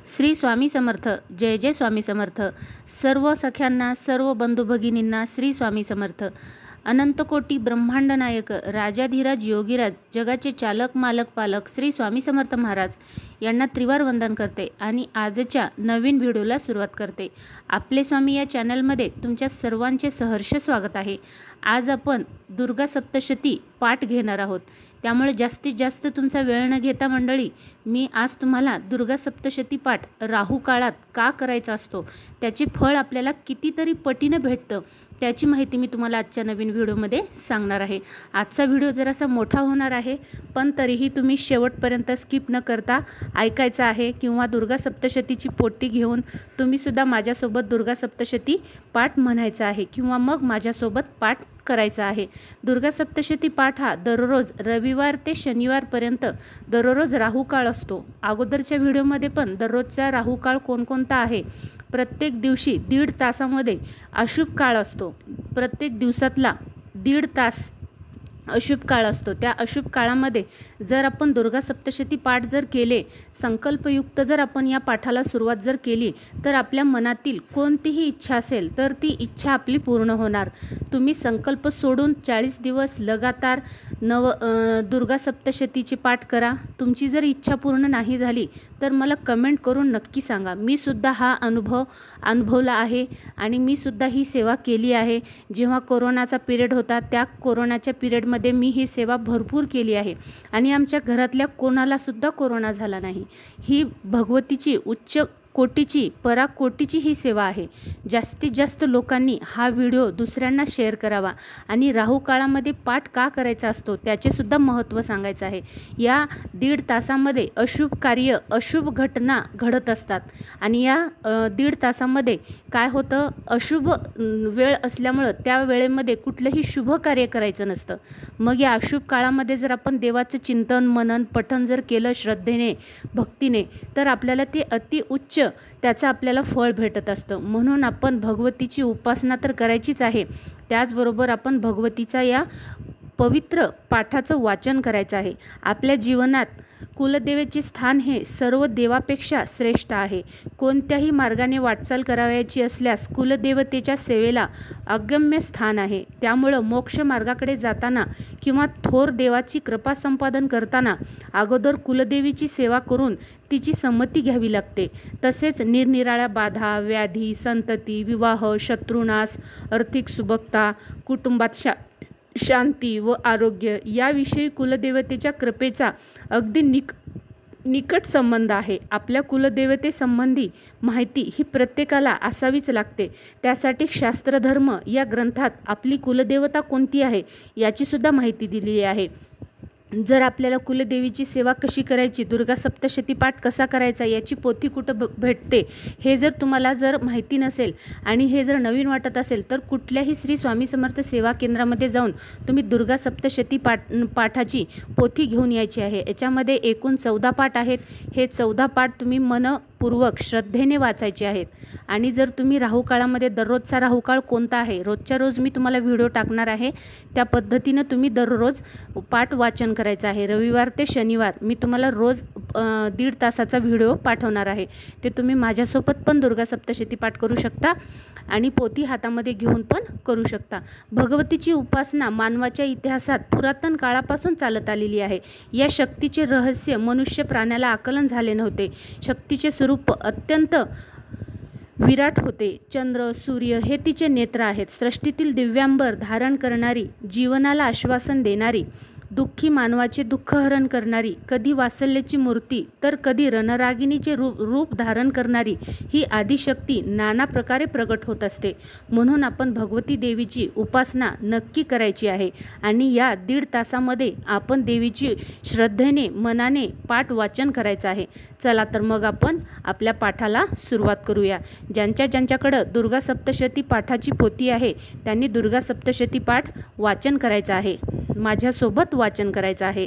श्री स्वामी समर्थ. जय जय स्वामी समर्थ. सर्व सख्यांना, सर्व बंधू भगिनींना श्री स्वामी समर्थ. अनंतकोटी ब्रह्मांड नायक राजाधिराज योगीराज जगाचे चालक मालक पालक श्री स्वामी समर्थ महाराज यांना त्रिवार वंदन करते आणि आजच्या नवीन व्हिडिओला सुरुवात करते. आपले स्वामी या चॅनलमध्ये तुमच्या सर्वांचे सहर्ष स्वागत आहे. आज आपण दुर्गा सप्तशती पाठ घेणार आहोत. त्यामुळे जास्तीत जास्त तुमचा वेळ न घेता मंडळी, मी आज तुम्हाला दुर्गा सप्तशती पाठ राहू काळात का करायचा असतो, त्याचे फळ आपल्याला कितीतरी पटीने भेटतं, त्याची माहिती मी तुम्हाला आजच्या नवीन व्हिडिओमध्ये सांगणार आहे. आजचा व्हिडिओ जरासा मोठा होणार आहे, पण तरीही तुम्ही शेवटपर्यंत स्किप न करता ऐकायचा आहे. किंवा दुर्गा सप्तशतीची पोटी घेऊन तुम्हीसुद्धा माझ्यासोबत दुर्गा सप्तशती पाठ म्हणायचा आहे किंवा मग माझ्यासोबत पाठ करायचा आहे. दुर्गा सप्तशती पाठ हा दररोज रविवार ते शनिवारपर्यंत दररोज राहू काळ असतो. अगोदरच्या व्हिडिओमध्ये पण दररोजचा राहू काळ कोणकोणता आहे, प्रत्येक दिवशी 1.5 तासामध्ये अशुभ काळ असतो. प्रत्येक दिवसातला 1.5 तास अशुभ काळ असतो. त्या अशुभ काळामध्ये जर आपण दुर्गा सप्तशती पाठ जर केले, संकल्पयुक्त जर आपण या पाठाला सुरुवात जर केली, तर आपल्या मनातील कोणतीही इच्छा असेल तर ती इच्छा आपली पूर्ण होणार. तुम्ही संकल्प सोडून 40 दिवस लगातार दुर्गा सप्तशतीचे पाठ करा. तुमची जर इच्छा पूर्ण नाही झाली तर मला कमेंट करून नक्की सांगा. मी सुद्धा हा अनुभवला आहे आणि मी सुद्धा ही सेवा केली आहे. जेव्हा कोरोनाचा पिरियड होता, त्या कोरोनाच्या पिरियडमध्ये मी ही सेवा भरपूर केली आहे आणि आमच्या घरातल्या कोणाला सुद्धा कोरोना झाला नाही. ही भगवतीची उच्च कोटीची पराकोटीची ही सेवा आहे. जास्तीत जास्त लोकांनी हा व्हिडिओ दुसऱ्यांना शेअर करावा आणि राहू काळामध्ये पाठ का करायचा असतो त्याचे सुद्धा महत्त्व सांगायचं आहे. या 1.5 तासामध्ये अशुभ कार्य, अशुभ घटना घडत असतात आणि या 1.5 तासामध्ये काय होतं, अशुभ वेळ असल्यामुळं त्या वेळेमध्ये कुठलंही शुभ कार्य करायचं नसतं. मग या अशुभ काळामध्ये जर आपण देवाचं चिंतन मनन पठण जर केलं श्रद्धेने भक्तीने, तर आपल्याला ते अतिउच्च त्याचं आपल्याला फळ भेटत असतं. म्हणून आपण भगवतीची उपासना तर करायचीच आहे, त्याचबरोबर आपण भगवतीचा या पवित्र पाठाचं वाचन करायचं आहे. आपल्या जीवनात कुलदेवेचे स्थान हे सर्व देवापेक्षा श्रेष्ठ आहे. कोणत्याही मार्गाने वाटचाल करावयाची असल्यास कुलदेवतेच्या सेवेला अगम्य स्थान आहे. त्यामुळं मोक्ष मार्गाकडे जाताना किंवा थोर देवाची कृपा संपादन करताना अगोदर कुलदेवीची सेवा करून तिची संमती घ्यावी लागते. तसेच निरनिराळ्या बाधा, व्याधी, संतती, विवाह, शत्रुनाश, आर्थिक सुबकता, कुटुंबात शांती व आरोग्य याविषयी कुलदेवतेच्या कृपेचा अगदी निकट संबंध आहे. आपल्या कुलदेवतेसंबंधी माहिती ही प्रत्येकाला असावीच लागते. त्यासाठी शास्त्रधर्म या ग्रंथात आपली कुलदेवता कोणती आहे याची सुद्धा माहिती दिलेली आहे. जर आपल्याला कुलदेवीची सेवा कशी करायची, दुर्गा सप्तशती पाठ कसा करायचा याची पोथी कुठं भेटते हे जर तुम्हाला जर माहिती नसेल आणि हे जर नवीन वाटत असेल, तर कुठल्याही श्री स्वामी समर्थ सेवा केंद्रामध्ये जाऊन तुम्ही दुर्गा सप्तशती पाठाची पोथी घेऊन यायची आहे. याच्यामध्ये एकूण 14 पाठ आहेत. हे 14 पाठ तुम्ही मनपूर्वक श्रद्धेने वाचायचे आहेत. आणि जर तुम्ही राहू काळामध्ये दररोजचा राहू काळ कोणता आहे, रोजच्या रोज मी तुम्हाला व्हिडिओ टाकणार आहे, त्या पद्धतीनं तुम्ही दररोज पाठ वाचन करायचं आहे. रविवार ते शनिवार मी तुम्हाला रोज 1.5 तासाचा व्हिडिओ पाठवणार आहे. ते तुम्ही माझ्यासोबत पण दुर्गा सप्तशती पाठ करू शकता आणि पोथी हातामध्ये घेऊन पण करू शकता. भगवतीची उपासना मानवाच्या इतिहासात पुरातन काळापासून चालत आलेली आहे. या शक्तीचे रहस्य मनुष्य प्राण्याला आकलन झाले नव्हते. शक्तीचे स्वरूप अत्यंत विराट होते. चंद्र सूर्य हे तिचे नेत्र आहेत. सृष्टीतील दिव्यांबर धारण करणारी, जीवनाला आश्वासन देणारी, दुःखी मानवाचे दुःखहरण करणारी, कधी वात्सल्याची मूर्ती तर कधी रणरागिणीचे रूप धारण करणारी ही आदिशक्ती नाना प्रकारे प्रगट होत असते. म्हणून आपण भगवती देवीची उपासना नक्की करायची आहे आणि या 1.5 तासामध्ये आपण देवीची श्रद्धेने मनाने पाठ वाचन करायचं आहे. चला तर मग आपण आपल्या पाठाला सुरुवात करूया. ज्यांच्याकडं दुर्गा सप्तशती पाठाची पोथी आहे त्यांनी दुर्गा सप्तशती पाठ वाचन करायचं आहे, माझ्यासोबत वाचन करायचं आहे.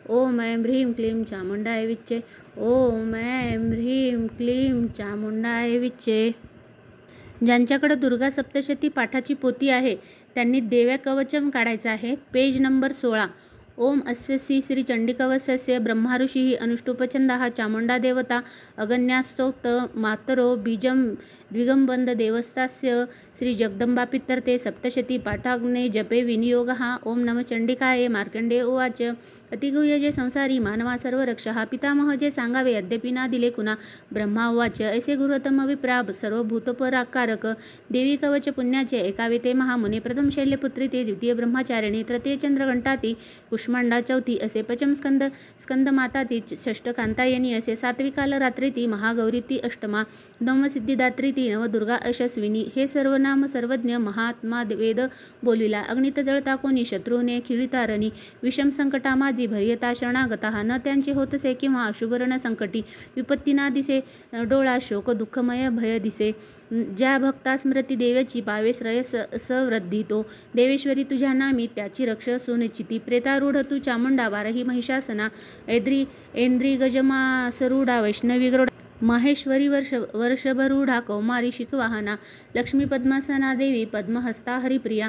ओम ऐं ह्रीं क्लीं चामुंडाय विच्चे। ओम ऐं ह्रीं क्लीं चामुंडाय विच्चे। ज्यांच्याकडे दुर्गा सप्तशती पाठाची पोथी आहे त्यांनी देव्या कवचम काढायचं आहे। Page number 16। ओम अस्य श्री चंडिकवचस्य ब्रह्मा ऋषिः अनुष्टुपछन्दः चामुण्डा देवता अगन्यास्तोक्त मातरो बीजं द्विगंबन्ध देवस्तास्य श्री जगदम्बापितर्थे सप्तशती पाठाग्ने जपे विनियोगः। ओम नमः चंडिकाये। मार्कंडेय उवाच अतिगुह्य जे संसारी मानवा सर्व रक्षः पितामह जे सांगावे यद्यपि ना दिले कुणा। ब्रह्मा उवाच ऐसे गुरुतम विप्राप सर्वभूतपराकारक देवी कवच पुण्याचे एकावे ते महामुने प्रथम शैल्यपुत्री ते द्वितीय ब्रह्मचारिणी तृतीय चंद्रघंटा ती कुष्मांडा चौथी असे पंचम स्कंदमाता ती षष्ठ कांतायनी असे सातवी काल रात्री ती महागौरी ती अष्टमा नवम सिद्धिदात्री ती नवदुर्गा अशस्विनी। हे सर्वनाम सर्वज्ञ महात्मा वेद बोलिला अग्नित जळता कोणी शत्रूने खिळितारणी विषम संकटा माझी भर्यता शरणागता न त्यांचे होतसे किंवा अशुभरण संकटी विपत्ती ना दिसे डोळा शोक दुःखमय भय दिसे। ज्या भक्ता स्मृती देवाची पावे श्रेय सवृद्धी तो देवेश्वरी तुझ्या नामी त्याची रक्ष सुनिश्चिती। प्रेतारूढ तू चामुंडा वारही महिषासना ऐंद्री गजमासरूढा वैष्णवी गरुडा माहेश्वरी वर्षभरूढा कौमारी शिखवाहना लक्ष्मी पद्मासना देवी पद्महस्ता हरिप्रिया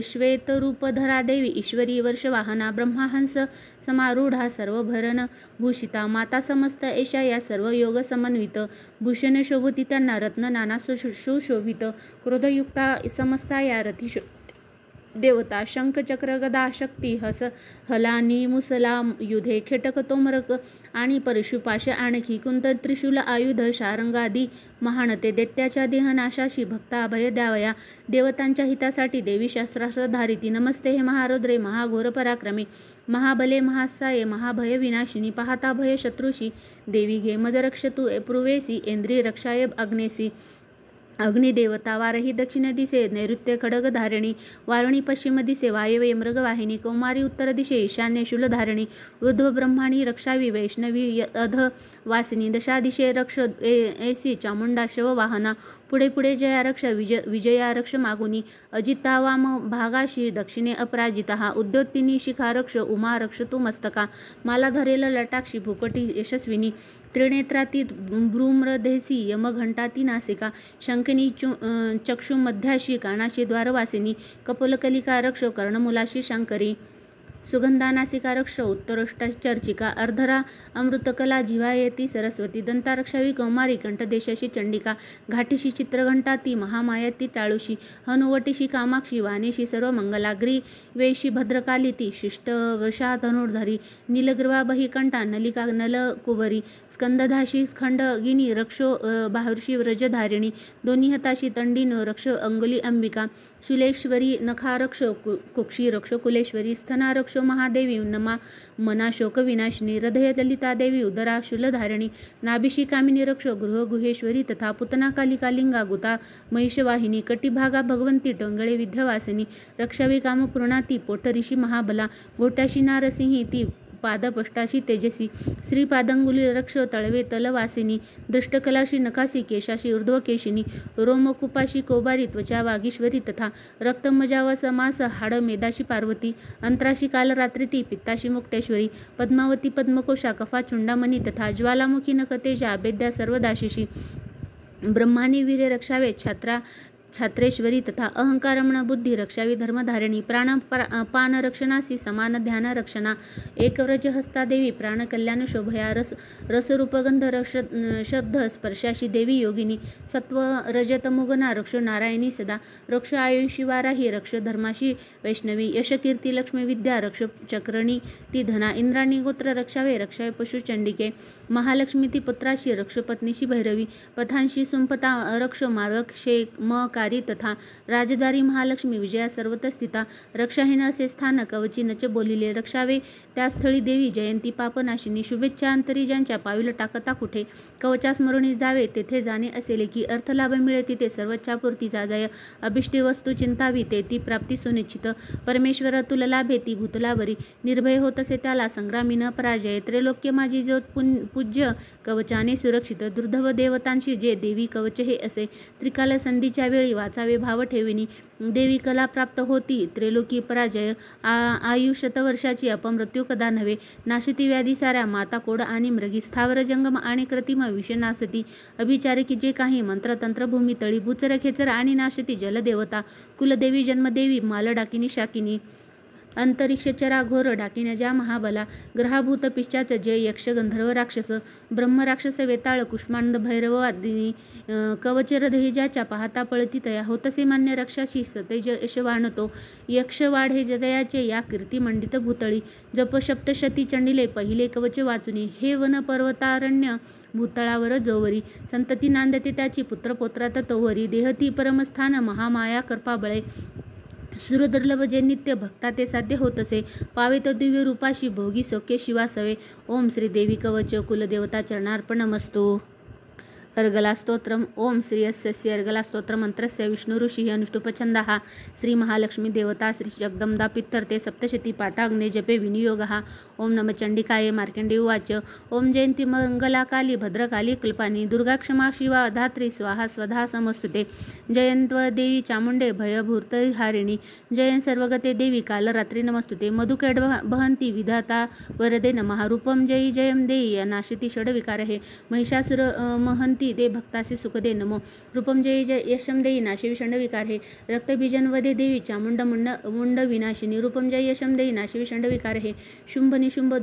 श्वेतरूपधरा देवी ईश्वरी वर्षवाहना ब्रह्माहंस समारूढा सर्वभरण भूषिता माता समस्त एषा या सर्व योग समन्वित भूषण शोभती त्यांना रत्न नाना सुशोभित क्रोधयुक्ता समस्ता या रथी देवता शंख चक्र गदा शक्ती हलानी मुसला युधे खेटक तोमरक आणि परशुपाश आणखी कुंत त्रिशूल आयुध शारंगादी महानते दैत्याच्या देहनाशाशी भक्ता अभय द्यावया देवतांच्या हितासाठी देवी शास्त्रास्त्र धारिती नमस्ते हे महारुद्रे महाघोर पराक्रमी महाबले महासाये महाभय विनाशिनी पाहता भय शत्रुशी देवी घे मज रक्ष तू एप्रुवेसी ऐंद्री रक्षाय अग्नेसी अग्निदेवता वारही दक्षिण दिसे नैऋत्य खडग धारिणी वारुणी पश्चिम दिसे वायव्ये मृगवाहिनी कौमारी उत्तर दिशे ईशान्य शूलधारिणी ऊर्ध्व ब्रह्माणी रक्षावी वैष्णवी अध वासिनी दशा दिशे रक्ष ऐसी चामुंडा शववाहना पुढे पुढे जया रक्ष विजया रक्ष मागुनी अजिता वाम भागाशी दक्षिणे अपराजिता उद्योत्तिनी शिखा रक्ष उमा रक्ष तू मस्तका माला धरेल लटाक्षी भुकटी यशस्विनी त्रिनेत्राती भ्रूम्रदेसी यमघंटाती नासिका शंकिनी चक्षुमध्याशी कानाशी द्वारवासिनी कपोलकलिका रक्ष कर्णमुलाशी शंकरी सुगंधानासिका रक्ष उत्तरोष्टाची चर्चिका अर्धरा अमृतकला जिव्हायती सरस्वती दंतारक्षावी कौमारी कंठदेशाशी चंडिका घाटीशी चित्रघंटा ती महामाया ती टाळूशी हनुवटीशी कामाक्षी वाणीशी सर्व मंगलाग्री वेशी भद्रकाली ती शिष्ट वृषा धनुर्धरी नीलग्रीवा बहिकंठा नलिका नलकुबरी स्कंदधाशी खंडगिनी रक्षो बाहुर्षी व्रजधारिणी दोन्ही हताशी तंडीन रक्ष अंगुली अंबिका शुलेश्वरी नखारक्ष कुक्षी रक्ष कुलेश्वरी स्तनारक्ष महादेवी नमा मना शोक विनाशिनी हृदय ललिता देवी उदरा शूलधारिणी नाभिषी कामिनी रक्ष गृहगुहेश्वरी तथा पुतना कालिका लिंगा गुता महिषवाहिनी कटिभागा भगवंती टोंगळे विद्यावासिनी रक्षावी कामपूर्णा ती पोटरीशी महाबला गोट्याशी नारसिंही ती पादपष्टाशी तेजसी श्रीपादंगुली रक्ष तळवे तलवासिनी दृष्टकलाशी नखासी केशाशी ऊर्ध्वकेशिनी रोमकुपाशी कोबारी त्वचा वागीश्वरी तथा रक्तमजाव समास हाड मेदाशी पार्वती अंतराशी कालरात्री ती पित्ताशी मुक्तेश्वरी पद्मावती पद्मकोशा कफा चुंडामणी तथा ज्वालामुखी नखतेजा अभेद्या सर्वदाशिशी ब्रह्मानी वीरे रक्षावे छात्रेश्वरी तथा अहंकारमण बुद्धी रक्षावी धर्मधारिणी प्राणपान रक्षणासी समान ध्यान रक्षणा एकव्रज हस्ता देवी प्राणकल्याण शोभया रसरूपगंध श्रद्ध स्पर्शाशी देवी योगिनी सत्व रजतमुगना रक्ष नारायणी सदा रक्ष आयुषी वाराही रक्ष धर्माशी वैष्णवी यशकीर्ती लक्ष्मी विद्या रक्ष चक्रणी ती धना इंद्राणी गोत्र रक्षावे रक्षाय पशुचंडिके महालक्ष्मी ती पुत्राशी रक्ष पत्नीशी भैरवी पथांशी सुंपता रक्ष मार्ग कारी तथा राजदारी महालक्ष्मी विजया सर्वत्र स्थिता रक्षाहीन असे स्थान कवची नच बोलिले रक्षावे त्या स्थळी देवी जयंती पापनाशिनी शुभेच्छा अंतरी ज्यांच्या पाविल टाकता कुठे कवचा स्मरणी जावे तेथे जाणे असेले की अर्थलाभ मिळे तिथे सर्वच्छापूर्तीचा जय अभिष्टी वस्तू चिंतावी ते ती प्राप्ती सुनिश्चित परमेश्वर तुला लाभे ती भूतलावरी निर्भय होत असे त्याला संग्रामी न पराजय त्रैलोक्य माझी ज्योत पूज्य कवचाने सुरक्षित दुर्धव देवतांशी जे देवी कवच हे असे त्रिकाल संधीच्या वेळी काळी वाचावे भाव ठेविनी देवी कला प्राप्त होती त्रैलोकी पराजय आयु शतवर्षाची अपमृत्यू कदा नव्हे नाशिती व्याधी साऱ्या माता कोड आणि मृगी स्थावर जंगम आणि कृत्रिम विषनासती अभिचारिकी जे काही मंत्रतंत्र भूमी तळी बुचर खेचर आणि नाशती जलदेवता कुलदेवी जन्मदेवी माल डाकिनी शाकिनी अंतरिक्ष चरा घोर डाकिन्या ज्या महाबला ग्रहाभूत पिशाच जय यक्ष गंधर्व राक्षस ब्रह्म राक्षस वेताळ कुष्मांड भैरव आदिनी कवचरधे ज्याच्या पाहता पळती तया होतसे मान्य रक्षाशी सतेज यशवाणतो यक्ष वाढे जदयाचे या कीर्ती मंडित भूतळी जप सप्तशती चंडिले पहिले कवच वाचुनी हे वन पर्वतारण्य भूतळावर जोवरी संतती नांदते त्याची पुत्रपोत्रात तोवरी देहती परमस्थान महामाया कर्पाबळे सुरदुर्लभ जे नित्य भक्ता ते साध्य होतसे पावे तो दिव्य रूपाशी भोगी सौख्य शिवासवे ओम श्री देवी कवच कुलदेवता चरणार्पणमस्तु अर्गला स्तोत्रम ओम श्री यस्य अर्गला स्तोत्र मंत्रस्य विष्णु ऋषी अनुष्टुपछंदः श्री महालक्ष्मी देवता श्री जगदंबा पित्तर्ते सप्तशती पाठाग्ने जपे विनियोगः ओम नम चंडिकाय मार्कंडेय उवाच ओम जयंती मंगला काली भद्रकाली कल्पानी दुर्गा क्षमा शिवा धात्री स्वाहा स्वधा समस्तुते जयंत्व देवी चामुंडे भयभूर्तहारिणी जयं सर्वगते देवी कालरात्री नमस्तुते मधुकैड बहंती विधाता वरदे नमः रूपम जयी जयं देयी नाशिती षडविकार हे महिषासुर महंती दे भक्तासी सुख दे नमो रूपम जय जय यशम देई नाशे विषंड विकार हे रक्तबीजन वदे देवी चामुंड मुंड विनाशिनी रूपम जय यशम देई नाशे विषंड विकार हे शुंभ निशुंभ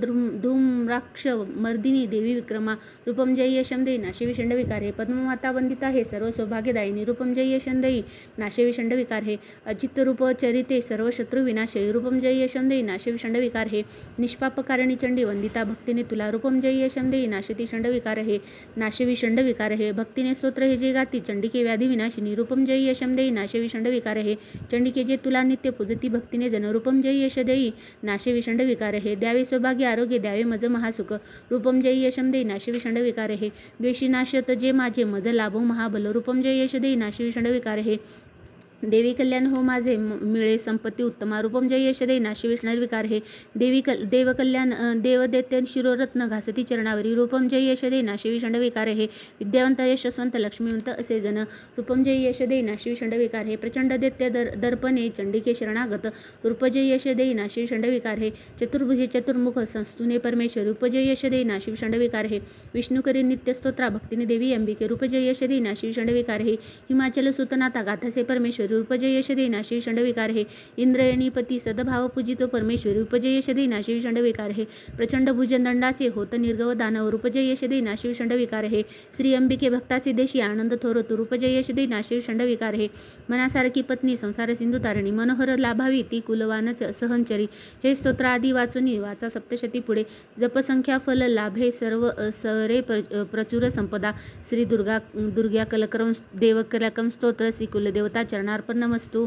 धूम्राक्ष मर्दिनी देवी विक्रमा रूपम जय यशम देई नाशे विषंड विकार हे पद्ममाता वंदिता हे सर्व सौभाग्यदायिनी रूपम जय यशम देई नाशे विषंड विकार हे अचित रूप चरिते सर्व शत्रु विनाशे रूपम जय यशम देई नाशे विषंड विकार हे निष्पापकारिणी चंडी वंदिता भक्तीने तुला रूपम जय यशम देई नाशेती षंड विकार हे नाशे विषंड विकार हे भक्तीने स्तोत्र हे जे गाती चंडिके व्याधी विनाशिनी रूपम जय यशम देई नाशे विषंड विकार हे चंडिके जे तुला नित्य पूजती भक्तीने जन रूपम जय यश देई नाशे विषंड विकार हे द्यावे सौभाग्य आरोग्य द्यावे मज महासुख रूपम जय यशम देई नाशे विषंड विकार हे द्वेषी नाशत जे माझे मज लाभो महाबल रूपम जय यश देई नाशे विषंड विकार हे देवी कल्याण हो माझे मिळे संपत्ती उत्तमा रूपम जय यश देई नाशे विष्णू विकार हे देव कल्याण देवदैत्य शिरोरत्न घासती चरणावरी रूपम जय यश देई नाशे विषंड विकार हे विद्यावंत यशस्वंत लक्ष्मीवंत असे जन रूपम जय यश देई नाशे विषंड विकार हे प्रचंड दैत्य दर्पणे चंडिके शरणागत रूप जय यश देई नाशे विषंड विकार हे चतुर्भुजे चतुर्मुख संस्तुने परमेश्वर रूप जय यश देई नाशे विषंड विकार हे विष्णू करी नित्य स्तोत्रा भक्तीने देवी अंबिके रूप जय यश देई नाशे विषंड विकार हे हिमाचल सुतनाथा गाथासे परमेश्वर रूपजय यश देई नाशे विषंड विकार हे इंद्रयणीपती सदभाव पूजितो परमेश्वर रूपजय यश देई नाशे विषंड विकार हे प्रचंड भुजनदंडाचे होत निर्गव दानव रूपजय यश देई नाशे विषंड विकार हे श्री अंबिके भक्तासी देशी आनंद थोरतो रूपजय यश देई नाशे विषंड विकार हे मनासारखी पत्नी संसार सिंधू तारणी मनोहर लाभावी ती कुलवानच सहनचरी हे स्तोत्र आदी वाचुनी वाचा सप्तशती पुढे जपसंख्या फल लाभे सर्व सरे प्रचुर संपदा श्री दुर्गा कलकरम देवकलकम स्तोत्र श्री कुलदेवता चरणार्पणमस्तु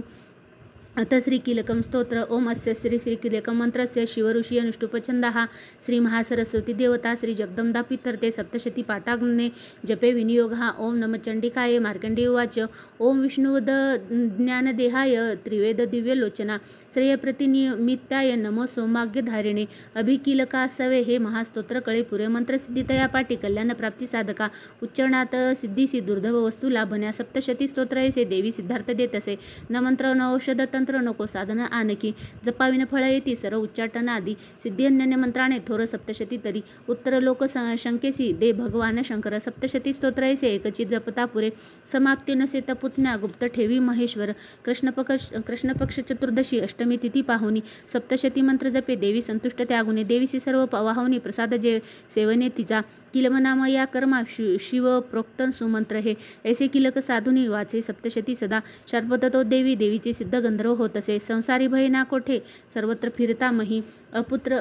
अथ श्री कीलकम स्तोत्र ओम अस्य श्री कीलकम मंत्रस्य शिवऋषी अनुष्टुपछंदः श्री महासरस्वती देवता श्री जगदंबा पितर्ते सप्तशती पाठाग्ने जपे विनियोगः ओम नम चंडिकाय मार्कंडेय उवाच ओम विष्णुवद ज्ञानदेहाय त्रिवेद दिव्यलोचना श्रेयप्रतिनिमित्ताय नमो सौभाग्यधारिणे अभिकीलकासवे हे महास्तोत्र कळे पुरे मंत्रसिद्धितया पाठी कल्याण प्राप्ती साधका उच्चारणात सिद्धीसी दुर्धव वस्तू लाभण्या सप्तशती स्तोत्र ऐसे देवी सिद्धार्थ देत असे न मंत्र न औषध तंत्र नको साधन आणकी जपाविन फळ येती सर्व उच्चाटन आदी सिद्धी अन्य मंत्राने थोर सप्तशती तरी उत्तर लोक शंकेसी दे भगवान शंकर सप्तशती स्तोत्र ऐसे एकचित जपता पुरे समाप्ती नसे तपुत्न्या गुप्त ठेवी महेश्वर कृष्णपक्ष चतुर्दशी अष्टमी तिथी पाहुनी सप्तशती मंत्र जपे देवी संतुष्ट त्यागुणे देवीसी सर्व वाहवनी प्रसाद जे सेवने तिचा किलमनाम या कर्मा शिव प्रोक्त सुमंत्र हे ऐसे किलक साधुनी वाचे सप्तशती सदा शार्पत तो देवी देवीचे सिद्ध गंधर्व होत असे संसारी भय ना कोठे सर्वत्र फिरता मही अपुत्र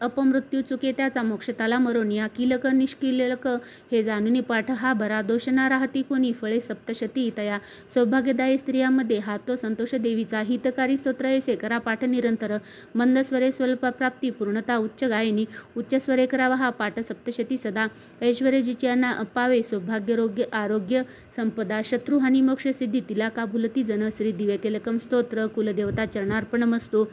अपमृत्यू चुके त्याचा मोक्षताला मरून या किलक निष्किलक हे जाणुनी पाठ हा बरा दोष ना राहती कोणी फळे सप्तशती तया सौभाग्यदायी स्त्रियांमध्ये हा तो संतोष देवीचा हितकारी स्तोत्र ऐसे करा पाठ निरंतर मंदस्वरे स्वल्प प्राप्ती पूर्णता उच्च गायनी उच्च स्वरे करावा हा पाठ सप्तशती सदा ऐश्वर्य जिच्यांना पावे सौभाग्य आरोग्य संपदा शत्रुहानी मोक्ष सिद्धी तिला का भुलती जन श्री दिव्यकेलकम स्तोत्र कुलदेवता चरणार्पणमस्तु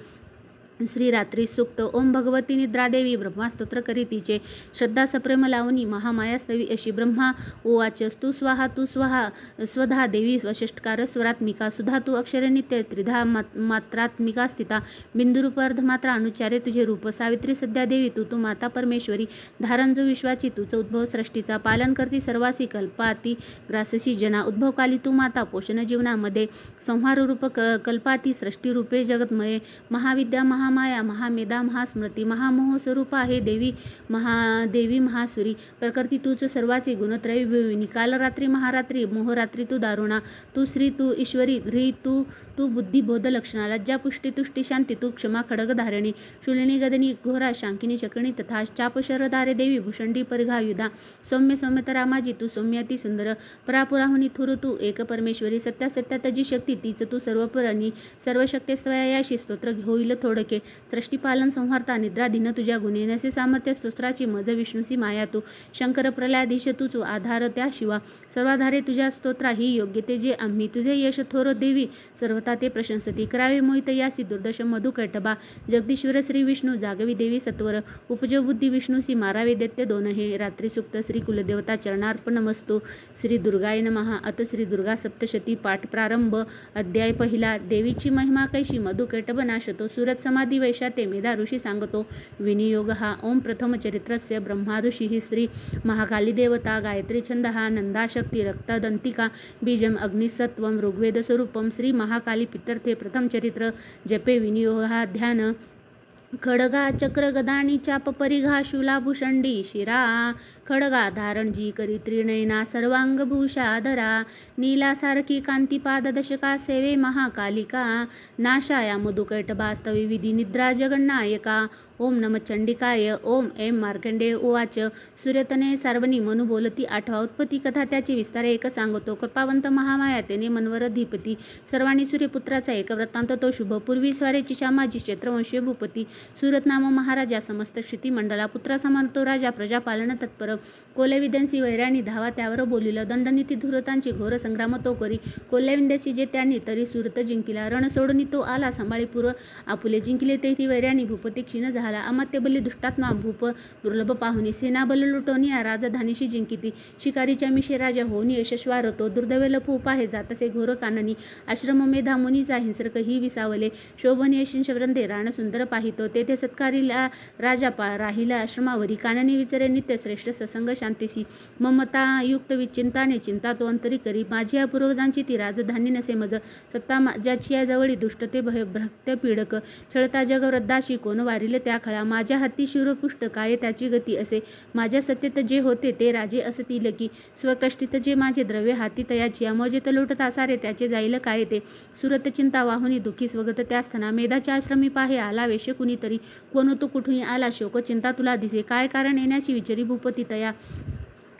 श्री रात्री सूक्त ओम भगवती निद्रादेवी ब्रह्मास्तोत्र करीतीचे श्रद्धा सप्रेम लावणी महामायास्तवी अशी ब्रह्मा उवाच तू स्वाहा स्वधा देवी वषष्टकार स्वरात्मिका सुधा तू अक्षरे नित्य त्रिधा मात्रात्मिका स्थिता बिंदुरूप अर्धमात्रा अनुचारे तुझे रूप सावित्री सध्या देवी तू माता परमेश्वरी धारणजो विश्वाची तुझं उद्भव सृष्टीचा पालन करती सर्वासी कल्पाती ग्रासशी जना उद्भवकाली तू माता पोषण जीवनामध्ये संहार रूप कल्पाती सृष्टी रूपे जगतमये महाविद्या महामाया महामेधा महास्मृती महामोह स्वरूपा हे देवी महासुरी प्रकृती तूच सर्वाचे गुणत्रय विभूमिनी कालरात्री महारात्री मोहरात्री तू दारुणा तू श्री तू ईश्वरी ह्री तू बुद्धी बोध लक्षणा लज्जा पुष्टी तुष्टी शांती तू क्षमा खडग धारिणी शूलिनी गदनी घोरा शांकिनी चक्रिणी तथा चाप शरधारे देवी भूषंडी परिघायुधा सौम्य सौम्यतरा माझी तू सौम्याती सुंदर परापुराहुनी थुर तू एक परमेश्वरी सत्या तजी शक्ती तीच तू सर्वपुरानी सर्वशक्तेस्तवया याशी स्तोत्र होईल थोडके सृष्टीपालन संहारता निद्राधीन तुझ्या गुणे नसे सामर्थ्य स्तोत्राची मज विष्णूसी माया तू शंकर प्रलयाधीश तूच आधार त्या शिवा सर्वाधारे तुझ्या स्तोत्रा ही योग्य ते जे आम्ही तुझे यश थोर देवी सर्वता ते प्रशंसती करावे मोहित यासी दुर्दश मधु कैटबा जगदीश्वर श्री विष्णू जागवी देवी सत्वर उपजो बुद्धी विष्णूसी मारावे दैत्य दोन हे रात्री सुक्त श्री कुलदेवता चरणार्पणमस्तु श्री दुर्गाय नमः अत श्री दुर्गा सप्तशती पाठ प्रारंभ अध्याय पहिला देवीची महिमा कैशी मधु कैटब नाशतो सुरत समाधी वैशाते मेधा ऋषी सांगतो विनियोग हा ओम प्रथम चरित्रस्य ब्रह्मा ऋषी श्री महाकाली देवता गायत्री छंद हा नंदाशक्ती रक्तदंतिका बीजम अग्निसत्वम ऋग्वेद स्वरूपम श्री महाकाली पितर्थे प्रथम चरित्र जपे विनियोग हा ध्यान खडगा चक्र गदानी चाप परिघा शूलाभूषंडी शिरा खडगा धारणजी करी त्रिनयना सर्वांगभूषाधरा नीलासारखी कांतिपाद दशका सेवे महाकालिका नाशाया मधुकैटभास्तवी विधी निद्रा जगन्नायका ओम नम चंडिकाय ओम एम मार्कंडेय उवाच सूर्यतने सार्वनी मनु बोलती आठवा उत्पत्ती कथा त्याची विस्तार एक सांगतो कृपावंत महामाया तेने मनवर धीपती सर्वांनी सूर्यपुत्राचा एक वृत्तांत तो शुभ पूर्वी स्वारेची शामाजी क्षेत्रवंशीय भूपती सुरत नाम महाराजा समस्त क्षिती मंडला पुत्रा समान तो राजा प्रजापालन तत्पर कोल्यविद्यांसी वैराणी धावा त्यावर बोलिल दंडनीती धुरतांची घोर संग्राम तो करी कोल्यविद्याची जे त्यांनी तरी सुरत जिंकिला रण सोडणी तो आला सांभाळी पूर्व आपुले जिंकिले तेथी वैराणी भूपती क्षीण झाला अमात्य बली दुष्टात्मा भूप दुर्लभ पाहुनी सेनाबल लुटवणी राजधानीशी जिंकिती शिकारीच्या मिशे राजा होनी यशस्वार तो दुर्दैव लपू उपाहे जातसे घोर काननी आश्रम मेधा मुनीचा हिंसर्क ही विसावले शोभनीय शिंशवृंदे राण सुंदर पाहितो तेथे सत्कारीला राजा राहिला आश्रमावरी काननी विचरे नित्य श्रेष्ठ ससंग शांतीसी ममता युक्त विचिंताने चिंता तो अंतरी करी माझी या पूर्वजांची ती राजधानी नसे मज सत्ता माझ्याची या जवळी दुष्टते भ्रक्त्य पीडक छळता जग वृद्धाशी कोण वारिले त्या खळा माझ्या हाती शूरपुष्ट काय त्याची गती असे माझ्या सत्तेत जे होते ते राजे असतील की स्वकष्टीत जे माझे द्रव्य हाती तयाची अमोजित लुटता सारे त्याचे जाईल काय ते सुरत चिंता वाहुनी दुखी स्वगत त्या स्थाना मेधाच्या आश्रमी पाहे आला वेश कुणीतरी कोण तो कुठून आला शोक चिंता तुला दिसे काय कारण येण्याची विचारी भूपती तया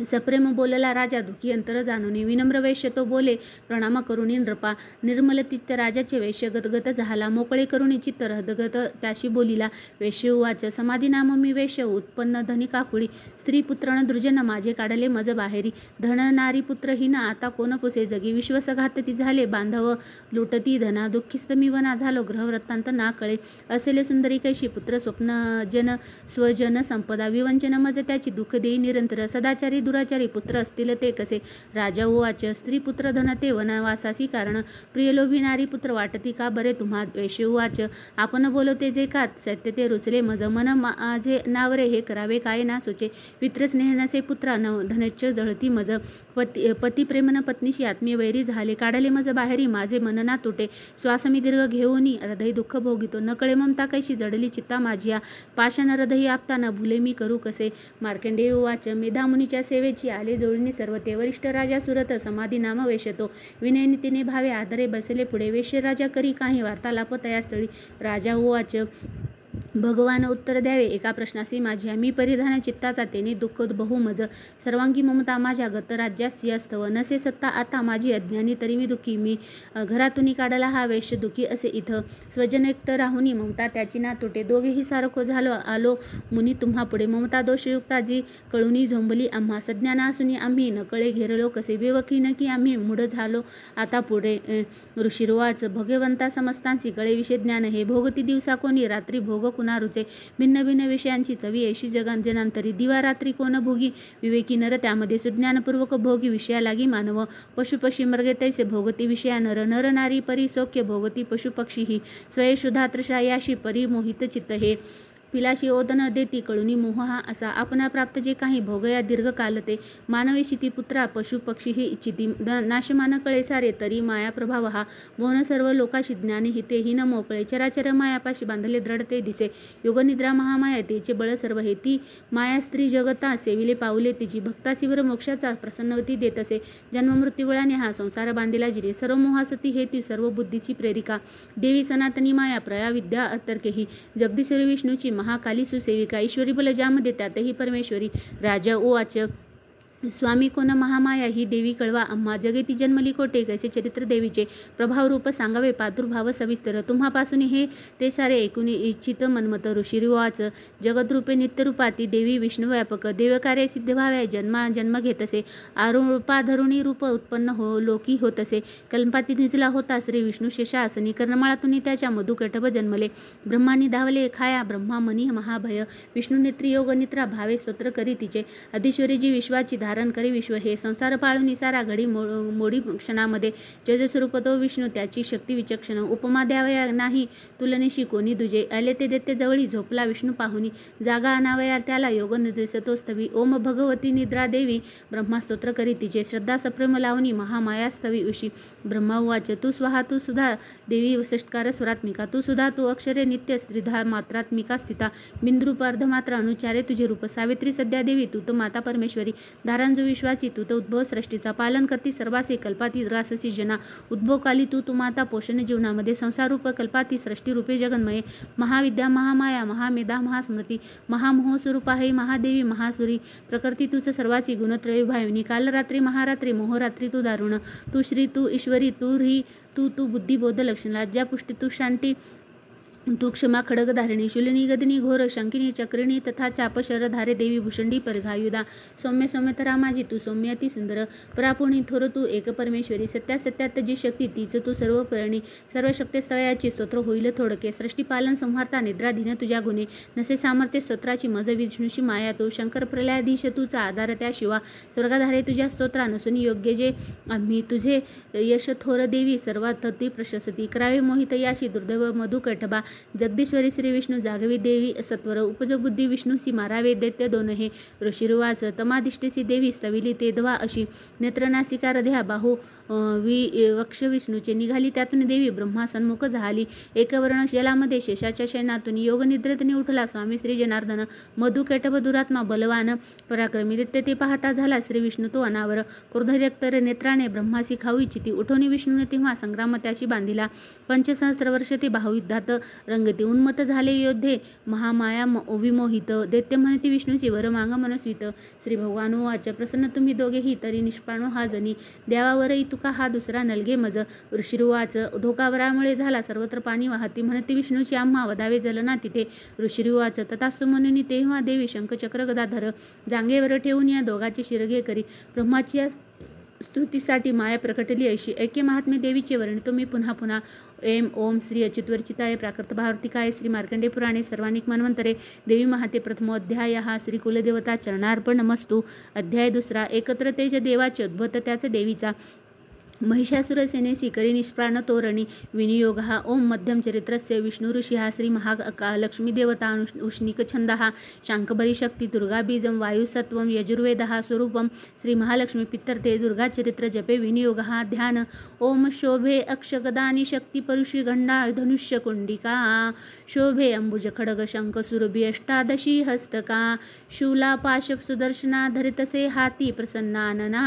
सप्रेम बोलला राजा दुखी अंतर जाणून विनम्र वैश्य तो बोले प्रणाम करुणी नृपा निर्मल चित्त राजाचे वैश्य गदगद झाला मोकळे करुणी चित्त हृदगत त्याशी बोलिला वैश्य उवाच समाधी नाम मी वैश्य उत्पन्न धनी काकुळी स्त्री पुत्रण दृजन माझे काढले मज बाहेरी धन नारी पुत्रहीन आता कोण पुसे जगी विश्वसघातती झाले बांधव लुटती धना दुःखिस्त मी वना झालो ग्रहवृत्तांत ना कळे असेले सुंदरी कैशी पुत्र स्वप्न जन स्वजन संपदा विवंचन मज त्याची दुःख देई निरंतर सदाचारी दुराचारी पुत्र असतील ते कसे राजा उवाच स्त्री पुत्र धन ते वनवासासी कारण प्रियलोभी नारी पुत्र वाटती का बरे तुम्हा वैश्य उवाच आपण बोलवते जे का सत्य ते रुचले मज मन माझे नावरे हे करावे काय ना सुचे पित्र स्नेह नसे पुत्रा न धनच्च जळती मज पती प्रेमन पत्नीशी आत्मीय वैरी झाले काढले मज बाहेरी माझे मन ना तुटे श्वासमी दीर्घ घेऊनी हृदय दुःख भोगितो नकळे ममता कैशी जडली चित्ता माझिया पाषाण हृदय आपता न भुले मी करू कसे मार्कंडेय उवाच मेधामुनीच्या सेवेची आले जोडणी सर्व ते वरिष्ठ राजा सुरत समाधी नाम वेशतो विनयनीतीने भावे आदरे बसले पुढे वेश्य राजा करी काही वार्तालाप तयास्थळी राजा उवाच भगवान उत्तर द्यावे एका प्रश्नासी माझ्या मी परिधान चित्ताचा तेने दुःख बहुमज सर्वांगी ममता माझ्या गत राज्यासी अस्तव नसे सत्ता आता माझी अज्ञानी तरी मी दुःखी मी घरातून काढला हा वैश्य दुःखी असे इथं स्वजनयुक्त राहुनी ममता त्याची ना तुटे दोघेही सारखो झालो आलो मुनी तुम्हा पुढे ममता दोषयुक्ता जी कळुनी झोंबली आम्हा सज्ञाना असूनी आम्ही नकळे घेरलो कसे बेवकी न की आम्ही मूढ झालो आता पुढे ऋषिर्वाच भगवंता समस्तांशी कळे विषय ज्ञान हे भोगती दिवसा कोणी रात्री भोग कुणा रुचे भिन्न भिन्न विषयांची चवी ऐशी जगांजनांतरी दिवा रात्री कोण भोगी विवेकी नर त्यामध्ये सुज्ञानपूर्वक भोगी विषया लागी मानव पशु पक्षी मर्गे तैसे भोगती विषया नर नर नारी परी सौख्य भोगती पशु पक्षी ही स्वये शुद्धा तृषा याशी परी मोहित चित्त हे पिलाशी ओदन देती कळुनी मोह हा असा आपणा प्राप्त जे काही भोगया दीर्घकाल ते मानवी शिती पुत्रा पशु पक्षी ही इच्छिती नाशमान कळे सारे तरी माया प्रभाव हा मोहन सर्व लोकाशी ज्ञानी हिते ही न मोकळे चराचर मायापाशी बांधले दृढ ते दिसे योगनिद्रा महामाया तेचे बळ सर्व हे ती माया स्त्री जगता सेविले पाऊले तिची भक्तासीवर मोक्षाचा प्रसन्नवती देत असे जन्ममृत्यूबळाने हा संसार बांधिला जिरे सर्व मोहासती हे ती सर्व बुद्धीची प्रेरिका देवी सनातनी माया प्रया विद्या अतर्केही जगदीश्वरी विष्णूची महाकाली सुसेविका ईश्वरी बल ज्यामध्ये त्यातही परमेश्वरी राजा ओवाच स्वामी कोण महामाया ही देवी कळवा आम्हा जगेती जन्मली कोटे कैसे चरित्र देवीचे प्रभाव रूप सांगावे प्रादुर्भाव सविस्तर तुम्हापासून हे ते सारे ऐकून इच्छित मनमत ऋषिर्वाच जगद्रूपे नित्यरूपाती देवी विष्णुव्यापक देवकार्य सिद्ध व्हावे जन्म घेत असे आरूपाधरुणी रूप उत्पन्न हो लोकी होत असे कल्पाती निजला होता श्री विष्णू शेषासनी कर्णमाळातून त्याच्या मधुकैटभ जन्मले ब्रह्मानी धावले खाया ब्रह्मा मनी महाभय विष्णू नेत्री योग निद्रा भावे स्तोत्र करी तिचे अधीश्वरी जी विश्वाची धारण करी विश्व हे संसार पाळून सारा घडी मोडी क्षणामध्ये जजस्वरूप तो विष्णू त्याची शक्ती विचक्षण उपमा द्यावया नाही तुलनेशी कोणी दुजे आले ते देते जवळी झोपला विष्णू पाहुनी जागा आणावया त्याला योग निर्देशतो स्तवी ओम भगवती निद्रा देवी ब्रह्मास्तोत्र करी तिचे श्रद्धा सप्रेम लावणी महामाया स्तवी उशी ब्रह्मा उवाच तू स्वहा तू सुधा देवी षष्टकार स्वरात्मिका तू सुधा तू अक्षरे नित्य स्त्रीधा मात्रात्मिका स्थिता बिंद्रूप अर्धमात्र अनुचारे तुझे रूप सावित्री सध्या देवी तू तो माता परमेश्वरी धारांजो विश्वाची तू तो उद्भव सृष्टीचा पालन करती सर्वासे कल्पाती राससी जना उद्भव काली तू माता पोषण जीवनामध्ये संसारूप कल्पाती सृष्टी रूपे जगन्मये महाविद्या महामाया महामेधा महास्मृती महामोह स्वरूपा हे महादेवी महासुरी प्रकृती तूच सर्वाची गुणत्रय भाविनी कालरात्री महारात्री मोहरात्री तू दारुण तू श्री तू ईश्वरी तू ह्री तू बुद्धिबोध लक्षण लज्जा पुष्टी तू शांती तू क्षमा खडगधारिणी शूलिनी गदिनी घोर शंकिनी चक्रिणी तथा चापशर धारे देवी भूषंडी परघायुधा सौम्य सौम्यतरा माझी तू सौम्य अति सुंदर परापुणी थोर तू एक परमेश्वरी सत्या सत्यात जी शक्ती तीच तू सर्व प्रणी सर्व शक्तिस्तवयाची स्तोत्र होईल थोडके सृष्टीपालन संहारता निद्राधीन तुझ्या गुणे नसे सामर्थ्य स्तोत्राची मज विष्णूशी माया तू शंकर प्रलयाधीश तुचा आधार त्या शिवा स्वर्गाधारे तुझ्या स्तोत्रा नसून योग्य जे आम्ही तुझे यश थोर देवी सर्वात ती प्रशस्ती करावे मोहित याशी दुर्दैव मधु कैटभा जगदीश्वरी श्री विष्णू जागवी देवी सत्वर उपजो बुद्धी विष्णूसी मारावे दैत्य दोन हे ऋषिर्वाच तमादिष्टेची देवी स्तविली तेधवा अशी नेत्रनासिका हृदया बाहू वक्ष विष्णूचे निघाली त्यातून देवी ब्रह्मा सन्मुख झाली एकवर्ण जलामध्ये शेषाच्या शयनातून योग निद्रेतनी उठला स्वामी श्री जनार्दन मधु कैटभ दुरात्मा बलवान पराक्रमी दैत्य ते पाहता झाला श्री विष्णू तो अनावर क्रोधयक्तर नेत्राने ब्रह्मासी खाऊ इच्छिती उठवणी विष्णूने तेव्हा संग्राम त्याशी बांधिला 500 वर्ष ते बाहुयुद्धात रंगती उन्मत झाले योद्धे महामाया विमोहित दैत्य म्हणती विष्णूची वर मांग मनस्वित श्री भगवान वाच प्रसन्न तुम्ही दोघेही तरी निष्प्राणो हा जनी देवावरही तुका हा दुसरा नलगे मज ऋषिर्वाच धोकावरामुळे झाला सर्वत्र पाणी वाहती म्हणती विष्णूची आम्हा वदावे जलना तिथे ऋषिर्वाच तथास्तु म्हणून तेव्हा देवी शंखचक्र गदाधर जांगेवर ठेवून या दोघाची शिरगे करी ब्रह्माची स्तुतीसाठी माया प्रकटली ऐशी ऐक्य महात्म्य देवीचे वर्णितो मी पुन्हा पुन्हा एम ओम श्री अच्युतवर्चिताय प्राकृत भारतिकाय श्री मार्कंडे पुराणे सर्वानिक मन्वंतरे देवी महाते प्रथमोध्याय हा श्री कुलदेवता चरणार्पण नमस्तु अध्याय दुसरा एकत्र तेज देवाचे उद्भत त्याच देवीचा महिषासुर सेनेशी करी निष्प्राण तोरणी विनियोग हा ओम मध्यम चरित्रस्य विष्णु ऋषी हा श्री लक्ष्मी देवता उष्णिक छंद हा शांकबरी शक्ती दुर्गा बीजम वायुसत्वम यजुर्वेद हा स्वरूपम श्री महालक्ष्मी पित्तर्थे दुर्गा चरित्र जपे विनियोग हा ध्यान ओम शोभे अक्षगदानी शक्ती परुषी गंडा धनुष्य कुंडिका शोभे अंबुज खडग शंख सुरभी अष्टादशी हस्तका शूला पाश सुदर्शना धरितसे हाती प्रसन्नानना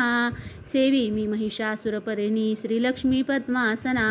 सेवी मी महिषासुर श्रीलक्ष्मी पद्मासना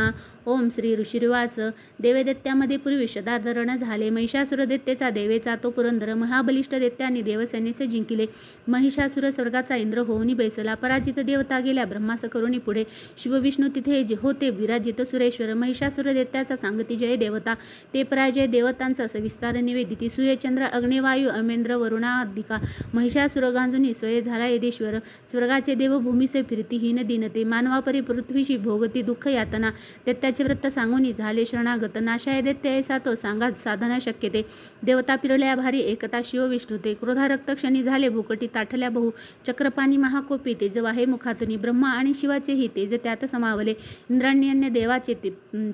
ओम श्री ऋषिर्वाच. देवदैत्यामध्ये पूर्वी शताधरण झाले. महिषासुर दैत्याचा देवेचा तो पुरंदर. महाबलिष्ठ दैत्यांनी देवसैन्यास जिंकिले. महिषासुर स्वर्गाचा इंद्र होऊन बैसला. पराजित देवता गेल्या ब्रह्मास करुणी पुढे. शिवविष्णू तिथे होते विराजित सुरेश्वर. महिषासुर दैत्याचा सांगती जय देवता. ते पराजय देवतांचा सविस्तार निवेदिती. सूर्यचंद्र अग्निवायू अमेंद्र वरुणादिका. महिषासुर गांजुनी स्वय झाला यदेश्वर. स्वर्गाचे देव भूमीसे फिरती हीन दीनते. मानवापरी पृथ्वीशी भोगती दुःख यातना. दैत्याचे व्रत सांगूनी झाले शरणागत. नाशाय दैत्य ऐसा तो सांगा साधना शक्यते. देवता पिरल्या भारी एकता शिव विष्णू ते. क्रोधारक्त क्षणी झाले भूकटी ताठल्या बहु. चक्रपाणी महाकोपी तेज वाहे मुखातुनी. ब्रह्मा आणि शिवाचेही तेज त्यात समावले. इंद्राणी अन्य देवाचे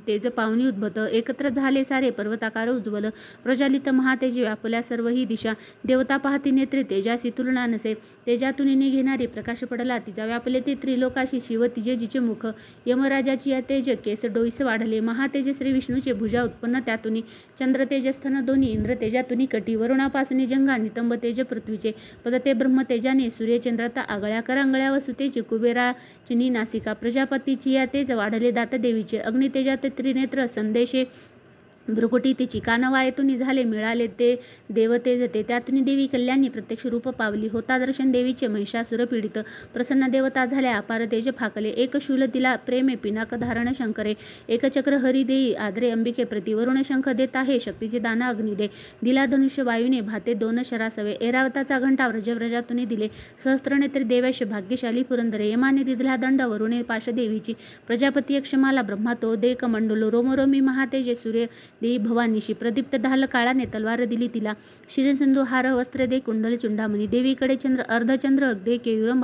तेज पावनी उद्भत. एकत्र झाले सारे पर्वताकार उज्ज्वल. प्रज्वलित महातेज व्यापल्या सर्व ही दिशा. देवता पाहती नेत्रे तेजासी तुलना नसे. तेजातून घेणारी प्रकाश पडला तिचा. व्यापले ते त्रिलोकाशी शिव तिजे जिचे मुख. यमराजाची या तेज केस डोईस वाढले. महातेज श्री विष्णूचे भुजा उत्पन्न त्यातुनी. चंद्र तेजस्थन दोन्ही. इंद्र तेजातुनी कटी. वरुणापासून जंगा नितंब तेज पृथ्वीचे. पदते ब्रह्म तेजाने सूर्यचंद्राता आगळ्या. करांगळ्या वसुतेची कुबेराचिनी नासिका. प्रजापतीची या तेज वाढले दात देवीचे. अग्नितेजात त्रिनेत्र संदेशे भ्रुकुटी तिची. कानवायेतून झाले मिळाले ते देवतेज ते. त्यातून देवी कल्याणी प्रत्यक्ष रूप पावली. होता दर्शन देवीचे महिषासुर पीडित. प्रसन्न देवता झाल्या अपार तेज फाकले. एक शूल तिला प्रेमे पिनाक धारण शंकरे. एक चक्र हरी देई आदरे अंबिके प्रती. वरुण शंख देता हे शक्तीचे दान अग्नी दे. दिला धनुष्य वायूने भाते दोन शरासवे. ऐरावताचा घंटा व्रजव्रजातून दिले. सहस्त्रनेत्री देवेश भाग्यशाली पुरंदरे. यमाने दिधला दंड वरुणे पाश देवीची. प्रजापती यक्षमाला ब्रह्मा तो दे कमंडलो. रोमरोमी महातेजे सूर्य देई भवानीशी. प्रदीप्त ढाल काळाने तलवार दिली तिला. शिरसिंधू हार वस्त्र दे कुंडल चुंडामणी. देवीकडे चंद्र अर्धचंद्र दे केयुरम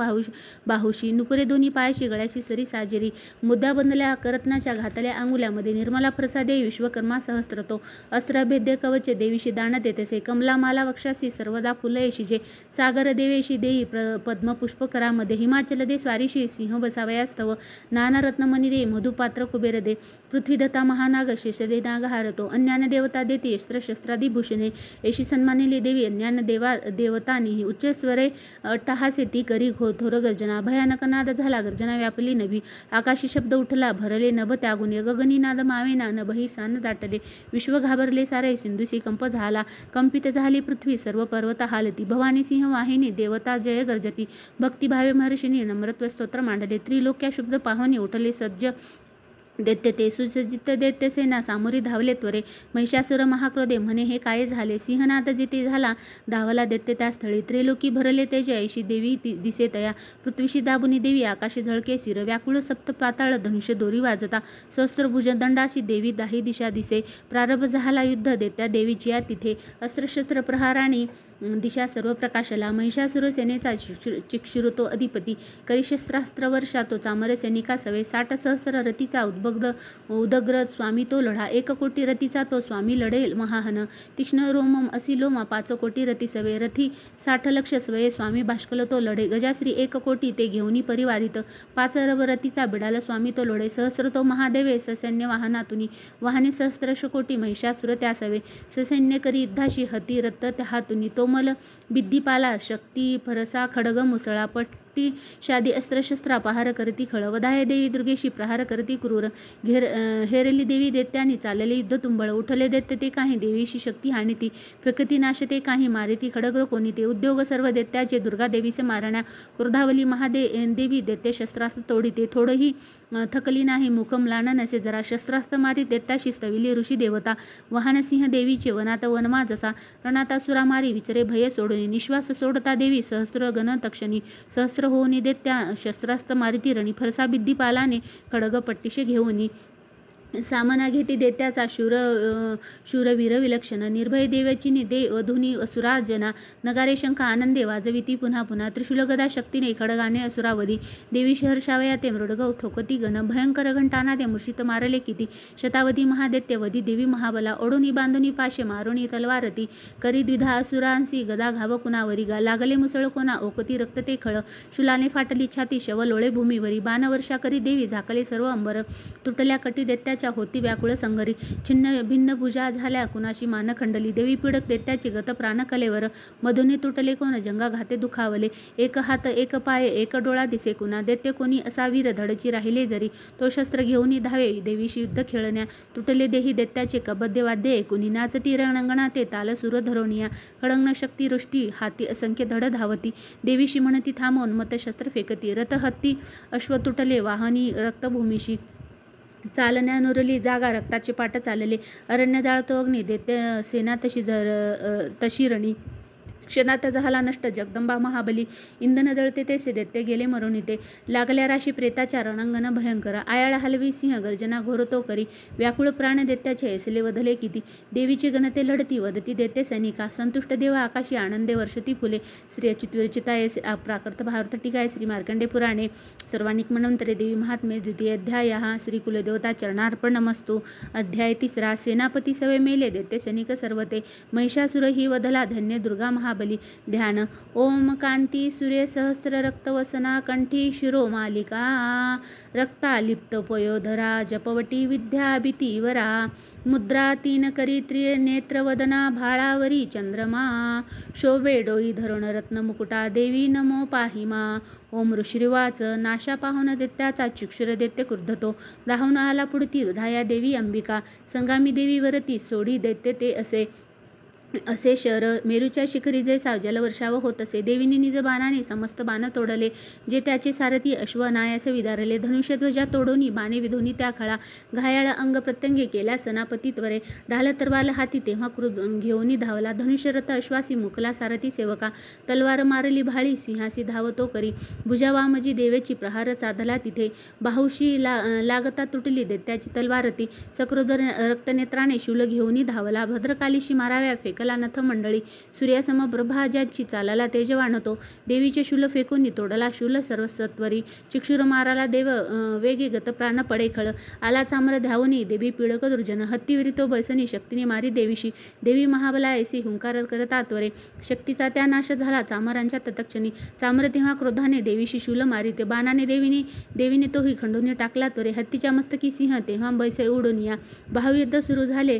बाहुशी. नुपुरे दोन्ही पायाशी गळ्याशी सरी साजेरी. मुद्दा बंधल्या करत्नाच्या घातल्या अंगुल्यामध्ये. निर्मला प्रसाद देई विश्वकर्मा सहस्त्र तो. अस्त्रभेद्य कवचे देवीशी दान देतसे. कमला माला वक्षासी सर्वदा फुलयशी जे. सागर देवेशी देई पद्मपुष्प करामध्ये. हिमाचल दे स्वारीशी सिंह बसावयास्तव. नाना रत्नमणी दे मधुपात्र कुबेर दे. पृथ्वीदत्ता महानाग शेष दे नागहार तो. अन्यान देवता देती शस्त्रादी भूषणे. येशी सन्मानिली देवी अन्यान देवतानी. उच्च स्वरे अट्टहासे ती करी थोर गर्जना. भयानक नाद झाला गर्जना व्यापली नभी. आकाशी शब्द उठला भरले नभ त्यागुनी. गगनी नाद मावेना नभही सान दाटले. विश्व घाबरले सारे सिंधुसी कंप झाला. कंपित झाली पृथ्वी सर्व पर्वत हालती. भवानी सिंह वाहिनी देवता जय गर्जती. भक्तिभावे महर्षिनी नम्रत्व स्तोत्र मांडले. त्रिलोक्या शुद्ध पाहुणे उठले सज्ज दैत्य ते. सुसज्जित दैत्यसेना सामोरी धावले त्वरे. महिषासुर महाक्रोधे म्हणे हे काय झाले. सिंहनाद जिथे झाला धावला दैत्य त्या स्थळी. त्रिलोकी भरले तेज ऐशी देवी दिसे तया. पृथ्वीशी दाबुनी देवी आकाशी झळके शिर. व्याकुळ सप्त पाताळ धनुष्य दोरी वाजता. सहस्त्रभुज दंडाशी देवी दाही दिशा दिसे. प्रारंभ झाला युद्ध दैत्या देवीची या तिथे. अस्त्रशस्त्र प्रहाराणी दिशा सर्व प्रकाशला. महिषासुर सेनेचा चिक्षुरतो अधिपती. करी शस्त्रास्त्र वर्षा तो चामर सैनिका सवे. 60 सहस्र रतीचा उदग्र स्वामी तो लढा. 1 कोटी रतीचा तो स्वामी लढेल महाहन. तीक्ष्ण रोमम असी लोमा 5 कोटी रती सवे. रथी 60 लक्ष स्वये स्वामी भाष्कल तो लढे. गजाश्री 1 कोटी ते घेऊनी परिवारित. 5 रव रतीचा बिडाल स्वामी तो लढे. सहस्र तो महादेवे ससैन्य वाहनातुनी. वाहने सहस्त्रश कोटी महिषासुर त्या सवे. ससैन्य करी युद्धाशी हती रथ हातुनी. तोमल बिद्दीपाला शक्ती फरसा खडग मुसळा. पट्टी शादी अस्त्रशस्त्रा पहार करती खळ. वधाय देवी दुर्गेशी प्रहार करती क्रूर. हेरली देवी दैत्यानी चालले युद्ध तुंबळ. उठले दैत्य ते काही देवीशी शक्ती हाणिती. फेकती नाशते काही मारिती खडग कोणी ते. उद्योग सर्व दैत्याचे दुर्गा देवीसे मारण्या. क्रोधावली देवी दैत्य शस्त्रास्त्र तोडिते. थोडही थकली नाही मुखम लान नसे जरा. शस्त्रास्त्र मारी दैत्याशी स्तविली ऋषी देवता. वाहनसिंह देवीचे वनात वनमा जसा. रणाता सुरा मारी विचरे भय सोडून. निश्वास सोडता देवी सहस्त्र गण तक्षणी. सहस्त्र होऊनी दैत्या शस्त्रास्त्र मारिती रणी. फरसा बिद्दीपालाने खडग पट्टीशे घेऊनी. सामना घेती दैत्याचा शूरवीर विलक्षण. निर्भय देवचिनी वधुनी असुराजना. नगारे शंख आनंदे वाजविती पुन्हा पुन्हा. त्रिशूल गदा शक्तीने खडगाने असुरावधी. देवी हर्षावया ते मृडग ठोकती गण. भयंकर घंटाना ते मूर्छित मारले किती. शतावधी महादैत्य वधी देवी महाबला. ओढुनी बांधुनी पाशे मारुनी तलवारती. करी द्विधा असुरांसी गदा घाव कुणावरी. लागले मुसळ कोणा ओकती रक्त ते खळ. शूलाने फाटली छाती शव लोळे भूमीवरी. बाणवर्षा करी देवी झाकले सर्व अंबर. तुटल्या कटी दैत्याच्या दैत्याच्या होती व्याकुळ संगरी. छिन्न भिन्न भुजा झाल्या कुणाशी मान खंडली. देवी पीडक दैत्याची गत प्राण कलेवर. मधुनी तुटले कोण जंगा घाते दुखावले. एक हात एक पाय एक डोळा दिसे कुणा. दैत्य कोणी असा वीर धडची राहिले जरी. तो शस्त्र घेऊन धावे देवीशी युद्ध खेळण्या. तुटले देही दैत्याचे कबद्य वाद्य ऐकुनी. नाचती रणांगणा ते ताल सुर धरोनिया. खड्ग शक्ती रुष्टी हाती असंख्य धड धावती. देवीशी म्हणती थांबवून मत शस्त्र फेकती. रथ हत्ती अश्व तुटले वाहनी रक्तभूमीशी. चालण्या नुरली जागा रक्ताचे पाट चालले. अरण्य जाळतो अग्नी दैत्य सेना तशी रणी. क्षणात झाला नष्ट जगदंबा महाबली. इंधन जळते तेसे दैत्य गेले मरून ते. लागल्या राशी प्रेताच्या रणांगण भयंकर. आयाळ हलवी सिंह गर्जना घोर तो करी. व्याकुळ प्राण दैत्याचे ऐसले वधले किती. देवीची गणते लढती वदती दैत्य सैनिका. संतुष्ट देवा आकाशी आनंदे वर्षती फुले. श्री अच्युत विरचिताय प्राकृत भारत टीकाय श्री मार्कंडे पुराणे सर्वाणिक मन्वंतरे देवी महात्म्ये द्वितीय अध्याय. श्री कुलदेवता चरणार्पणमस्तु. अध्याय 3. सेनापती सवे मेले दैत्य सैनिक सर्वते. महिषासुर ही वधला धन्य दुर्गा महाबली. ध्यान. ओम कांती सूर्य सहस्र रक्तवसना कंठी शिरो मालिका. रक्तालिप्त पयोधरा जपवटी विद्या भीतीवरा. मुद्रा 3 करी नेत्रवदना भाळावरी चंद्रमा. शोभे डोई धरुण रत्न मुकुटा देवी नमो पाहिमा. ओम ऋषीवाच. नाशा पाहून दैत्याचा चक्षुर दैत्य क्रुद्धतो. धावून आला पुढती धाया देवी अंबिका. संगामी देवी वरती सोडी दैत्य ते असे शर. मेरूच्या शिखरी जे सावजल वर्षाव होत असे. देवीने निज बाणाने समस्त बाण तोडले. जे त्याचे सारथी अश्व नायास विदारले. धनुष्यध्वजा तोडोनी बाणे विधोनी त्या खळा. घायाळ अंग प्रत्यंगे केल्या सनापती त्वरे. ढाल तरवाल हाती तेव्हा क्रुद्ध घेऊनी धावला. धनुष्यरथ अश्वासी मुकला सारथी सेवका. तलवार मारली भाळी सिंहासी धावतो करी. भुजावामजी देवेची प्रहार साधला तिथे. बाहुशी लागता तुटली दैत्याची तलवारती. सक्रोध रक्तनेत्राने शूल घेऊनी धावला. भद्रकालीशी माराव्या फेकला नथ मंडळी. सूर्यासम प्रभा ज्याची चालला तेजवान तो. देवीचे शूल फेकून तोडला शूल सर्वसत्वरी. चिक्षुर माराला देव वेगे गत प्राण पडे खळ. आला चामर धावनी देवी पीडक दुर्जन. हत्तीवरी तो बैसनी शक्तीने मारी देवीशी. देवी महाबला ऐसी हुंकार करता त्वरे. शक्तीचा त्या नाश झाला चामरांच्या तत्क्षणी. चामर तेव्हा क्रोधाने देवीशी शूल मारिते. बाणाने देवीने तोही खंडून टाकला त्वरे. हत्तीच्या मस्तकी सिंह तेव्हा बैसे उडून या. बाहुयुद्ध सुरू झाले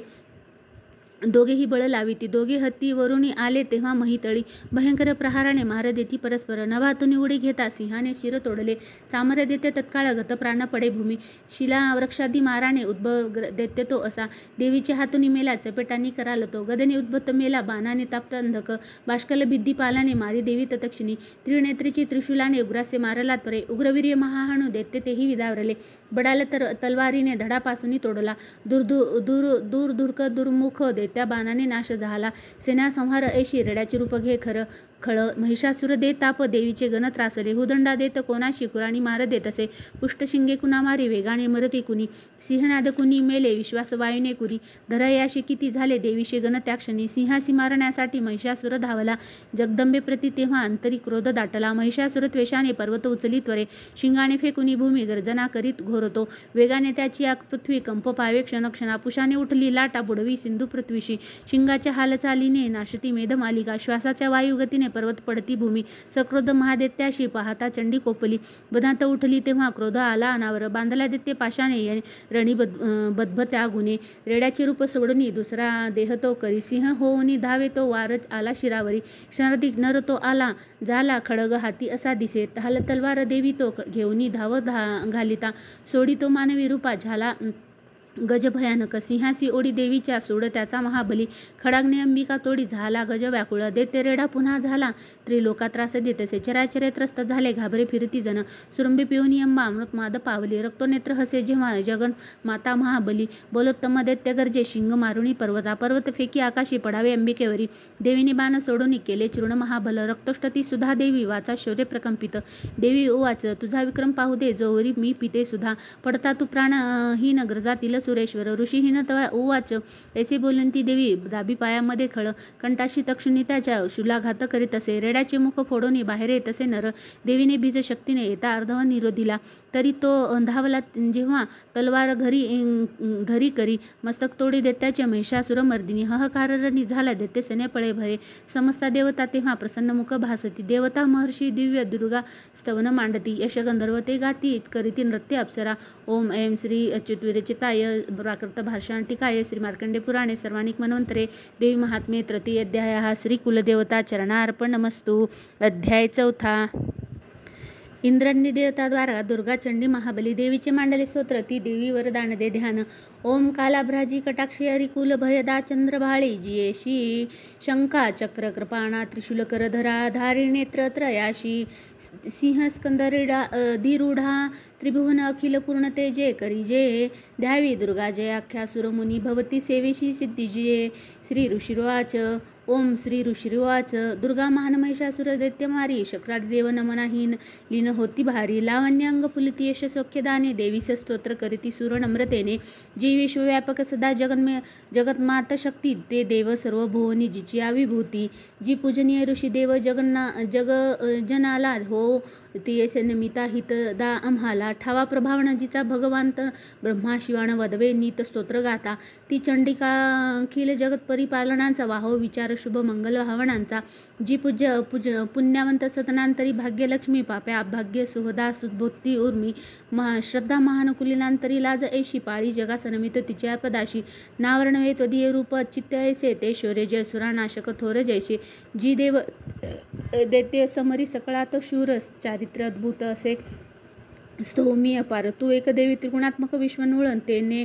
दोघेही बळ लाविती. दोघे हत्ती वरुणी आले तेव्हा महितळी. भयंकर प्रहाराने मार देती परस्पर. नभातून उडी घेता सिंहाने शिर तोडले. चामर दैत्य तत्काळ गत प्राण पडे भूमी. शिला वृक्षादी माराने उद्भव दैत्य तो असा. देवीच्या हातून मेला चपेटांनी कराल तो. गदने उद्भत मेला बाणाने ताप्त अंधक. बाष्कल भिद्दी पालाने मारी देवी तत्क्षणी. त्रिनेत्रीची त्रिशूलाने उग्रासे मारला त्वरे. उग्रवीर्य महाहणू दैत्य तेही विदावरले. बडाल तलवारीने धडापासून तोडला. दूरधुर्क दुर्मुख त्या बाणाने नाश झाला. सेना संहार ऐशी रेड्याचे रूप घे खळ. महिषासुर दे ताप देवीचे गण त्रासले. हुदंडा देत कोणाशी कुराणी मार देत असे. पुष्टशिंगे कुणा मारी वेगाने मरते कुणी. सिंहनाद कुणी मेले विश्वास वायुने कुणी. धरयाशी किती झाले देवीचे गण त्या क्षणी. सिंहासी मारण्यासाठी महिषासुर धावला. जगदंबे प्रती तेव्हा अंतरी क्रोध दाटला. महिषासुर त्वेषाने पर्वत उचली त्वरे. शिंगाने फेकुनी भूमी गर्जना करीत घोरतो. वेगाने त्याची आग पृथ्वी कंप पावे क्षणक्षणा. पुषाने उठली लाटा बुडवी सिंधू पृथ्वीशी. शिंगाच्या हालचालीने नाशती मेधमालिका. श्वासाच्या वायुगतीने पर्वत पडती भूमी. सक्रोध महादैत्याशी पाहता चंडी कोपली. बधात उठली तेव्हा क्रोध आला अनावर. बांधला दैत्य पाशाने रणी बदभत्या गुणे. रेड्याचे रूप सोडून दुसरा देह तो करी. सिंह होऊनी धावे तो वारच आला शिरावरी. क्षणाधिक नर तो आला झाला खडग हाती असा दिसे. हाल तलवार देवी तो घेऊनी धाव घालिता. सोडी तो मानवी रूपा झाला गज भयानक. सिंहासी ओढी देवीच्या सोड त्याचा महाबली. खडाग्ने अंबिका तोडी झाला गज व्याकुळ. दैत्य रेडा पुन्हा झाला त्रिलोका त्रास देतसे. चराचरे त्रस्त झाले घाबरे फिरती जन. सुरंबी पिऊनी अंबा अमृत माद पावली. रक्तनेत्र हसे जेव्हा जगन माता महाबली. बोलोत्तम दैत्य गर्जे शिंग मारुणी पर्वता. पर्वत फेकी आकाशी पडावे अंबिकेवरी. देवीने बाण सोडून केले चूर्ण महाबल. रक्तोष्टती सुधा देवी वाचा शौर्य प्रकंपित. देवी ओवाच तुझा विक्रम पाहू दे जोवरी मी पिते सुधा. पडता तू प्राणहीन गर्जातील सुरेश्वर. ऋषीहीन तवा उवाच. ऐसे बोलून ती देवी दाबी पायामध्ये खळ. कंठाशी तक्षुनी त्याच्या शूलाघात करीत असे. रेड्याचे मुख फोडून बाहेर येत असे नर. देवीने बीज शक्तीने येता अर्धव निरोधिला. तरी तो धावला जेव्हा तलवार घरी करी. मस्तक तोडी दैत्याचे महिषासुर मर्दिनी. हहकाररणी झाला दैत्य सेने पळे भरे. समस्ता देवता तेव्हा प्रसन्न मुख भासती. देवता महर्षी दिव्य दुर्गा स्तवन मांडती. यश गंधर्व ते गाती करीती नृत्य अप्सरा. ओम ऐं श्री अच्युत विरचिताय प्राकृत भाषाण टीकाये श्री मार्कंडे पुराणे सर्वाणिक मन्वंतरे देवी महात्म्ये तृतीय अध्याय श्री कुलदेवता चरणार्पणमस्तु। अध्याय 4। इंद्राग्नी देवता द्वारा दुर्गा चंडी महाबली देवीचे मांडले स्तोत्र। ती देवी वरदान दे ध्यान। ओम कालाभ्राजी कटाक्षी हरिकुल भयदा चंद्रभाळी जियेशी शंका चक्र कृपाणा त्रिशूल करधरा धारी नेत्र त्रयाशी सिंह स्कंदरिडा धीरूढा त्रिभुवन अखिल पूर्ण तेजे करिजे द्यावी दुर्गा जयाख्या सुरमुनी भवती सेवेशी सिद्धिजिये। श्री ऋषिर्वाच ओम श्री ऋषिर्वाच दुर्गा महान महिषासुर दैत्यमारी शक्रादिदेव नमनाहीन लीन होती भारी लावण्यांग फुलती यश सौख्यदाने देवीस स्तोत्र करीती सुर नम्रतेने जी विश्वव्यापक सदा जगन्मात शक्ती ते देव सर्व भुवनी जिची आविभूती जी पूजनीय ऋषी देव जनाला हो ती निमिता हितदा आम्हाला ठावा प्रभावना जिचा भगवंत ब्रह्मा शिवाण वदवे नीत स्तोत्र गाता ती चंडिका अखिल जगत परिपालनाचा वाहो विचार शुभ मंगल भावनांचा जी पुण्यवंत सतनांतरी भाग्यलक्ष्मी पाप्या अभाग्य सुहदा सुद्भुती उर्मी श्रद्धा महानुकुलीनांतरी लाज ऐशी पाळी जगासनमित तिच्या पदाशी नावरणवे त्वदीय रूप चित्त ऐसे ते शौर्य जय सुरानाशक थोर जैसे जी देव दैत्य समरी सकळात शूर चारित्र्य अद्भुत असे स्तोमी अपार तू एक देवी त्रिगुणात्मक विश्वनुळन तेने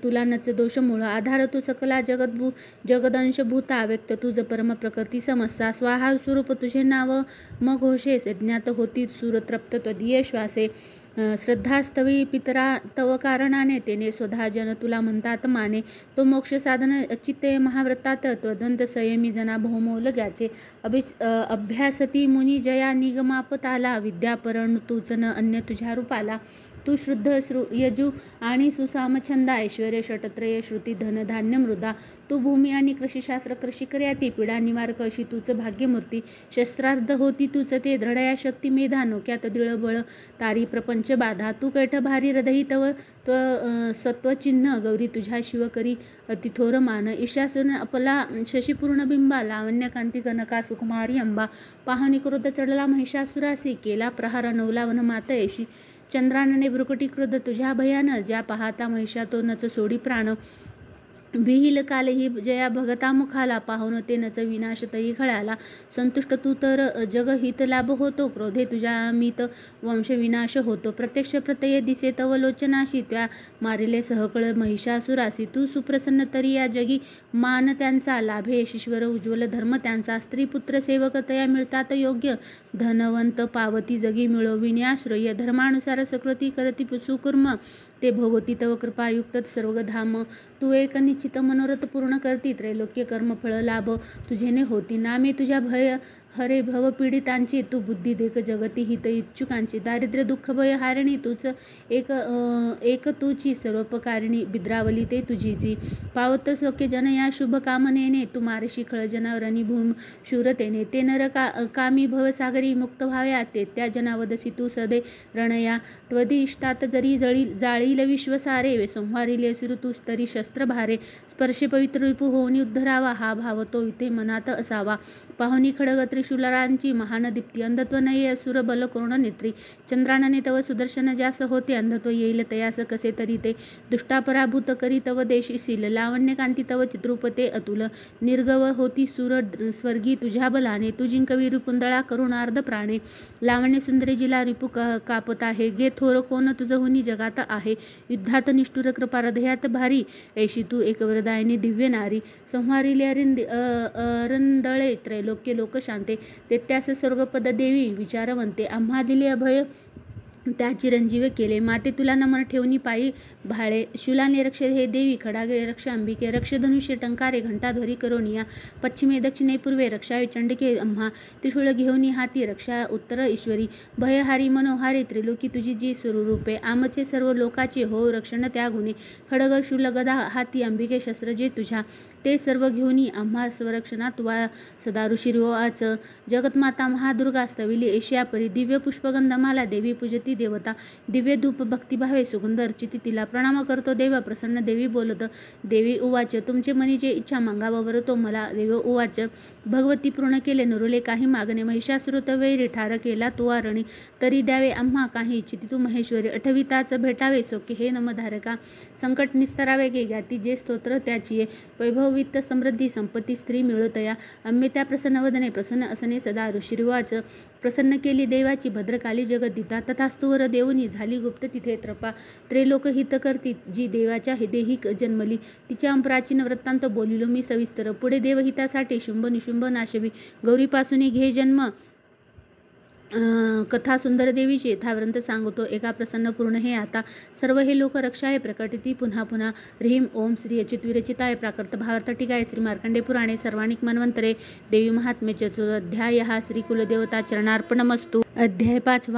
तुला नच दोष मूळ आधार तू सकला जगदंश भूता व्यक्त तुझ परम प्रकृती समजता स्वाहा स्वरूप तुझे नाव मग घोषेस ज्ञात होती सुरतृप्त त्वदीय श्वासे श्रद्धास्तवी पितरा तव कारणाने तेने स्वधा जन तुला म्हणतात माने तो मोक्ष साधन चित्ते महाव्रतात त्वदंत संयमी जना बहुमोल ज्याचे अभ्यासती मुनी जया निगमापताला विद्यापरण तूच न अन्य तुझ्या रूपाला तू शुद्ध यजू आणि सुसाम छंदा ऐश्वर्य षटत्रय श्रुती धन धान्य मृदा तू भूमी आणि कृषीशास्त्र कृषी कर्याती पीडा निवारक अशी तूच भाग्यमूर्ती शस्त्रार्ध होती तूच ते दृढया शक्ती मेधा नोक्यात दिळबळ तारी प्रपंच बाधा तू कैठ भारी हृदयी तव सत्वचिन्ह गौरी तुझ्या शिवकरी अतिथोर मान ईशासन अपला शशीपूर्ण बिंबा लावण्यकांती कनका सुकुमारी अंबा पाहणी क्रोध चढला महिषासुरासी केला प्रहार नवला वन मात ऐशी चंद्रानने भ्रुकुटी क्रोध तुझ्या भयान ज्या पाहता महिषा तो नच सोडी प्राण विहील कालही जया भगता मुखाला पाहून ते नच विनाश तई खळाला संतुष्ट तू तर जगहित लाभ होतो क्रोधे तुझ्या अमित वंश विनाश होतो प्रत्यक्ष प्रत्यय दिसे तव लोचनाशी त्या मारिले सहकळ महिषासुरासी तू सुप्रसन्न तरी या जगी मान त्यांचा लाभे यशस्वर उज्ज्वल धर्म त्यांचा स्त्री पुत्र सेवक तया मिळतात योग्य धनवंत पावती जगी मिळविण्याश्रय धर्मानुसार सकृती करती सुकुर्म ते भोगती तव कृपायुक्त सर्वधाम तू एक निश्चित मनोरथ पूर्ण करती त्रैलोक्य कर्म फळ लाभ तुझेने होती नामे तुझ्या भय हरे भव पीडितांची तू बुद्धी देख जगती हित इच्छुकांची दारिद्र्य दुःख भय हारिणी तूच एक तुची सर्वोपकारिणी बिद्रावली ते तुझी जी पावत सौख्य जन या शुभ कामनेने तू मारशी खळ जनावरांनी भूम शूरतेने ते नर कामी भवसागरी मुक्त व्हाव्या ते त्या जनावदसी तू सदे रणया त्वदी इष्टात जरी जाळील विश्वसारे संहारिले सिरु तू तरी शस्त्र भारे स्पर्शे पवित्र रिपू होऊन उद्धरावा हा भाव तो इथे मनात असावा पाहुणी खडग त्रिशूलांची महान दीप्ती अंधत्व नये असुर बल करुण नेत्री चंद्रानने तव सुदर्शन ज्यास होते अंधत्व येईल तयास कसे तरी ते दुष्टापराभूत करी तव देशीशील लावण्यकांती तव चित्रूपते अतुल निर्गव होती सुर स्वर्गी तुझ्या बलाने तू जिंकवी रिपुंदळा करुणार्ध प्राणे लावण्य सुंदरे जिला रिपू कापत आहे गे थोर कोण तुझ हुनी जगात आहे युद्धात निष्ठुर कृपा हृदयात भारी ऐशी तू एक वरदायिनी दिव्य नारी संहारिले अरंदळे त्रैलोक्य लोकशांते ते त्यास स्वर्गपद देवी विचारवंते आम्हा दिले अभय त्या चिरंजीव केले माते तुला नमन ठेवणी पायी भाळे शूलाने रक्ष हे देवी खडागे रक्ष अंबिके रक्ष धनुष्य टंकारे घंटाध्वरी करोनिया पश्चिमे दक्षिणे पूर्वे रक्षावे चंडिके आम्हा त्रिशूळ घेऊनी हाती रक्षा उत्तर ईश्वरी भयहारी मनोहारी त्रिलोकी तुझी जी स्वरूपे आमचे सर्व लोकाचे हो रक्षण त्या गुणे खडग शूल गदा हाती अंबिके शस्त्र जे तुझ्या ते सर्व घेऊनी आम्हा स्वरक्षणा तुवा सदा ऋषिर्वाच जगतमाता महादुर्गा स्तविली एशिया परी दिव्य पुष्पगंधमाला देवी पूजती ती देवता दिव्य धूप भक्तिभावे सुगंध अर्चिती तिला प्रणाम करतो देव प्रसन्न देवी बोलत देवी उवाच तुमचे मनी जे इच्छा मागावर तो मला देव उवाच भगवती पूर्ण केले नुरुले काही मागणे महिषासुरत वैरी ठार केला तू आरणी तरी द्यावे आम्हा काही इच्छिती तू महेश्वरी अठविताच भेटावे सोके हे नमधारका संकट निस्तरावे गे ज्ञाती जे स्तोत्र त्याची वैभव वित्त समृद्धी संपत्ती स्त्री मिळवतया आम्ही त्या प्रसन्न वदने प्रसन्न असने सदा ऋषिर्वाच प्रसन्न केली देवाची भद्रकाली जगद्दिता तथास्तुवर देवनी झाली गुप्त तिथे त्रपा त्रैलोक हित करती जी देवाच्या देहिक जन्मली तिच्या प्राचीन वृत्तांत बोलिलो मी सविस्तर पुढे देवहितासाठी शुंभ निशुंभ नाशवी गौरीपासून घे जन्म कथा सुंदर देवीची यथावृंत सांगतो एका प्रसन्न पूर्ण हे आता सर्व हे लोक रक्षाय प्रकटिती पुन्हा पुन्हा ह्रीम ओम श्री अच्युत विरचिताय प्राकृत भावार्थ टीकाय श्री मार्कंडे पुराणे सर्वाणिक मन्वंतरे देवी महात्म्य चतुर्थाध्याय हा श्री कुलदेवता चरणार्पणमस्तु अध्याय 5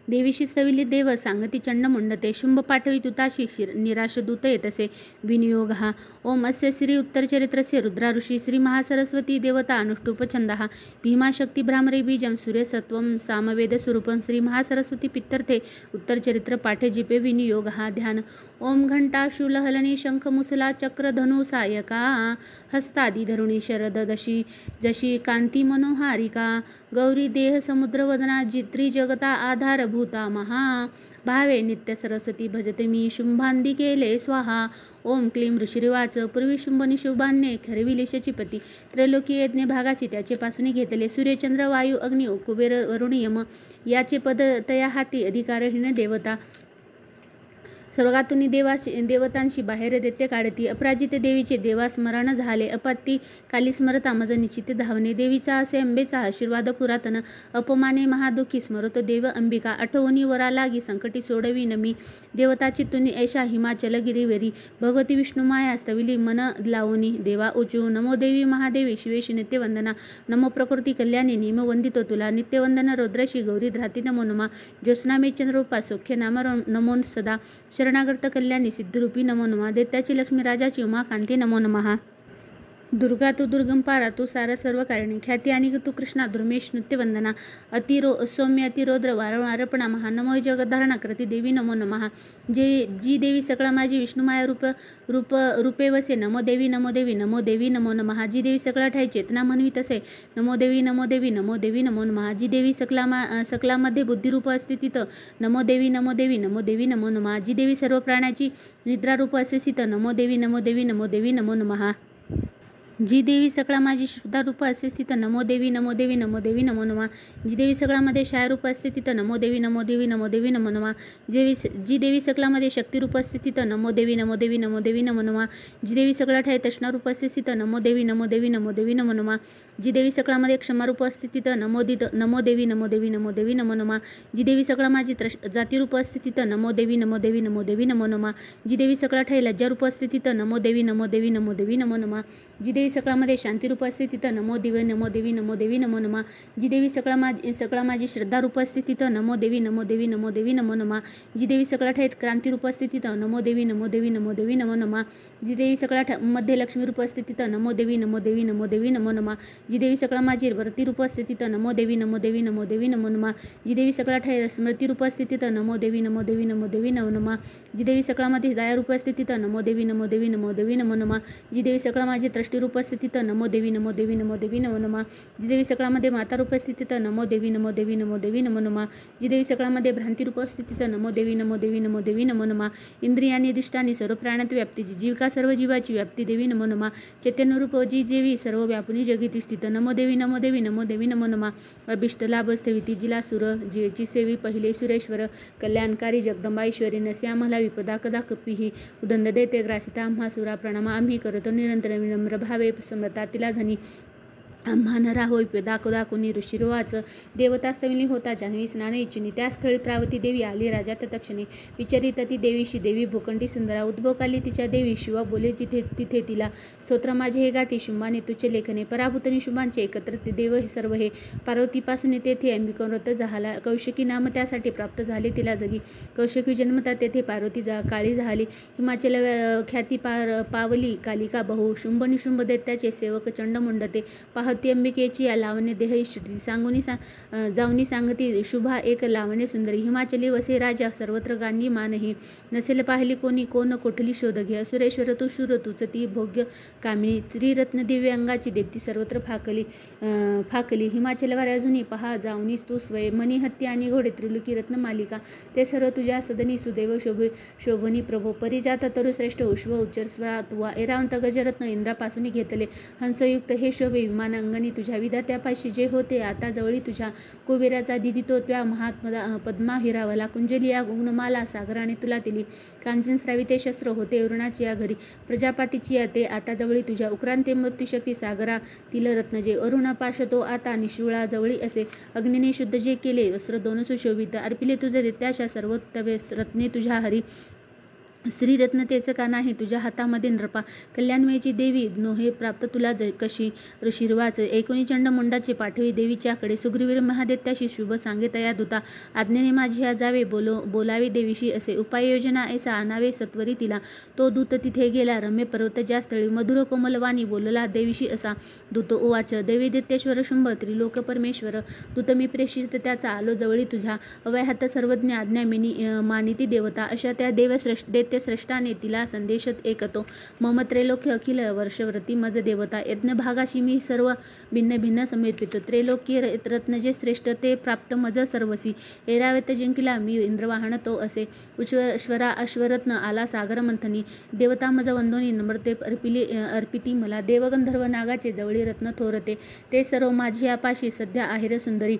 देवीशी स्तविली देव सांगती चंड मुंडते शुंभ पाठवी तुताशी निराश दूत येतसे विनियोग हा ओम अस्य श्री उत्तरचरित्रस्य रुद्रा ऋषी श्री महासरस्वती देवता अनुष्टुप छंदः भीमाशक्ती भ्रामरे बीजं सूर्यसत्वं सामवेद स्वरूपं श्री महासरस्वती पित्तर्थे उत्तरचरित्र पाठे जिपे विनियोग हा ध्यान ओम घंटा शूलहलनी शंख मुसला चक्र धनु सायका हस्तादी धरुणी शरद दशी जशी कांती मनोहारिका गौरी देह समुद्र वदना जित्री जगता आधारभूता महा भावे नित्य सरस्वती भजते मी शुंभांदी केले स्वाहा ओम क्लीम ऋषिरिवाच पूर्वी शुंभ निशुभान्ये खरविले शचीपती त्रैलोकी यज्ञ भागाची त्याचेपासून घेतले सूर्यचंद्र वायू अग्नी कुबेर वरुण यम याचे पद तया हाती अधिकारहीन देवता स्वर्गातून देवतांशी बाहेर दैत्य काढती अपराजित देवीचे देवास्मरण झाले अपाती काली स्मरता मज निश्चित धावणे देवीचा असे अंबेचा आशीर्वाद पुरातन अपमाने महादुखी स्मरतो देव अंबिका आठवणी वरा लागी संकटी सोडवी नमी देवताची तुनी ऐशा हिमाचल गिरीवेरी भगवती विष्णू माया स्तविली मन लावणी देवा उचू नमो देवी महादेवी शिवेशी नित्यवंदना नमो प्रकृती कल्याणी निम वंदितो तुला नित्यवंदन रुद्रशी गौरी ध्राती नमो नमा ज्योत्स्नामे चंद्रोपा सौख्य नाम नमो सदा शरणागत कल्याणी सिद्धरूपी नमो नमः दैत्याची लक्ष्मी राजाची उमा कांती नमो नमः दुर्गा तू दुर्गम पारा तू सार सर्व कारणी ख्याती आणि तू कृष्णा धर्मेश नृत्यवंदना सौम्य अतिरौद्र वारपणा महा नमो जगद्धारणा करती देवी नमो नमः जी देवी सकळा माझी विष्णुमाया रूपे वसे नमो देवी नमो देवी नमो देवी नमो नमः जी देवी सकळा ठाई चेतना म्हणवी तसे नमो देवी नमो देवी नमो देवी नमो नमः जी देवी सकलामध्ये बुद्धिरूप असते तिथं नमो देवी नमो देवी नमो देवी नमो नमः जी देवी सर्व प्राण्याची निद्रारूप असे तिथं नमो देवी नमो देवी नमो देवी नमो नमः जी देवी सकळा माझी श्रुतारूप असते तिथं नमो देवी नमो देवी नमो देवी नमो नमः जी देवी सकळामध्ये शायरूप असते तिथं नमो देवी नमो देवी नमो देवी नमो नमः जी देवी सकळामध्ये शक्तिरूप असते तिथं नमो देवी नमो देवी नमो देवी नमो नमः जी देवी सकळा ठाई तष्णारूप असते तिथं नमो देवी नमो देवी नमो देवी नमो नमः जी देवी सकळामध्ये क्षमारूप असते तिथं नमो देवी नमो देवी नमो देवी नमो नमः जी देवी सकळा माझी जातीरूप असते तिथं नमो देवी नमो देवी नमो देवी नमो नमः जी देवी सकळा ठाई लज्जारूप असते तिथं नमो देवी नमो देवी नमो देवी नमो नमः जी देवी सकळामध्ये शांतिरूप असते तिथं नमो देवी नमो देवी नमो देवी नमो नमः जी देवी सकळा माझी श्रद्धारूप असते तिथं नमो देवी नमो देवी नमो देवी नमो नमः जी देवी सकळा ठाईत क्रांतिरूप असते तिथं नमो देवी नमो देवी नमो देवी नमो नमः जी देवी सकळा मध्ये लक्ष्मीरूप असते तिथं नमो देवी नमो देवी नमो देवी नमो नमः जी देवी सकळा माझी वरतीरूप असते तिथं नमो देवी नमो देवी नमो देवी नमो नमः जी देवी सकळा ठाई स्मृतिरूप असते तिथं नमो देवी नमो देवी नमो देवी नमो नमः जी देवी सकळामध्ये दयारूप असते तिथं नमो देवी नमो देवी नमो देवी नमो नमः जी देवी सकळा माझी दृष्टीरूप असते तिथं नमो देवी नमो देवी नमो देवी नमो नमः जी देवी सकळामध्ये मातारूप असते तिथं नमो देवी नमो देवी नमो देवी नमो नमः जी देवी सकळामध्ये भ्रांतिरूप असते तिथं नमो देवी नमो देवी नमो देवी नमो नमः इंद्रियानी अधिष्ठानी सर्व प्राणात व्याप्ती जी जीविका सर्व जीवाची व्याप्ती देवी नमो नमः चैतन्यरूप जी देवी सर्व व्यापुनी जगती स्थित नमो देवी नमो देवी नमो देवी नमो नमः अभिष्ट लाभ स्थविती जिला सुर जीची सेवी पहिले सुरेश्वर कल्याणकारी जगदंबाईश्वरी नसे आम्हाला विपदा कदा कपीही उदंद देते ग्रासिता आम्हा सुरा प्रणाम आम्ही करतो निरंतर विनम्र भावे समता तिला झनी आम्हा नरा होय दाखोनी ऋषिर्वाच देवतास्तविनी होता जान्हवी स्नान इच्छुनी त्या स्थळी प्रावती देवी आली राजा तत्क्षणी विचारित ती देवीशी देवी भूखंडी सुंदरा उद्भवकाली तिच्या देवी शिवा बोले जिथे तिथे तिला स्तोत्र माझे हे गाती शुंभाने तुझे लेखने पराभूतनी शुंभांचे एकत्र ते देव हे सर्व हे पार्वतीपासून तेथे अंबिकाव्रत झाला कौशिकी नाम त्यासाठी प्राप्त झाले तिला जगी कौशिकी जन्मता तेथे पार्वती काळी झाली हिमाचल ख्याती पावली कालिका बहु शुंभ निशुंभ दैत्याचे सेवक चंड मुंडते पाह प्रभावती अंबिकेची या लावण्य देह श्रुती सांगुनी जाऊनी सांगती शुभा एक लावण्य सुंदरी हिमाचली वसे राजा सर्वत्र गांगी मानही नसेल पाहिली कोणी कोण कोठली शोध घे असुरेश्वर तू शूर तूच ती भोग्य कामिनी त्रिरत्न दिव्य अंगाची देप्ती सर्वत्र फाकली हिमाचलवर अजूनही पहा जाऊनीस तू स्वय मनी हत्ती आणि घोडे त्रिलोकी रत्न मालिका ते सर्व तुझ्या सदनी सुदैव शोभनी प्रभो परिजात तरुश्रेष्ठ उश्व उच्चर स्वरा तुवा एरावंत गजरत्न इंद्रापासून घेतले हंसयुक्त हे शोभे विमान अंगणी तुझ्या विधात्यापाशी जे होते आता जवळी तुझ्या कुबेराचा दिदी तो त्या महात्मा पद्मा हिरावला कुंजली या गुणमाला सागराने तुला दिली कांचन स्राविते शस्त्र होते अरुणाची या घरी प्रजापातीची या ते आता जवळी तुझ्या उक्रांते मृत्यूशक्ती सागरा तिल रत्न जे अरुणा पाश तो आता निशुळा जवळी असे अग्नीने शुद्ध जे केले वस्त्र दोन सुशोभित अर्पिले तुझे देत्याशा सर्वोत्तवे रत्ने तुझ्या हरी स्त्रीरत्न तेच का नाही तुझ्या हातामध्ये नृपा कल्याणमयची देवी नोहे प्राप्त तुला कशी ऋषिर्वाच एकोणी चंडमुंडाचे पाठवी देवीच्याकडे सुग्रीवीर महादेत्याशी शुभ सांगे तया दूता आज्ञेने माझी या जावे बोलावे देवीशी असे उपाययोजना ऐसा आणावे सत्वरी तिला तो दूत तिथे गेला रम्य पर्वत ज्या स्थळी मधुर कोमलवाणी बोलला देवीशी असा दूत उवाच देवी दैत्येश्वर शुंभ त्रिलोक परमेश्वर दूत मी प्रेषित त्याचा आलो जवळी तुझ्या अवयाहात सर्वज्ञ आज्ञा मानिती देवता अशा त्या दैत्यश्रेष्ठाने तिला संदेशत एकतो मम त्रैलोक्य अखिल वर्षव्रती मज देवता यज्ञ भागाशी मी सर्व भिन्न भिन्न समर्पितो त्रैलोक्य रत्न जे श्रेष्ठ ते प्राप्त मज सर्वसी ऐरावत जिंकिला मी इंद्रवाहन तो असे उश्वरा अश्वरत्न आला सागर मंथनी देवता मज वंदोनी नम्रते अर्पिती मला देवगंधर्व नागाचे जवळी रत्न थोरते ते सर्व माझी आपाशी सध्या आहेर सुंदरी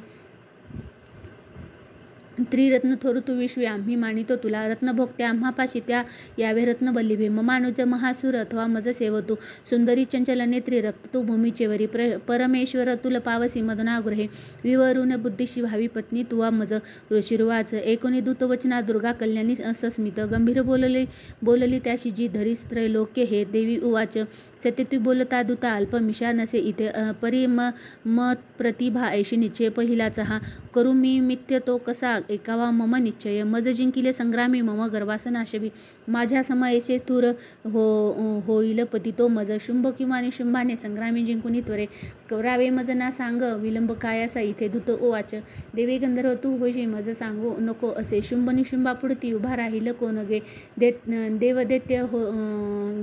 त्रिरत्न थोर तू विश्वे आम्ही मानितो तुला रत्नभोगत्या आम्हापाशी त्या यावे रत्नवल्लभे ममानुज महासूर अथवा मज सेवतू सुंदरी चंचल नेत्री रक्त तू भूमीचेवरी परमेश्वर तुल पावसी मदनागृहे विवरून बुद्धीशी भावी पत्नी तुवा मज ऋषिर्वाच एकोणी दूतवचना दुर्गा कल्याणी सस्मित गंभीर बोलली त्याशी जी धरी त्रैलोक्य हे देवी उवाच सत्यतु बोलता दूता अल्पमिषा नसे इथे मत प्रतिभा ऐशी निश्चय पहिलाच हा करू मी मित्य तो कसा एकावा मम निश्चय मज जिंकिले संग्रामी मम गर्वासनाशवी माझ्या समयेचे थूर होईल पती तो मज शुंभ किंवा निशुंभाने संग्रामी जिंकुनी त्वरे करावे मज ना सांग विलंब कायासा इथे दूत ओवाच देवी गंधर्व तू होशी मज सांगू नको असे शुंभ निशुंभापुढती उभा राहील कोण गे देवदैत्य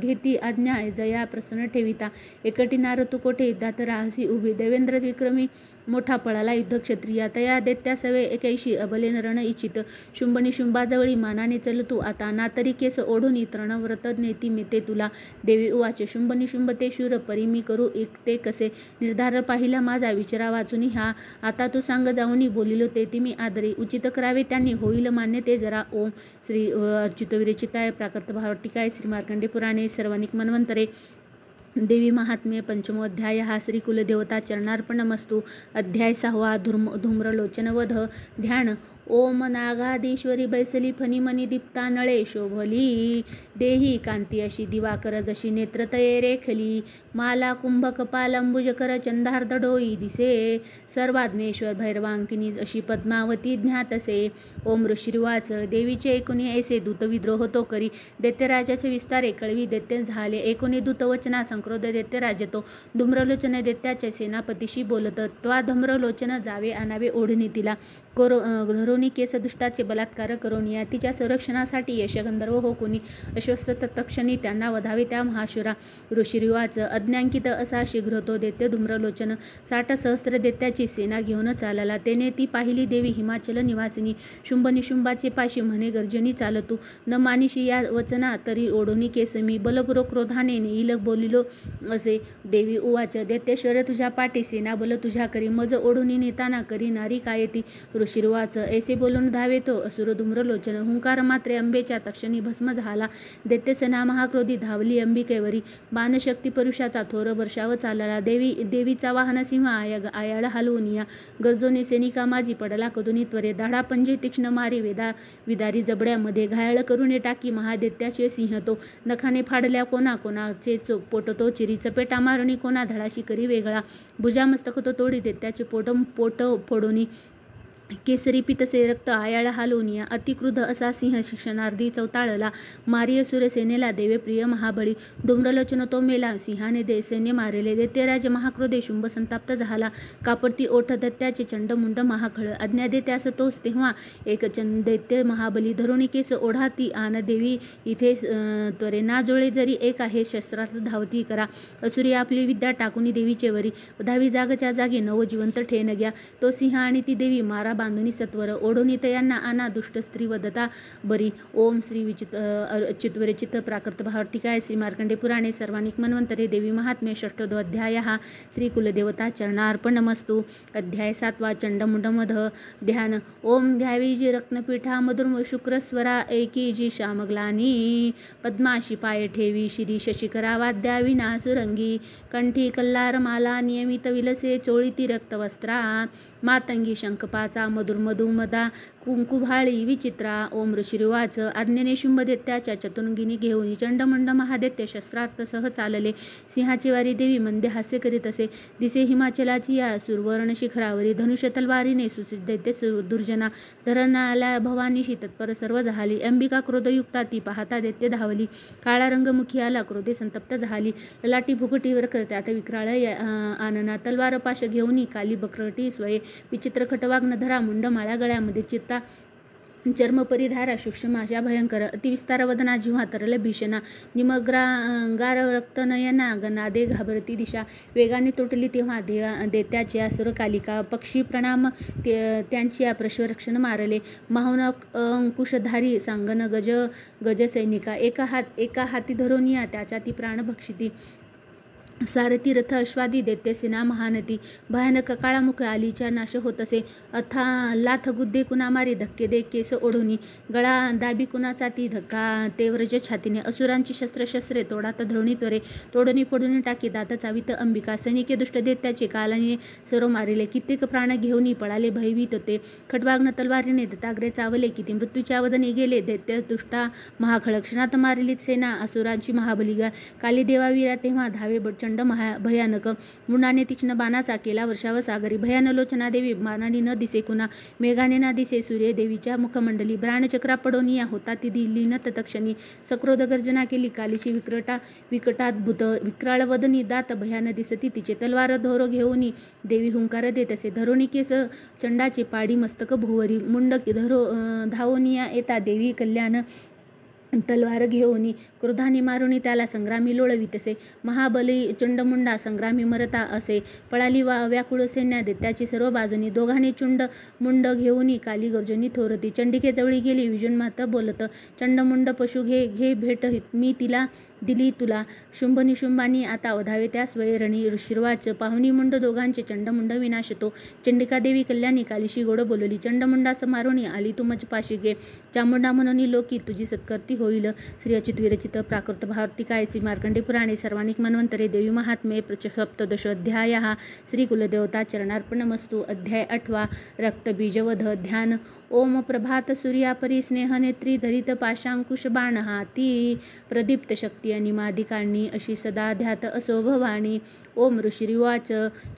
घेती आज्ञा जया प्रसन्न ठेविता एकटी नार तू कोठे युद्धात राहसी उभी देवेंद्र विक्रमी मोठा पळाला युद्ध क्षत्रिया तया दैत्या सवे एकैशी अबलेन रण इच्छित शुंभ निशुंभाजवळी मानाने चल तू आता ना तरी केस ओढून तृणव्रत नेती मेते तुला देवी उवाच शुंभ निशुंभ ते शूर परी मी करू एक ते कसे निर्धार पाहिला माझा विचारा वाचून हा आता तू सांग जाऊनी बोलिलो ते ती मी आदरी उचित करावे त्यांनी होईल मान्य ते जरा ओम श्री अच्युत विरचिताय प्राकृत भावटिकाय श्री मार्कंडे पुराणे सर्वानिक मन्वंतरे देवी महात्म्य पंचमोध्याय हा श्री कुलदेवता चरणार्पणमस्तु अध्याय 6 धूम्रलोचनवध ध्यान ओम नागाधीश्वरी बैसली फणिमणी दीप्ता नळे शोभली देही कांती अशी दिवाकर जशी नेत्रतये रेखली माला कुंभ कपाल अंबुजकर चंदार्ध डोई दिसे सर्वात्मेश्वर भैरवांकिनी अशी पद्मावती ज्ञातसे ओम ऋषिर्वाच देवीचे एकोणी ऐसे दूत विद्रोह तो करी दैत्यराजाचे विस्तारे कळवी दैत्य झाले एकोणी दूतवचना संक्रोध दैत्यराज तो धूम्रलोचन दैत्याचे सेनापतीशी बोलत त्वा धूम्रलोचन जावे आणावे ओढणी तिला धरोणी केस दुष्टाचे बलात्कार करून या तिच्या संरक्षणासाठी यशगंधर्व हो कोणी अश्वस्थ तत्क्षणी त्यांना वधावे त्या महाशुरा ऋषिरिवाच अज्ञांकित असा शीघ्र तो दैत्य धूम्रलोचन 60 सहस्त्र दैत्याची सेना घेऊन चालला तेने ती पाहिली देवी हिमाचल निवासिनी शुंभ निशुंभाचे पाशी म्हणे गर्जनी चालतू न मानिशी या वचना तरी ओढोनी केस मी बलपूर्वक क्रोधाने नेईल बोलिलो असे देवी उवाच दैत्येश्वर तुझ्या पाठी सेना बल तुझ्या करी मज ओढोनी नेताना करी नारी कायती ऋषिर्वाच ऐसे बोलून धावे तो असुर धूम्रलोचन हुंकार मात्रे अंबेच्या तक्षणी भस्म झाला दैत्यसेना महाक्रोधी धावली अंबिकेवरी बाणशक्ती परुषाचा थोर वर्षाव चालला देवीचा वाहन सिंह आयाळ हलवून या गरजोने सैनिका माझी पडला कदुनी त्वरे दाढा पंजे तीक्ष्ण मारी विदारी जबड्यामध्ये घायाळ करून टाकी महादैत्याचे सिंह तो नखाने फाडल्या कोणाचे पोटतो चिरी चपेटा मारणी कोणा धडाशी करी वेगळा भुजा मस्तक तो तोडी दैत्याचे पोट फोडोनी केसरी पितसे रक्त आयाळ हालोनिया अतिक्रुद्ध असा सिंह शिक्षणार्थी चौताळला मारिय सूरसेनेला देवेप्रिय महाबळी धूम्रलोचन तो मेला सिंहाने सैन्य मारेले दैत्यराज महाक्रोधे शुंभ संताप्त झाला कापडती ओठ दत्त्याचे चंडमुंड महाखळ आज्ञा दे त्यास तोच तेव्हा एक दैत्य महाबली धरुणी केस ओढाती आन देवी इथे त्वरे ना जोळे जरी एक आहे शस्त्रार्थ धावती करा असुरी आपली विद्या टाकुनी देवीचे वरी धावी जागच्या जागी नवजिवंत ठेन घ्या तो सिंह आणि ती देवी मारा बांधुनी सत्वर ओढोनी तयांना आना दुष्ट स्त्री वदता बरी ओम श्री चित्वरे चित्त प्राकृत भावर्तिकाय श्री मार्कंडे पुराणे सर्वानिक मन्वंतरे देवी महात्म्य षष्ठो अध्याय श्री कुलदेवता चरणार्पणमस्तु अध्याय 7 चंडमुंडमध ध्यान ओम ध्यावी जी रत्नपीठा मधुर शुक्रस्वरा एकी जी श्यामग्लानी पद्माशी पाय ठेवी श्री शशिकरा वाद्या विना सुरंगी कंठी कल्लार माला नियमित विलसे चोळीती रक्तवस्त्रा मातंगी शंखपाचा मधुर मधुमदा कुंकुभाळी विचित्रा ओम ऋषिरुवाच आज्ञेने शुंभ दैत्याच्या चतुर्गिनी घेऊन चंडमुंड महादैत्य शस्त्रार्थ सह चालले सिंहाची वारी देवी मंदे हास्य करीत असे दिसे हिमाचलाची या सुरवर्ण शिखरावरी धनुष्य तलवारीने दैत्य दुर्जना धरणाला भवानीशी तत्पर सर्व झाली अंबिका क्रोधयुक्ता ती पाहता दैत्य धावली काळा रंगमुखी आला क्रोधे संतप्त झाली ललाटी भुकटीवर त्यात विक्राळ आनना तलवार पाश घेऊनी काली बक्रटी स्वये विचित्र खटवाग्न धरा मुंड माळ्या गळ्यामध्ये चित्ता चर्म परिधारा सूक्ष्म अशा भयंकर अतिविस्तार वदना जिव्हा तरल भीषणा निमग्रांगार रक्तनयना नादे घाबरती दिशा वेगाने तुटली तेव्हा दैत्याची असुर कालिका पक्षी प्रणाम त्यांची प्रश्वरक्षण मारले माहुन अंकुशधारी सांगन गजसैनिका एका हाती धरोनिया त्याचा ती प्राण भक्षिती सारथी रथ अश्वादी दैत्य सेना महानती भयानक काळामुख आलीच्या नाश होत असे अथा लाथ गुद्दे कुणा मारी धक्के दे केस ओढोनी गळा दाबी कुणाचा ती धक्का ते व्रज छातीने असुरांची शस्त्रे तोडात धरुणी त्वरे तोडणी फोडून टाकी दात चावित अंबिका सैनिके दुष्ट दैत्याचे कालाने सर्व मारिले कित्येक प्राण घेऊनी पळाले भयभीत होते खटवाग्न तलवारीने दत्ताग्रे चावले किती मृत्यूच्या वदने गेले दैत्य दुष्टा महाखळ क्षणात मारली सेना असुरांची महाबलिगा काली देवावीरा तेव्हा धावे चंड भयानक मुंडाने तीक्ष्ण बाणाचा केला वर्षाव सागरी भयानलोचना देवी बाणाने न दिसे कुणा मेघाने ना दिसे सूर्य देवीच्या मुखमंडली ब्राणचक्रा पडोनिया होता ती दिली न तत्क्षणी सक्रोध गर्जना केली कालीशी विकटाद्भुत विक्राळ वदनी दात भयान दिसती तिचे तलवार धोरो घेऊनी देवी हुंकार देत असे धरोणी केस चंडाचे पाडी मस्तक भुवरी मुंड धरो धावोनिया येता देवी कल्याण तलवार घेऊनी क्रोधाने मारुनी त्याला संग्रामी लोळवितसे महाबली चंडमुंडा संग्रामी मरता असे पळाली व्याकुळ सैन्या दैत्याची सर्व बाजूनी दोघांनी मुंड घेऊनी काली गर्जनी थोरती चंडिके जवळी गेली विजन्मात बोलत चंडमुंड पशु घे भेट मी तिला दिली तुला शुंभ निशुंभानी आता वधावे त्या स्वयरणी ऋषिर्वाच पाहुणी मुंड दोघांचे चंडमुंड विनाशतो चंडिका देवी कल्याणी कालीशी गोड बोलली चंडमुंडा समारोणी आली तू मज पाशी गे चामुंडा म्हणून लोकी तुझी सत्कर्ती होईल श्री अच्युत विरचित प्राकृत भावर्तिकाय श्री मार्कंडे पुराणे सर्वानिक मन्वंतरे देवी महात्म्ये सप्तदशोऽध्याय श्री कुलदेवता चरणार्पणमस्तु अध्याय 8 रक्तबीजवध ध्यान ओम प्रभात सूर्यापरी स्नेहनेत्री धरित पाशांकुश बाण हाती प्रदीप्त शक्ती अनिमादिकाणी अशी सदा ध्यात असो भवानी ओम ऋषिरिवाच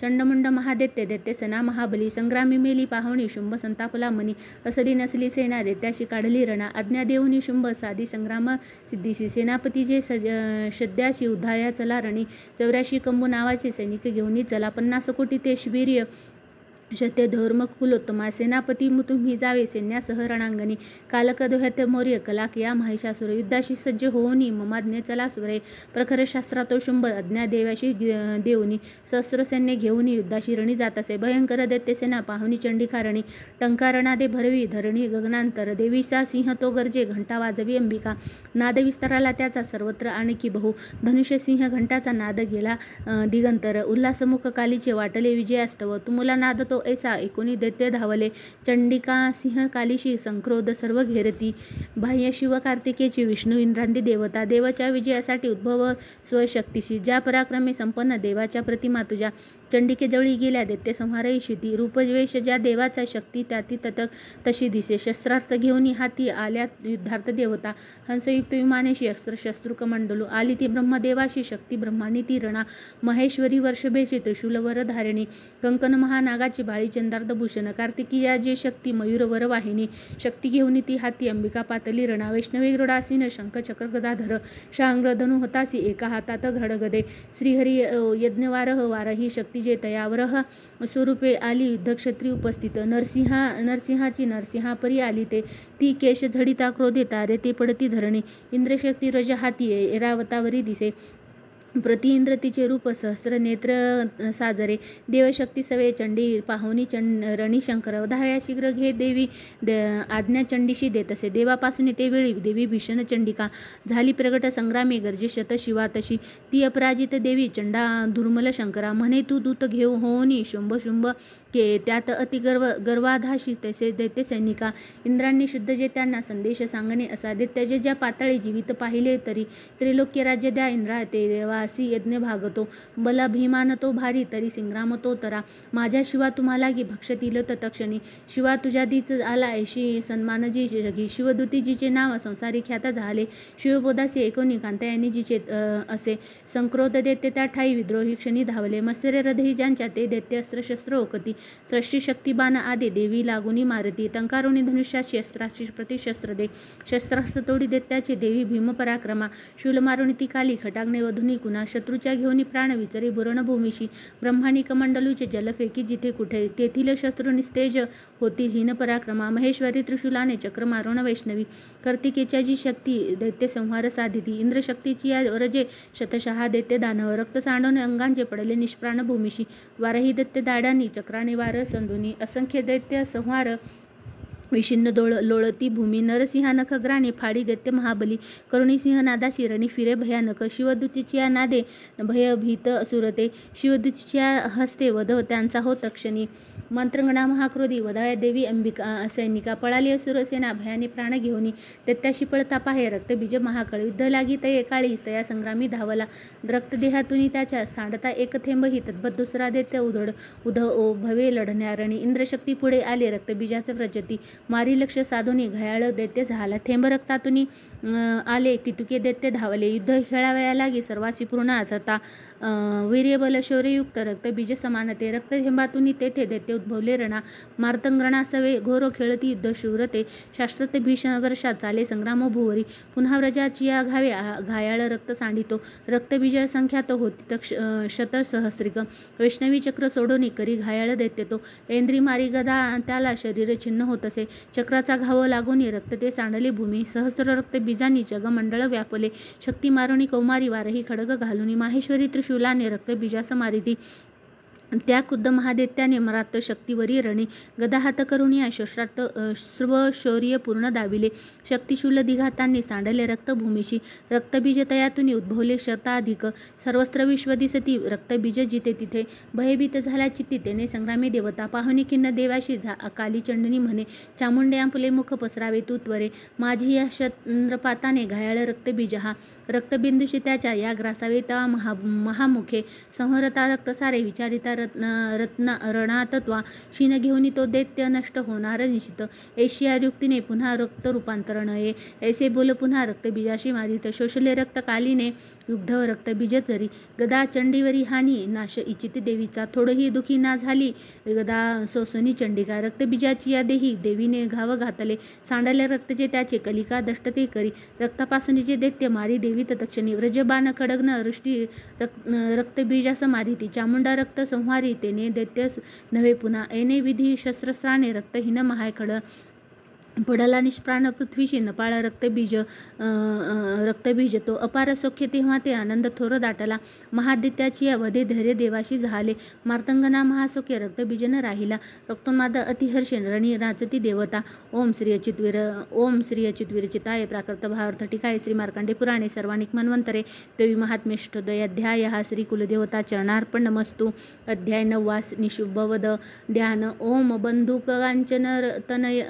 चंडमुंड महादैत्य दैत्यसेना महाबली संग्रामी मेली पाहुणी शुंभ संतापला मनी असली नसली सेना दैत्याशी काढली रणा आज्ञा देऊनी शुंभ साधी संग्राम सिद्धीशी सेनापती जे सध्याशी उद्धाया चला रणी 84 कंबू नावाचे सैनिक घेऊनी चला 50 कोटी ते शिबिर्य शत्य धर्म कुलोत्तमा सेनापती तुम्ही जावे सैन्यासह रणांगणी कालकदोह्यत मौर्य कलाक या महिषासुर युद्धाशी सज्ज होऊनी ममाज्ञे चला सुरे प्रखर शास्त्रातो शुंभ अज्ञा देवाशी देऊनी सहस्त्र सैन्य घेऊनी युद्धाशी रणी जात असे भयंकर दैत्यसेना पाहुनी चंडिकारणी टंकारणादे भरवी धरणी गगनांतर देवीचा सिंह तो गर्जे घंटा वाजवी अंबिका नाद विस्ताराला त्याचा सर्वत्र आणखी बहु धनुष्य सिंह घंटाचा नाद गेला दिगंतर उल्हासमुख कालीचे वाटले विजयास्तव तुमुला नाद तो ऐसा एकोणी दैत्य धावले चंडिका सिंह कालीशी संक्रोध सर्व घेरती बाह्य शिव कार्तिकेची विष्णू इंद्रांदी देवता देवाच्या विजयासाठी उद्भव स्वशक्तीशी ज्या पराक्रमे संपन्न देवाच्या प्रतिमा तुझ्या चंडिकेजवळी गेल्या दैत्य संहारही शिती. रूपवेश ज्या देवाचा शक्ती त्याती तशी दिसे. शस्त्रास्त्र घेऊन हाती आल्या युद्धार्थ देवता. हंसयुक्त विमानेशी शस्त्रकमंडलू आली ती ब्रह्मदेवाशी शक्ती. ब्रह्मांनी ती रणा महेश्वरी वर्षभेशी त्रिशूल वर धारिणी. कंकण महानागाची बाळी चंद्रार्ध भूषण. कार्तिकीया जे शक्ती मयूर वरवाहिनी. शक्ती घेऊन ती हाती अंबिका पातली रणा. वैष्णवी गरुडासीन शंख चक्र गदाधर. शांग्र धनु होतासी एका हातात घडगदे. श्रीहरी यज्ञवारह वारही शक्ती जे तयावरह स्वरूपे आली युद्धक्षत्री उपस्थित. नरसिंहाची नरसिंहापरी आली ते. ती केश झडिता क्रोधे तारे ते पडती धरणी. इंद्रशक्ती रज हाती ऐरावतावरी दिसे. प्रति इंद्र तिचे रूप सहस्त्र नेत्र साजरे. देवशक्ती सवे चंडी पाहुनी रणी शंकर. 10व्या शीघ्र घे देवी आज्ञा चंडीशी देतसे. देवापासून ते वेळी देवी भीषण चंडिका झाली प्रगट संग्रामी गर्जे शत शिवा तशी. ती अपराजित देवी चंडा दुर्मल शंकरा. म्हणे तू दूत घेऊ होनी शुंभ शुंभ के. त्यात अति गर्वाधाशी तसे दैत्य सैनिका. इंद्रांनी शुद्ध जे त्यांना संदेश सांगणे असा. दैत्याचे ज्या पाताळी जीवित पाहिले तरी. त्रिलोक्य राज्य द्या इंद्रा ते देवासी यज्ञ भागतो. बलाभिमान तो भारी तरी संग्राम तो तरा. माझ्या शिवा तुम्हाला गी भक्षतील तत्क्षणी. शिवा तुझ्या दीच आला ऐशी सन्मान जी जगी. शिवदूती जिचे नाव संसारी ख्यात झाले. शिवबोधासी एकोणी कांतायानी जिचे असे. संक्रोध दैत्य त्या ठाई विद्रोही क्षणी धावले. मत्सर्य हृदयी ज्यांच्या ते दैत्य अस्त्र शस्त्र ओकती. सृष्टी शक्तिबाण आदे देवी लागुनी मारती. टंकारुणी धनुष्याशी अस्त्राची प्रतिशस्त्र दे. शस्त्रास्त्र तोडी दैत्याचे देवी भीम पराक्रमा. शूल मारुणी ती काली खटाग्ने वधुनी कुणा. शत्रूच्या घेऊनी प्राण विचरी बुरण भूमिशी. ब्रह्मांनी कमंडलूचे जल फेकी जिथे कुठे. तेथील शत्रू निस्तेज होतील हीन पराक्रमा. महेश्वरी त्रिशूलाने चक्र मारुण वैष्णवी. कार्तिकेच्या जी शक्ती दैत्य संहार साधिती. इंद्रशक्तीची या वरजे शतशहा दैत्य दानव. रक्त सांडून अंगांचे पडले निष्प्राण भूमिशी. वारही दैत्य दाडांनी चक्राने वार संधुनी. असंख्य दैत्य संहार विषिन्न लोळती भूमी. नरसिंहा नखग्राने फाडी दैत्य महाबली. करुणीसिंह नादासी रणी फिरे भयानक. शिवदूतीच्या नादे भयभीत असुरते. शिवदूतीच्या हस्ते वध त्यांचा हो तक्षणी. मंत्रंगणा महाक्रोधी वधाव्या देवी अंबिका सैनिका. पळाली असुरसेना भयाने प्राण घेऊनी. दैत्याशी पळता पाहे रक्तबीज महाकळ. युद्ध लागी तये काळी तया संग्रामी धावला. रक्तदेहातून त्याच्या सांडता एक थेंबही तद्भत दुसरा दैत्य उध ओ भवे लढण्या रणी. इंद्रशक्ती पुढे आले रक्तबीजाचं व्रजती. मारी लक्ष साधुनी घायाळ दैत्य झाला. थेंब रक्तातून आले तितुके दैत्य धावले. युद्ध खेळावया लागे सर्वासी पूर्ण अर्थता. वीर्यबल शौर्ययुक्त रक्तबीज समानते. रक्तथेंबातून तेथे दैत्य उद्भवले रणा. मार्तंगणा सवे घोर खेळती युद्ध शूरते. शास्त्रते भीषण वर्षात चाले संग्राम भुवरी. पुन्हा व्रजाची या घावे घायाळ रक्त सांडितो. रक्तबीज संख्यात होती शत सहस्त्रिक. वैष्णवी चक्र सोडोनी करी घायाळ दैत्य तो. ऐंद्री मारी गदा त्याला शरीर छिन्न होतसे. चक्राचा घाव लागून रक्त ते सांडले भूमी. सहस्त्र रक्तबीजांनी जगमंडळ व्यापले. शक्ती मारुणी कौमारी वारही खडग घालुनी. माहेश्वरी त्रिशूलाने रक्तबीजास मारिती. त्या खुद्द महादैत्याने मरात्त शक्तीवरी रणी. गदाहात करुणी या शस्त्रार्थ शौर्य पूर्ण दाविले. शक्तिशूल दिघातांनी सांडले रक्तभूमीशी. रक्तबीज तयातून उद्भवले शताधिक. सर्वस्त्र विश्व दिसती रक्तबीज जिथे तिथे. भयभीत झाल्या चित्ती तेने संग्रामी देवता. पाहुणी खिन्न देवाशी काली चंडनी म्हणे. चामुंडे आपले मुख पसरावे तू त्वरे. माझी या चंद्रपाताने घायाळ रक्तबीज हा. रक्तबिंदूशी त्याच्या या ग्रासावे तवा महामुखे. संहरता रक्त सारे विचारिता रणातत्वा. क्षीण घेऊन तो दैत्य नष्ट होणार निश्चित. एशिया युक्तीने पुन्हा रक्त रूपांतरण ये. ऐसे बोल पुन्हा रक्तबीजाशी मारित. शोषले रक्त कालीने युद्ध रक्तबीज जरी. गदा चंडीवरी हानी नाश इचित देवीचा. थोडही दुखी ना झाली गदा सोसनी चंडिका. रक्तबीजाची या देही देवीने घाव घातले. सांडले रक्तचे त्याचे कलिका दष्टते करी. रक्तापासून जे दैत्य मारी देवी तत्क्षणी. व्रजबाण खडग्न वृष्टी रक्तबीजास मारिती. चामुंडा रक्त संहारी तेने दैत्य नव्हे पुन्हा. ऐने विधी शस्त्रस्त्राने रक्तहीन महायखड. पडला निष्प्राण पृथ्वीशी नपाळ रक्तबीज तो. अपार सौख्य तेव्हा ते आनंद थोर दाटला. महादित्याची या वधे धैर्य देवाशी झाले. मार्तंगना महासौख्य रक्तबीजन राहिला. रक्तोन्माद अतिहर्षे रणी नाचती देवता. ओम श्री अच्युतवीर चिताय प्राकृत भावार्थ टीकाय. श्री मार्कंडे पुराणे सर्वाणिक मन्वंतरे देवी महात्म्यष्टोदयाध्याय. श्री कुलदेवता चरणार्पण नमस्तु. अध्याय 9 निशुभवद ध्यान. ओम बंधुकांचन तनय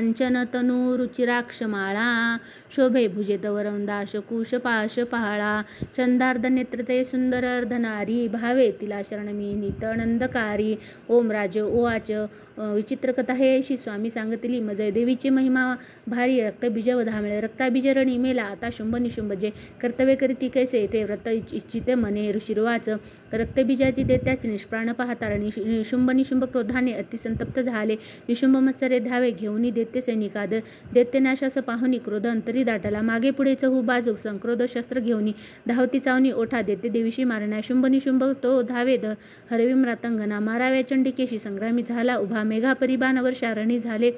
कांचन तनू रुचिराक्षमाळा शोभे भुजे तवरंदा शकुश पाश पहाळा चंदार्ध नेत्रते सुंदर अर्धनारी भावे तिला शरणमी नितनंदकारी. ओम राज उवाच विचित्र कथा हे अशी स्वामी सांगतली मजय देवीची महिमा भारी रक्तबीज धामिळे रक्ताबीज रणी मेला आता शुंभ निशुंभ जे कर्तव्य करीती कैसे ते व्रत इच्छिते मने. ऋषिर्वाच रक्तबीजाची देत्याचे निष्प्राण पाहता रणी शुंभ निशुंभ क्रोधाने अतिसंतप्त झाले. निशुंभ मत्सरे धावे घेऊनी दैत्य सैनिकाद दैत्यनाशास पाहुनी क्रोध अंतरी दाटला. मागे पुढे चहू बाजू संक्रोध शस्त्र घेऊनी धावती चावनी ओठा दैत्य देवीशी मारण्या. शुंभ निशुंभ तो धावे हरवी म्रातंगणा माराव्या चंडिकेशी संग्रामी झाला उभा. मेघा परिबाण वर्षा रणी झाले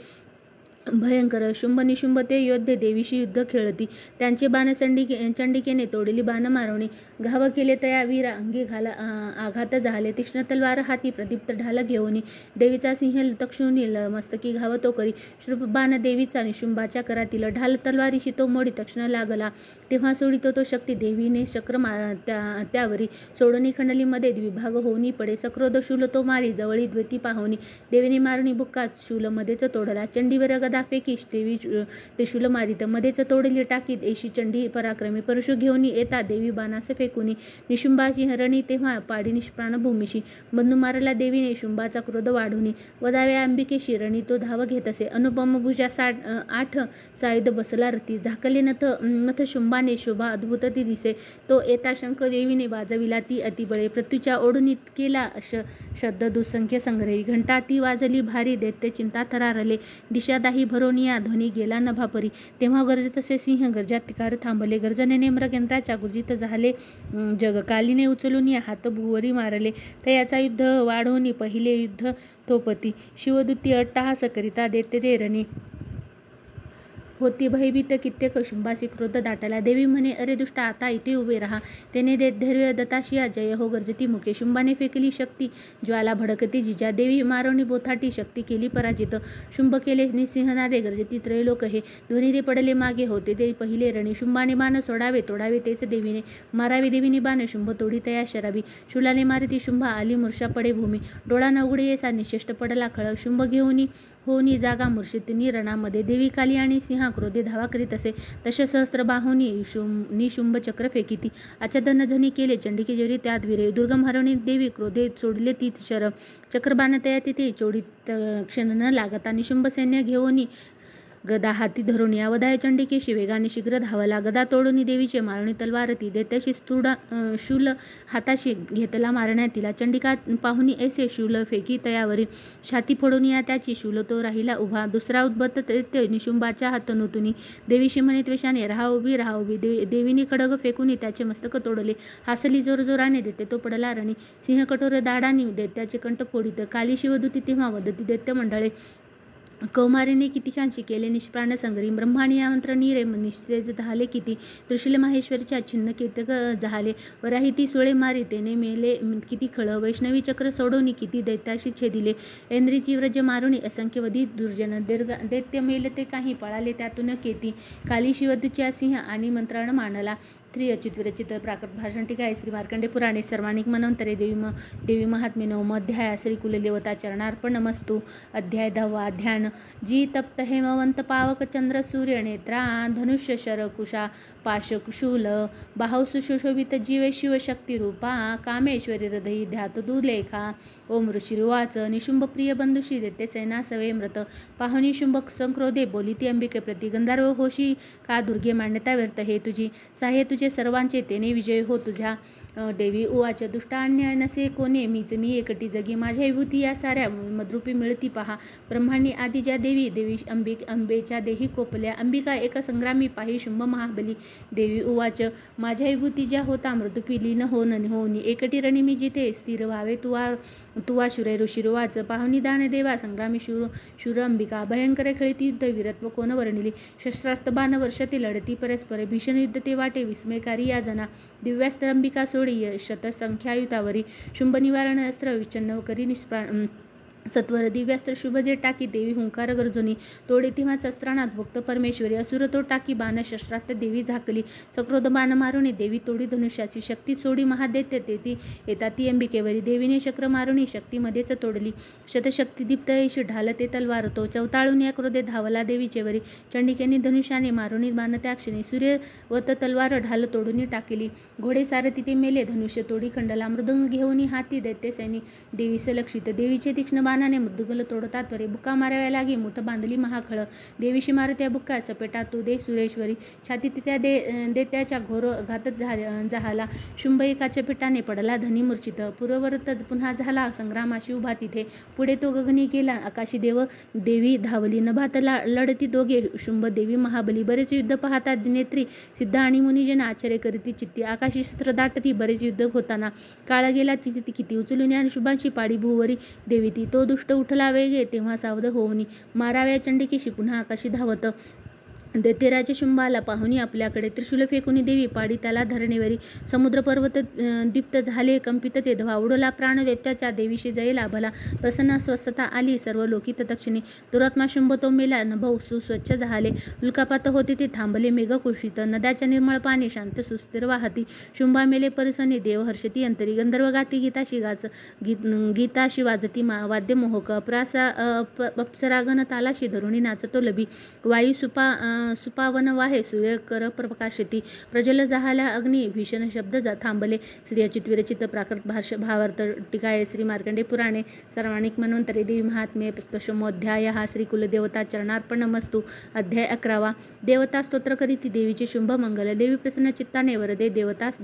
भयंकर. शुंभ निशुंभ ते योद्धे देवीशी युद्ध खेळती त्यांचे बाण चंडिकेने तोडली बाण मारवणी. घाव केले तया वीरा अंगी आघात झाले. तीक्ष्ण तलवार हाती प्रदीप्त ढाल घेऊनी देवीचा सिंह तक्षुनी मस्तकी घाव तो करी. शुभ बाण देवीचा निशुंभाच्या करातील ढाल तलवारीशी तो मोडी तक्षण लागला. तेव्हा सोडितो तो शक्ती देवीने चक्र त्यावरी सोडणी खंडली मध्ये विभाग होऊनी पडे. सक्रोध शूल तो मारी जवळी द्वेती पाहुनी देवीने मारणी बुक्का शूल मध्येच तोडला. चंडीवर गदा फेकी देवी ते शूल मारित मध्येच तोडली टाकीत एशी चंडी पराक्रमी. परशु घेऊन येता देवी बाणास फेकुनी निशुंभाची हरणी तेव्हा पाडी निष्प्राण भूमीशी. बंधू मारला देवीने शुंभाचा क्रोध वाढुनी वदाव्या अंबिकेशी रणी तो धाव घेत असे. अनुपम भुजा 8 सायुध बसला रती झाकले नथ शुंभाने शोभा अद्भुत ती दिसे. तो येता शंख देवीने वाजविला ती अतिबळे. पृथ्वीच्या ओढणीत केला शब्द दुसंख्य संग्रही. घंटा ती वाजली भारी दैत्य चिंता थरारले. दिशा दाही भरोनिया ध्वनी गेला नभापरी. तेव्हा गरजत असे सिंह गर्जातिकार थांबले. गर्जनेने मृगयंत्राच्या गुर्जित झाले जग. कालीने उचलून या हात भुवरी मारले. तयाचा युद्ध वाढवून पहिले युद्ध थोपती. शिवदूती अट्टहास करिता दैत्य ते रणी होती भयभीत कित्येक. शुंभासी क्रोध दाटला. देवी म्हणे अरे दुष्टा आता इथे उभे राहा. त्याने धैर्य दत्ताशिया जय हो गर्जती मुखे. शुंभाने फेकली शक्ती ज्वाला भडकती जिजा. देवी मारवणी बोथाटी शक्ती केली पराजित. शुंभ केले निसिंहनादे गर्जती त्रैलोक हे. ध्वनी ते पडले मागे होते ते पहिले रणी. शुंभाने बाण सोडावे तोडावे तेच देवीने मारावे. देवीने बाण शुंभ तोडी तया शरावी. शूलाने मारती शुंभा आली मूर्छा पडे भूमी. डोळा न उघडे येसा निशेष्ट पडला खळ. शुंभ घेऊनी होनी जागा मूर्छितुनी रणामध्ये. देवी काली आणि सिंहा क्रोधे धावा करीत असे. तसे सहस्त्र बाहुनी निशुंभ चक्र फेकिती. आच्छादन झनी केले चंडिके जेरी त्यात विरे. दुर्गम हरणी देवी क्रोधे सोडले ती शर. चक्रबाण तया तिथे चोडीत क्षण न लागता. निशुंभ सैन्य घेऊनी गदा हाती धरून या वधाय चंडिकेशी वेगाने शीघ्र धावला. गदा तोडून देवीचे मारणी तलवार ती दैत्याशी शूल हाताशी घेतला मारण्यात तिला. चंडिका पाहुनी ऐसे शूल फेकी तयावरी. छाती फोडून या त्याची शूल तो राहिला उभा. दुसरा उद्बत्त दैत्य निशुंभाच्या हातनुतुनी देवीशी म्हणे त्वेषाने राहा उभी राहा उभी. देवीने खडग फेकून त्याचे मस्तक तोडले. हासली जोरजोराने दैत्य तो पडला रणी. सिंह कठोर दाडानी दैत्याचे कंठ फोडित. काली शिवदूती तेव्हा वदती दैत्य मंडळे. कौमारीने कितीकांशी केले निष्प्राण संग्रीम. ब्रह्माणी आमंत्रण रे निस्तेज झाले किती. त्रिशूल माहेश्वरच्या छिन्न कीर्तक झाले. वराही ती सोळे मारी तेने मेले किती खळ. वैष्णवी चक्र सोडवणी किती दैत्याशी छेदिले. ऐंद्रीची व्रज मारुणी असंख्यवधी दुर्जन. दैत्य मेले ते काही पळाले त्यातून केती. काली शिवदूच्या सिंह आणि मंत्राण मांडला. श्री अच्युत विरचित प्राकृत भाषण टीका आहे. श्री मार्कंडे पुराणे सर्वाणिक मनवंतरे देवी महात्म्य नवम अध्याय. श्री कुलदेवता चरणार्पणमस्तु. अध्याय 10 ध्यान. जी तप्त हेमवंत पावक चंद्र सूर्य नेत्रा धनुष्य शर कुशा पाश शूल बाहु सुशोभित जीवे शिवशक्ती रूपा कामेश्वरी हृदयी ध्यात दुलेखा. ओम ऋषिर्वाच निशुंभ प्रिय बंधुशी दैत्य सेना सवे मृत. पाहुनी शुंभ संक्रोधे बोलिती अंबिके प्रति. गंधर्व होशी का दुर्गे मान्यता व्यर्थ हे तुझी. साह्य तुझे सर्वांचे तेने विजय हो तुझ्या. देवी उवाच दुष्टा अन्याय नसे कोणे मीच मी एकटी जगी. माझ्या विभूती या साऱ्या मद्रूपी मिळती पहा. ब्रह्मांनी आदी ज्या देवी देवी अंबेच्या देही कोपल्या. अंबिका एक संग्रामी पाही शुंभ महाबली. देवी उवाच माझ्या विभूती ज्या होता मृदुपी लीन होऊनी एकटी रणी मी जिथे स्थिर व्हावे तुवा शुरे. ऋषिर्वाच पाहुनी दान देवा संग्रामी शूर अंबिका. भयंकर खेळती युद्ध वीरत्व कोण वर्णिली. शस्त्रास्त्र बाण वर्षती लढती परस्पर. भीषण युद्ध ते वाटे विस्मयकारी या जना. दिव्यास्त्र अंबिका सोडी शतसंख्यायुतावरी. शुंभ निवारण अस्त्र विच्छन्न करी सत्वर दिव्यास्त्र शुभजे टाकी देवी हुंकार गर्जनी तोडे तेव्हा शस्त्राणात भक्त परमेश्वरी असुर तो टाकी बाण शस्त्रार्थ देवी झाकली सक्रोध बाण मारुणी देवी तोडी धनुष्याची शक्ती चोडी महादैत्य तेती येताती अंबिकेवरी देवीने चक्र मारुणी शक्तीमध्येच तोडली शतशक्ती दीप्त ऐशी ढालते तलवार तो चवताळून या क्रोधे धावला देवीचेवरी चंडिकेने धनुष्याने मारुणी बाण त्या क्षणी सूर्यवत तलवार ढाल तोडून टाकली घोडे सारथी ते मेले धनुष्य तोडी खंडला मृदुंग घेऊन हाती दैत्य सैनी देवी सलक्षित देवीचे तीक्ष्ण बाणाने मृदुगल तोडतात वरे बुक्का माराव्या लागी मुठ बांधली महाखळ देवीशी मारत्या बुक्का चपेटा तू दे सुरेश्वरी छाती त्या देत्याच्या घोर घातच झाला शुंभ एका चपेटाने पडला धनी मूर्छित पूर्ववरतच पुन्हा झाला संग्रामाशी उभा तिथे पुढे तो गगनी गेला आकाशी देवी धावली नभात लढती दोघे शुंभ देवी महाबली बरेच युद्ध पाहतात नेत्री सिद्ध आणि मुनिजन आश्चर्य करीती चित्ती आकाशी शस्त्र दाटती बरेच युद्ध होताना काळ गेला चित्ती किती उचलून आणि शुभाची पाडी भुवरी देवी ती तो दुष्ट उठला वेगे तेव्हा सावध होऊनी माराव्या चंडिकेशी पुन्हा आकाशी धावत दैत्यराज शुंभाला पाहुनी आपल्याकडे त्रिशूल फेकुनी देवी पाडी त्याला धरणेवरी समुद्र पर्वत दीप्त झाले कंपित ते धवा उडला प्राण दैत्याच्या देवीशी जय लाभला प्रसन्न स्वस्थता आली सर्व लोकी तत्क्षणी दुरात्मा शुंभ तो मेला नभ सुस्वच्छ झाले उल्कापात होते ते थांबले मेघ कुशीत नद्याच्या निर्मळ पाणी शांत सुस्थिर वाहती शुंभा मेले परिसने देव हर्षती अंतरी गंधर्व गाती गीताशी वाजती वाद्य मोहक अप्सरागण तालाशी धरुणी नाचतो लभी वायू सुपावन वाहे सूर्य कर प्रकाशती प्रज्वल जाहला अग्नी भीषण शब्द थांबले स्त्रियचित विरचित प्राकृत भावार्थ टीकाये श्री मार्कंडे पुराणे सर्वाणिक मन्वंतरे देवी महात्म्ये प्रस्तोषमोध्याय हा श्री कुलदेवता चरणार्पणमस्तु अध्याय 11 देवता स्तोत्र करीती देवीचे शुंभ मंगल देवी प्रसन्न चित्ताने वरदे देवतास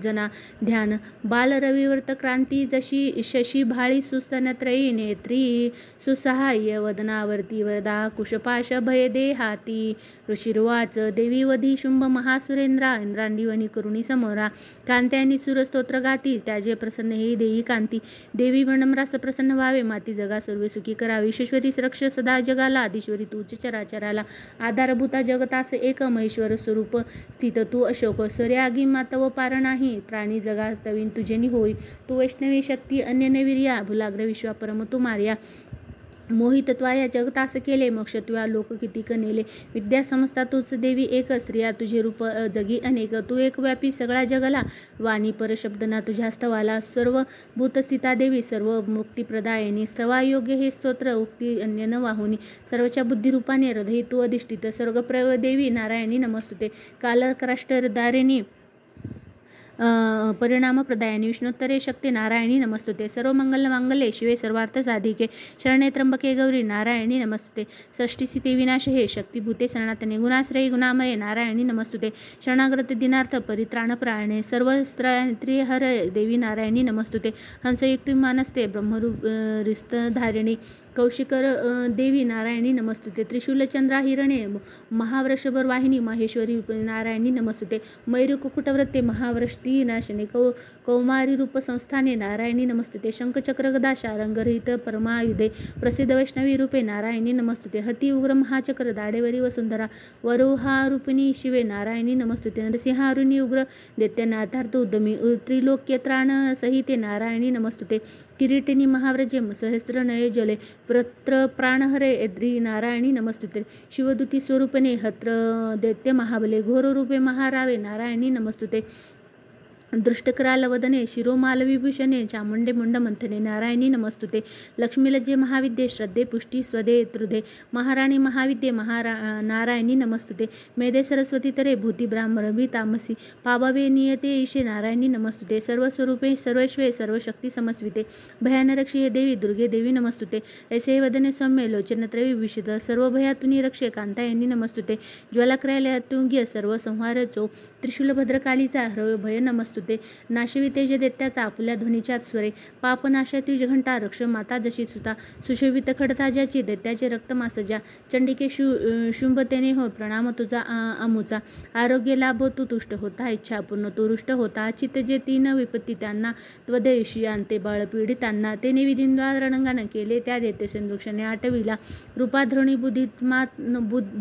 जना ध्यान बाल रविवर्त क्रांती जशी शशी भाळी सुस्तनत्रयी नेत्री सुसहाय्य वदनावर्ती वरदा कुशपाश भय दे हाती ऋषिर्वाच देवी वधी शुंभ महासुरेंद्रा इंद्रांडीवनी करुणी समोरा कांत्यानी सुरस्तोत्र गाती त्याजे प्रसन्न हे देई कांती देवी विनम्रास प्रसन्न व्हावे माती जगा सर्व सुखी करावी ईश्वरी रक्ष सदा जगाला आदिश्वरी तूच चराचराला आधारभूता जगतास एक महेश्वर स्वरूप स्थित तू अशोक सूर्यागी मातव पार नाही प्राणी जगा तवीन तुझेनी होई तू वैष्णवी शक्ती अन्य नविर्या भुलाग्र विश्वा परम तू मार्या मोहितत्वाया जगतास केले मोक्ष तुया लोक किती कनेले विद्या समजता तूच देवी एक स्त्रिया तुझे रूप जगी अनेक तू एक व्यापी सगळा जगला वाणी परशब्दना तुझ्या स्तवाला सर्व भूतस्थिता देवी सर्व मुक्तिप्रदायिनी स्तवा योग्य हे स्तोत्र उक्ती अन्य न वाहुनी सर्वच्या बुद्धिरूपाने हृदय तू अधिष्ठित सर्वप्रव देवी नारायणी नमस्तुते कालक्राष्टदारिणी परिणाम प्रदायिनी विष्णोत्तरे शक्ती नारायणी नमस्तुते सर्व मंगल मांगल्ये शिवे सर्वार्थ साधिके शरणे त्र्यंबके गौरी नारायणी नमस्तुते षष्टीस्थिती विनाश हे शक्तिभूते सनातने गुणाश्रयी गुणामये नारायणी नमस्तुते शरणागत दिनार्थ परित्राण प्राणे सर्व स्त्रिहर देवी नारायणी नमस्तुते हंसयुक्ती मानस्ते ब्रह्मरूप रिस्तधारिणी कौशिकर देवी नारायणी नमस्तुते त्रिशूलचंद्रा हिरणे महावृषभर वाहिनी माहेश्वरी नारायणी नमस्तुते मयूर कुकुटव्रते महावृष्टी नाशने कौमारी रूप संस्थाने नारायणी नमस्तुते शंखचक्र गदा शारंगरहित परमायुधे प्रसिद्ध वैष्णवी रूपे नारायणी नमस्तुते हती उग्र महाचक्र दाडेवरी वसुंधरा वरुहारूपिणी शिवे नारायणी नमस्तुते नरसिंहारुणी उग्र दैत्यनाथार्थ उद्यमी त्रिलोक्यत्राण सहिते नारायणी नमस्तुते किरीटिनी महाव्रजे सहस्त्र नये जले प्रत्र प्राणहरे एद्री नारायणी नमस्तुते शिवदूती स्वरूपने हत्र दैत्य महाबले घोर रूपे महारावे नारायणी नमस्तुते दृष्टकराल वदने शिरोमाल विभूषणे चामुंडे मुंड मंथने नारायणी नमस्तुते लक्ष्मीलज्जे महाविद्ये श्रद्धे पुष्टी स्वदे तृधे महाराणी महाविद्ये नारायणी नमस्तुते मेधे सरस्वती तरे भूती ब्राह्मणी तामसी पाबवे नियते ईशे नारायणी नमस्तुते सर्वस्वरूपे सर्वश्वे सर्वशक्ती समस्विते भयानरक्षी हे देवी दुर्गे देवी नमस्तुते ऐसे वदने सौम्य लोचनत्रय विविशित सर्वभयातुनी रक्षे कांतायनी नमस्तुते ज्वालाक्रयालयातुंग्य सर्व संहार चो त्रिशूल भद्रकालीचा हरव भय नमस्तुते नाशवितेज दैत्याचा आपुल्या ध्वनीच्या स्वरे पापनाशातुज घंटा रक्ष माता जशी सुता सुशोभित खडता ज्याची दैत्याचे रक्तमासजा चंडिके शुंभतेने हो प्रणाम तुझा अमुचा आरोग्य लाभो तू तुष्ट होता इच्छा पूर्ण तू रुष्ट होता चित्त जे तीन विपत्ती त्यांना त्वदयशी आणते बाळ पीडितांना ते निविदिंद्वा रणंगानं केले त्या दैत्य संदुक्षणे आटविला रूपाधृणी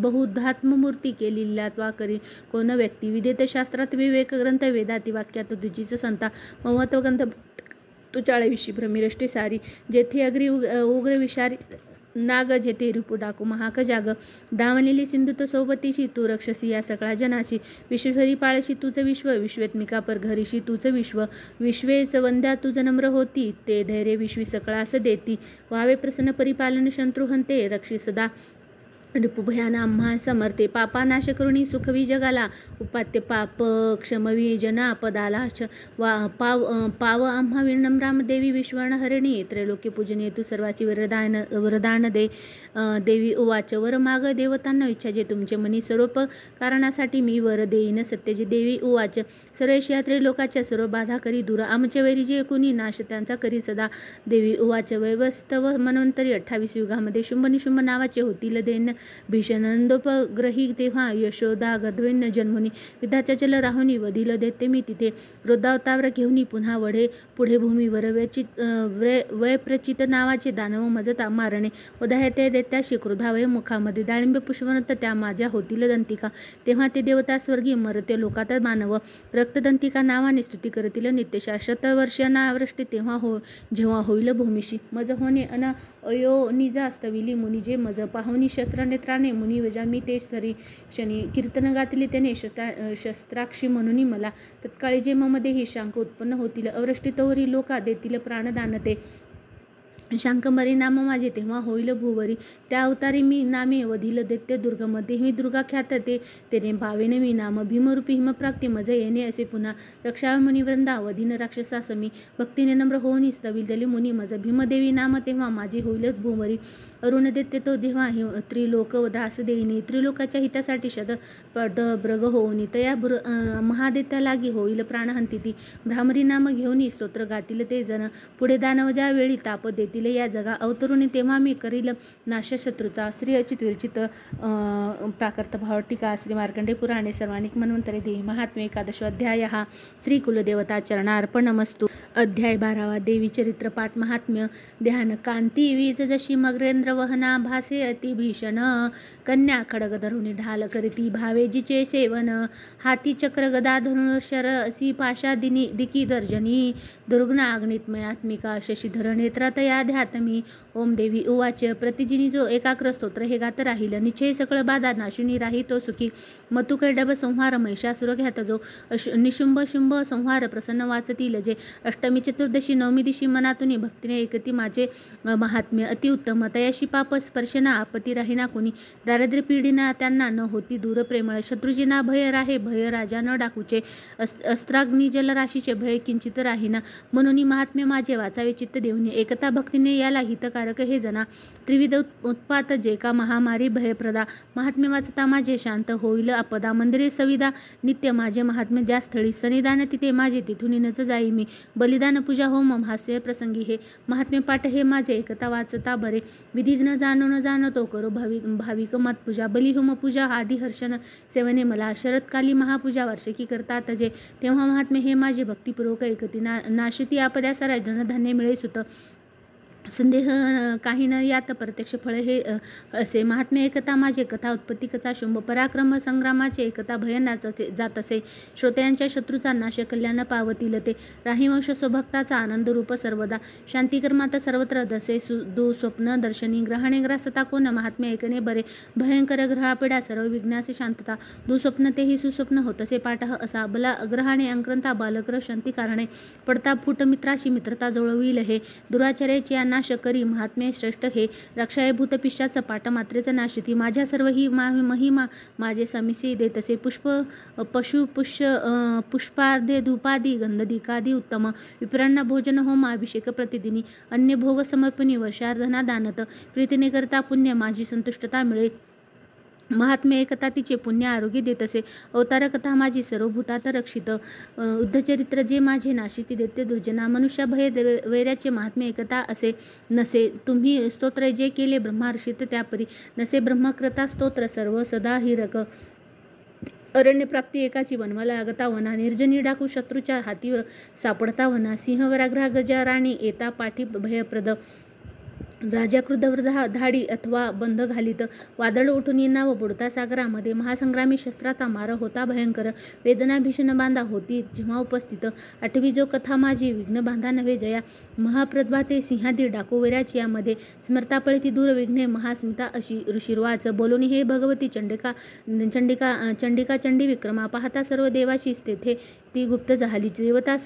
बहुधात्ममूर्ती केलेल्या त्वा करी कोण व्यक्ती विदेत शास्त्रात विवेक ग्रंथ वेदाती वाक्यात तुझीच संता महत्वग्रंथ तू चाळविशी भ्रमिरष्टे सारी, जेथे अग्री उग्र विषारी नाग, जेथे रिपू डाकू महाक जाग, दावलेली सिंधुत्व सोबतीशी तू रक्षसी या सगळा जनाशी, विश्वेश्वरी पाळशी तुझ विश्व, विश्वेत्मिका पर घरीशी तुझ विश्व, विश्वेच वंद्या तुझ नम्र होती, ते धैर्य विश्वी सकळास देती, व्हावे प्रसन्न परिपालन शत्रुहंते, रक्षी सदा रिपुभयाना आम्हा समर्थे, पापानाश करुणी सुखवी जगाला, उपात्य पाप क्षमवी जना पदाला, पाव आम्हा विनम्राम देवी विश्वर्ण हरिणी, त्रैलोक्य पूजनीय तू सर्वाची वरदान दे. देवी उवाच, वर माग देवतांना इच्छा जे तुमचे मनी, सर्वोप कारणासाठी मी वर देईन सत्यजे. देवी उवाच, सर्वेशिया त्रैलोकाच्या सर्व बाधा करी दूर, आमचे वैरी जे कुणी नाश त्यांचा करी सदा. देवी उवाच, वैवस्तव मनवंतरी 28 युगामध्ये शुंभ निशुंभ नावाचे होतील दैन, भीषणंदोपग्रही तेव्हा यशोदा गर्भेन जन्मुनी, विधाच्या जल राहुनी वधिल देते मी तिथे, रोधावतावर घेऊनी पुन्हा वढे पुढे भूमीवर, वयप्रचित नावाचे दानव मजता मारणे, उदाह्य ते दैत्याशी क्रोधावय मुखामध्ये, डाळिंब पुष्पवंत त्या माझ्या होतील दंतिका, तेव्हा ते देवता स्वर्गी मरते लोकात मानव, रक्तदंतिका नावाने स्तुती करतील नित्यशा, शतवर्षानावृष्टी तेव्हा जेव्हा होईल भूमीशी, मज होणे अन अयोनिजा स्तविली मुनी, जे मज पाहुनी शस्त्रनेत्राने मुनी वजा, मी ते स्तरी क्षणी कीर्तन गातली त्याने शस्त्राक्षी म्हणून मला, तत्काळी जे ममदेही शांक उत्पन्न होतील, अवृष्टीतोवरी लोका देतील प्राणदान ते, शांकंभरी नाम माझे तेव्हा होईल भूवरी, त्या अवतारी मी नामे वधिल दैत्य दुर्गम, देवी दुर्गा ख्यात तेने भावेने मी नाम, भीमरूपी हिमप्राप्ती मज येणे असे पुन्हा, रक्षावे मुनिवृंदा वधीन राक्षसास मी, भक्तीने नम्र होऊन स्तविल दली मुनी मज, भीमदेवी नाम तेव्हा माझे होईल भूवरी, अरुण दैत्य तो जेव्हा त्रिलोक दास देईनी, त्रिलोकाच्या हितासाठी पद ब्रग होऊनी, तया महादैत्या लागी होईल प्राणहंती ती, भ्रामरी नाम घेऊनी स्तोत्र गातील ते जन, पुढे दानव ज्या वेळी ताप देतील या जगा, अवतरुणी तेव्हा मी करील नाश शत्रूचा. श्री अच्युत विरचित प्राकृत भाव टीका श्री मार्कंडेय पुराणे सर्वाणिक मन्वंतरे देवी महात्म्य एकादशोऽध्याय. श्री कुलदेवता चरणार्पणमस्तु. अध्याय 12. देवी चरित्र पाठ महात्म्य. ध्यान. कांती वीज जशी मग्रेंद्र वहना, भासे अति भीषण, कन्या खडग धरुणी ढाल करीती, भावे जिचे सेवन, हाती चक्र गदा धनुर्शर, असी पाशा दिकी दर्जनी, दुर्ग्न अग्नितमयात्मिका, शशीधर नेत्रातया ध्यातमी. ओम देवी उवाच, प्रतिजिनी जो एकाग्र स्तोत्र हे गात राहील, निश्चय सकळ बाधा नाशिनी राही तो सुखी, मतुकैडब संहार महिषासुर घ्यात जो, निशुंभ शुंभ संहार प्रसन्न वाचतील जे, अष्टमी चतुर्दशी नवमी दिशी मनातुनी भक्तीने एकती माझे महात्म्य अतिउत्तम, तयाशी पाप स्पर्शना आपत्ती राहीना कुणी, दारिद्र्य पीडिना त्यांना न होती दूर प्रेमळ, शत्रुजीना भय राहे भय राजा न डाकूचे, अस्त्राग्नी जलराशीचे भय किंचित राहीना, म्हणून महात्म्य माझे वाचावे चित्त देऊनी, एकता भक्तीने याला हितकारक हे जना, त्रिविध उत्पात जे का महामारी भयप्रदा, महात्म्य वाचता माझे शांत होईल आपदा, मंदिरे सविदा नित्य माझे महात्म्य ज्या स्थळी, सनिधान तिथे माझे तिथून नच जाई मी, बलिदान पूजा होम हास्य प्रसंगी हे, महात्म्य पाठ हे माझे एकता वाचता बरे, विधी न जाणतो करो भाविक मत पूजा, बलिहोम पूजा आदी हर्षण सेवने मला, शरदकाली महापूजा वार्षिकी करतात जे, तेव्हा महात्म्य हे माझे भक्तिपूर्वक एकती, नाशती आपद्या सारा धनधान्य मिळे सुत, संदेह काही न यात प्रत्यक्ष फळ हे असे, महात्म्य एकता माझे कथा उत्पत्ती कथा शुंभ, पराक्रम संग्रामाचे एकता भयनाच जात असे, श्रोत्यांच्या शत्रूचा नाश कल्याण पावतील ते, राहीवंश स्वभक्ताचा आनंद रूप सर्वदा, शांतिकर्मात सर्वत्र दसे दुःस्वप्न दर्शनी, ग्रहणे ग्रासता कोण महात्म्य ऐकणे बरे, भयंकर ग्रहापिडा सर्व विघ्नास शांतता, दुःस्वप्न तेही सुस्वप्न होतसे पाठ असा, बला ग्रहाणे अंक्रंता बालकर शांती कारणे, पडता फूट मित्राशी मित्रता जुळविल हे, दुराचार्याची नाश करी महात्म्य श्रेष्ठ हे, रक्षाय भूत पिशाच पाठ मात्रेच नाशिती, माझ्या सर्व ही महिमा माझे समिसी देतसे, पशु पुष्पादे धूपादी गंधदिकादी उत्तम, विप्रांना भोजन होम अभिषेक प्रतिदिनी, अन्य भोग समर्पणी वर्षार्धना दानत, प्रीतीने करता पुण्य माझी संतुष्टता मिळे, महात्म्य एकता तिचे पुण्य आरोग्य देत असे, अवतार कथा माझी सर्व भूतात रक्षित, युद्धचरित्र जे माझे नाशिती देते दुर्जना, मनुष्य भय वैऱ्याचे महात्म्य एकता असे नसे, तुम्ही स्तोत्र जे केले ब्रह्मार्षित त्यापरी, नसे ब्रह्मकृता स्तोत्र सर्व सदा हिरक, अरण्य प्राप्ती एकाची वनवाला लागता वना, निर्जनी डाकू शत्रूच्या हातीवर सापडता वना, सिंह व्याघ्र गजा राणी येता पाठी भयप्रद, राजा क्रुद्धवर धाडी अथवा बंध घालीत. वादळ उठून येईना व बुडता सागरामध्ये. महासंग्रामी शस्त्राचा मार होता भयंकर. वेदना भीषण बांधा होती जेव्हा उपस्थित. आठवी जो कथा माझी विघ्न बांधा नव्हे जया. महाप्रद्भाते सिंहादी डाकू वैराची यामध्ये. स्मरता पळती दूर विघ्ने महास्मिता अशी ऋषिर्वाच. बोलून हे भगवती चंडिका चंडी विक्रमा. पाहता सर्व देवाशी तेथे ती गुप्त झाली. देवता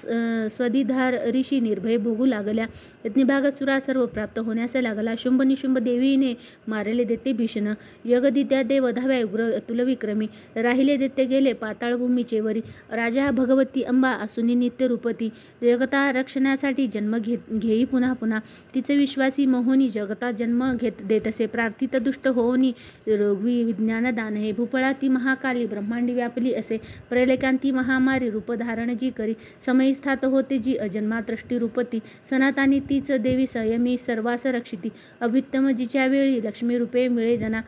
स्वधिधार ऋषी निर्भय भोगू लागल्या. यज्ञभाग सुरा सर्व प्राप्त होण्यास लागला. शुंभ निशुंभ देवीने मारले देते भीषण. यगदित्या देव धाव्या उग्र अतुल विक्रमी. राहिले देते गेले पाताळ भूमीचे वरी. राजा भगवती अंबा असूनी नित्य रूपती. जगता रक्षणासाठी जन्म घेई पुन्हा पुन्हा. तिचे विश्वासी मोहोनी जगता जन्म देत असे. प्रार्थित दुष्ट होऊनी रोगवी विज्ञान दान हे. भूपळा ती महाकाली ब्रह्मांडी व्यापली असे. प्रलयकांती महामारी रूप धारण जी करी. समयी स्थात होते जी अजन्मा दृष्टी रूपती. सनातानी तीच देवी संयमी सर्वास रक्षिती. अभित्तम जिच्या वेळी लक्ष्मी रूपे मिळे जना.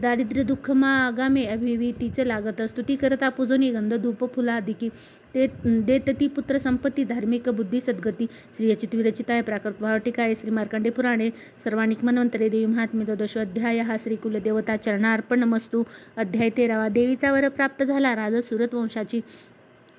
दारिद्र्य दुःख मागामे अभिवी तीच लागत. स्तुती करता पूजोनी गंध धूप फुलादिकी. देत ती पुत्र संपत्ती धार्मिक बुद्धी सद्गती. श्री अच्युत विरचिताय प्राकृत वार्तिकाय श्री मार्कंडे पुराणे सर्वाणिक मन्वंतरे देवी महात्म्य द्वादशोऽध्याय हा श्री कुलदेवता चरणार्पणमस्तु. अध्याय 13. देवीचा वर प्राप्त झाला राज सुरत वंशाची.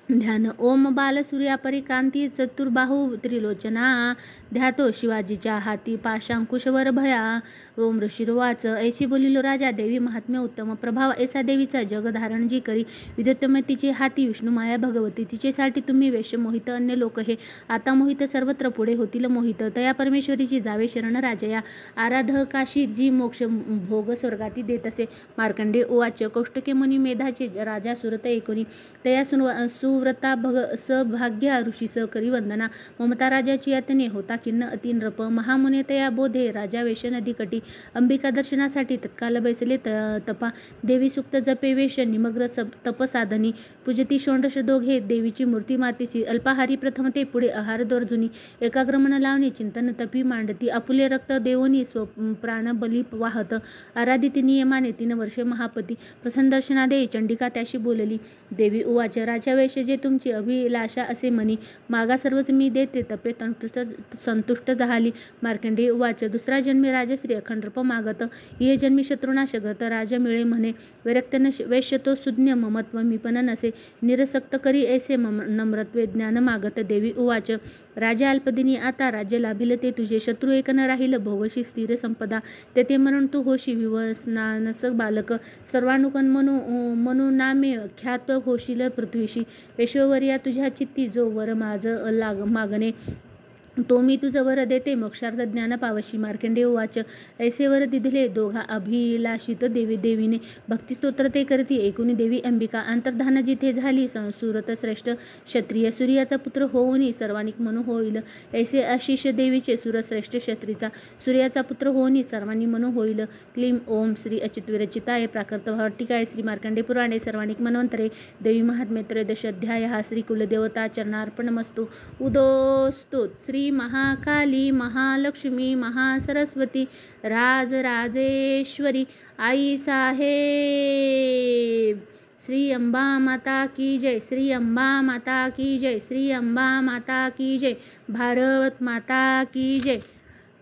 ध्यान. ओम बाल सूर्यापरी कांती चतुर्बाहू त्रिलोचना. ध्यातो शिवाजीच्या हाती पाशांकुशवर भया. ओम ऋषिर्वाच. ऐशी बोलिलो राजा देवी महात्म्य उत्तम. प्रभाव ऐसा देवीचा जग धारण जी करी. विद्योत्तम तिचे हाती विष्णू माया भगवती. तिचेसाठी तुम्ही वेश मोहित अन्य लोक हे. आता मोहित सर्वत्र पुढे होतील मोहित. तया परमेश्वरीची जावे शरण राजया. आराधकाशी जी मोक्ष भोग स्वर्गाती देत असे. मार्कंडे उवाच. कौष्टके मुनी मेधाचे राजा सुरत एकोणी. तया सुव्रता सभाग्या ऋषीस करी वंदना. ममता राजाची यातने होता खिन्न अति नृप. महामुने तया बोधे राजा वेश नदी कटी. अंबिका दर्शनासाठी तत्काल बैसले तपा. देवी सुक्त जपे वेश निमग्र तप साधनी. पूजती षोडश दोघे देवीची मूर्ती मातीसी. अल्पाहारी प्रथम ते पुढे आहार द्वर्जुनी. एकाग्रमन लावणी चिंतन तपी मांडती. आपुले रक्त देवोनी स्वप्राण बली वाहत. आराधिती नियमाने 3 वर्षे महापती. प्रसन्न दर्शना देई चंडिका त्याशी बोलली. देवी उवाच. राजा वेश जे तुमची अभिलाषा असे म्हणी. मागा सर्वच मी देते तपे संतुष्ट झाली. मार्कंडेय उवाच. दुसरा जन्मी राजश्री अखंडप मागत. ये जन्मी शत्रुनाश घत राज मिळे म्हणे. वैरक्तन वैश्य तो सुज्ञ ममत्व मी पण नसे. निरसक्त करी ऐसे नम्रत्वे ज्ञान मागत. देवी उवाच. राजा अल्पदिनी आता राज्य लाभिल ते तुझे. शत्रू एक न राहील भोगशी स्थिर संपदा. तेथे म्हणून तू होशी विवसनानस बालक. सर्वानुकन म्हणू नामे ख्यात होशील पृथ्वीशी. पेशवेवर्या तुझ्या चित्ती जो वर माझ मागणे. तो मी तुझं वर देते मोक्षार्थ ज्ञान पावशी. मार्कंडेय उवाच. ऐसे वर दिधले दोघा अभिलाषित देवीने. भक्तिस्तोत्र ते करती ऐकुनी देवी अंबिका. अंतर्धान जिथे झाली सुरत श्रेष्ठ क्षत्रिय. सूर्याचा पुत्र होऊनी सर्वानिक म्हणू होईल. ऐसे आशिष देवीचे सुरश्रेष्ठ क्षत्रीचा. सूर्याचा पुत्र होऊनी सर्वांनी म्हणू होईल. क्लीम ओम श्री अच्युत विरचिताय प्राकृत वार्तिकाय श्री मार्कंडे पुराणे सर्वाणिक मन्वंतरे देवी महात्म्य त्रयोदशोऽध्याय हा श्री कुलदेवता चरणार्पणमस्तु. उदोस्तु श्री महाकाली महालक्ष्मी महासरस्वती राजराजेश्वरी आई साहेब. श्री अंबा माता की जय. श्री अंबा माता की जय. श्री अंबा माता की जय. भारत माता की जय.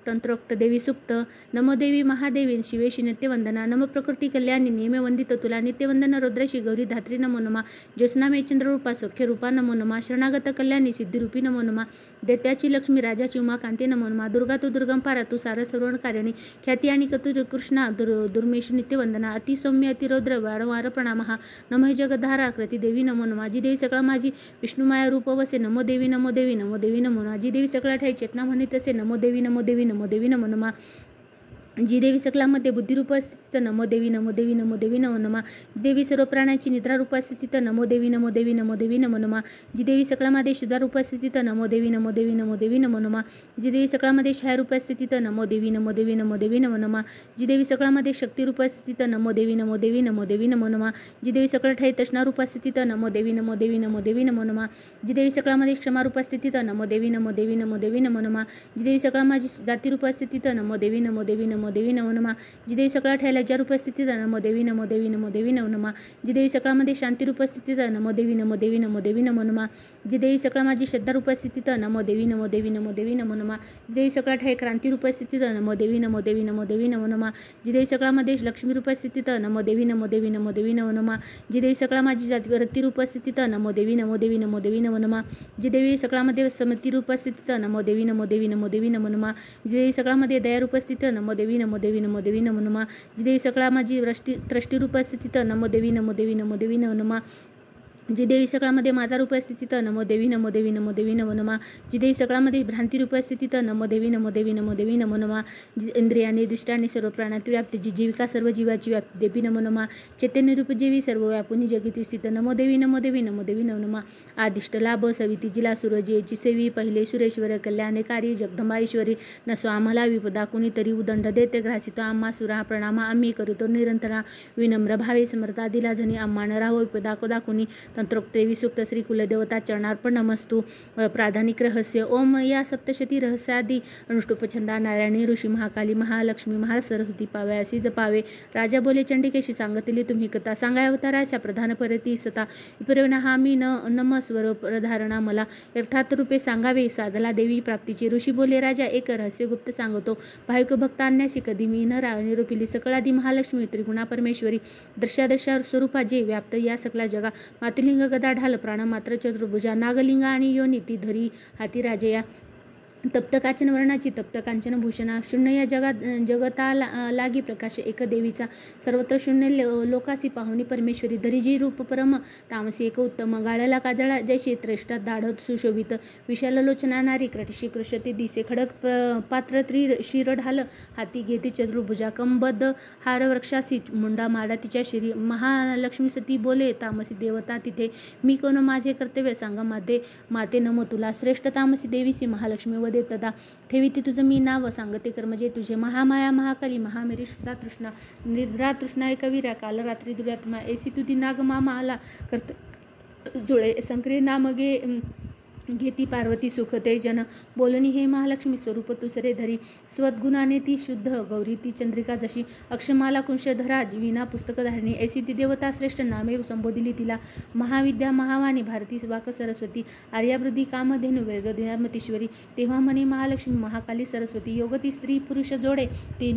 तंत्रोक्त देवी सुक्त. नमो देवी महादेवी शिवेशी नित्यवंदना. नम प्रकृती कल्याणी नेमे वंदित तुला. नित्यवंदन रुद्रशी गौरी धात्री नमो नमा. ज्योत्स्नामय चंद्ररूपा सौख्य रूपा नमो नमा. शरणागत कल्याणी सिद्धिरूपी नमो नमा. दैत्याची लक्ष्मी राजाची उमा कांती नमो नमा. दुर्गा तू दुर्गंपारा तू सार सर्वणकारिणी. ख्याती आणि कतुर कृष्णा दुर्मेश नित्यवंदना. अति सौम्य अतिरौद्र वारंवार प्रणामहा. नमः जगद्धारा कृती देवी नमो नमा. जी देवी सकळ माझी विष्णुमाया रूप वसे. नमो देवी नमो देवी नमो देवी नमो नमा. जी देवी सकळ ठाई चेतना म्हणित असे. नमो देवी नमो देवी नमो देवी नमो नमा. जी देवी सकलामध्ये बुद्धिरूप स्थित. नमो देवी नमो देवी नमो देवी नमो नमा. जी देवी सर्व प्राण्याची निद्रारूप स्थित. नमो देवी नमो देवी नमो देवी नमो नमा. जी देवी सकलामध्ये शुद्धारूप स्थित. नमो देवी नमो देवी नमो देवी नमो नमा. जी देवी सकलामध्ये छायारूप स्थित. नमो देवी नमो देवी नमो देवी नमो नमा. जी देवी सकलामध्ये शक्तिरूप स्थित. नमो देवी नमो देवी नमो देवी नमो नमा. जी देवी सकळ ठाई तृष्णारूप स्थित. नमो देवी नमो देवी नमो देवी नमो नमा. जी देवी सकलामध्ये क्षमारूप स्थित. नमो देवी नमो देवी नमो देवी नमो नमा. जी देवी सकलामध्ये जातिरूप स्थित. नमो देवी नमो देवी नमो नमो देवी नमो नमः. जी देवी सकळा ठेल्याच्या उपस्थितीत नमो देवी नमो देवी नमो देवी नमो नमः. जी देवी सकळामध्ये शांती उपस्थितीत नमो देवी नमो देवी नमो देवी नमो नमः. जी देवी सकळा माझी श्रद्धा उपस्थितीत नमो देवी नमो देवी नमो देवी नमो नमः. जी देवी सकळा ठे क्रांती उपस्थितीत नमो देवी नमो देवी नमो देवी नमो नमः. जी देवी सकळामध्ये लक्ष्मी उपस्थितीत नमो देवी नमो देवी नमो देवी नमो नमः. जी देवी सकळा माझी जाती उपस्थितीत नमो देवी नमो देवी नमो देवी नमो नमः. जी देवी सकळामध्ये समती उपस्थितीत नमो देवी नमो देवी नमो देवी नमो नमः. जी देवी सकळामध्ये दया उपस्थितीत नमो देवी नमो देवी नमो देवी नमो नमः. जी देवी सकळा माझी त्रष्टी उपस्थितीत नमो देवी नमो देवी नमो देवी नमो नमः. जी देवी सकळामध्ये माझा उपस्थितीत नमो देवी नमो देवी नमो देवी नमो नमः. जी देवी सकळामध्ये भ्रांती उपस्थितीत नमो देवी नमो देवी नमो देवी नमो नमः. जी इंद्रियाने दृष्टाने सर्व प्राणात व्याप्ती जी जीविका सर्व जीवाची व्याप्ती देवी नमो नमः. चैतन्य रूप जेवी सर्व व्यापुनी जगती स्थित नमो देवी नमो देवी नमो देवी नमो नमः. आदिष्ट लाभ सविती जिला सूरजेची सेवी पहिले सुरेश्वर कल्याणकारी जगदंबाईश्वरी नसो आम्हाला विपदा कुणीतरी उदंड देते ग्रासितो आम्हा सुरा प्रणामा आम्ही करीतो निरंतरा विनम्र भावे समर्था दिला जनी आम्हा न राहो विपदा कोदा कुणी तंत्रोक्त देवी सूक्त श्री कुलदेवता चरणार्पण नमस्तु. प्राधानिक रहस्य ओम या सप्तशती रहस्यादी अनुष्टुपछंदा नारायणी ऋषी महाकाली महालक्ष्मी महासरस्वती पावयासी जपावे. राजा बोले चंडिकेशी सांगितली तुम्ही कथा सांगाय अवताराच्या प्रधान परती सता विपरिणा हा मी नमस्वर प्रधारणा मला यथार्थ रूपे सांगावे साधला देवी प्राप्तीचे. ऋषी बोले राजा एक रहस्य गुप्त सांगतो भाविक भक्त आणण्यासी कधी मी न निरूपिली सकळादी महालक्ष्मी त्रिगुणा परमेश्वरी दर्शादशा स्वरूपा जे व्याप्त या सकला जगा मातुलिंग गदा ढाल प्राणमात्र चतुर्भुजा नागलिंग आणि योनी ती धरी हाती राजया तप्त कांचन वर्णाची तप्त कांचन भूषणा शून्य या जगता लागी प्रकाश एक देवीचा सर्वत्र शून्य लोकासी पाहुणी परमेश्वरी धरीजी रूप परम तामसी एक उत्तम गाळ्याला काजळा जैसे त्रेष्ठा दाढत सुशोभित विशाल लोचना नारी क्रटिशी कृषती दिसे खडक पात्र शिर ढाल हाती घेते चतुर्भुजा कंबद्ध हार वृक्षासी मुंडा माडा तिच्या शिरी महालक्ष्मी सती बोले तामसी देवता तिथे मी कोण माझे कर्तव्य सांगा माते नमो तुला श्रेष्ठ तामसी देवीसी महालक्ष्मी दे तदा ठेवी ती तुझं मी नाव सांगते कर्मजे तुझे महामाया महाकाली महामेरी शुद्धा तृष्णा निद्रा तृष्णा कविरा काल रात्री दुरात्मा ऐसी तुझी नाग मामा आला करत जुळे संक्रिय नामगे घेती पार्वती सुख ते जन बोलणी हे महालक्ष्मी स्वरूप तुसरे धरी स्वद्गुणाने ती शुद्ध गौरी ती चंद्रिका जशी अक्षमाला कुंशधरा विना पुस्तकधारिणी ऐसी ती देवता श्रेष्ठ नामे संबोधिली तिला महाविद्या महावाणी भारती सुवाक सरस्वती आर्यावृद्धी कामधेनु वेगद्यामतीश्वरी. तेव्हा म्हणे महालक्ष्मी महाकाली सरस्वती योगती स्त्री पुरुष जोडे ती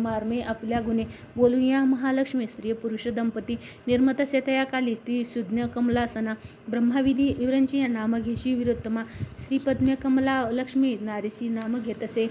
मार्मे आपल्या गुणे बोलून या महालक्ष्मी स्त्री पुरुष दंपती निर्मतसे तया काली ती सुज्ञ कमलासना ब्रह्माविधी विवरंची नाम घेशी विरोत्तमा श्रीपद्म्य कमला लक्ष्मी नारीसी नाम घेतसे.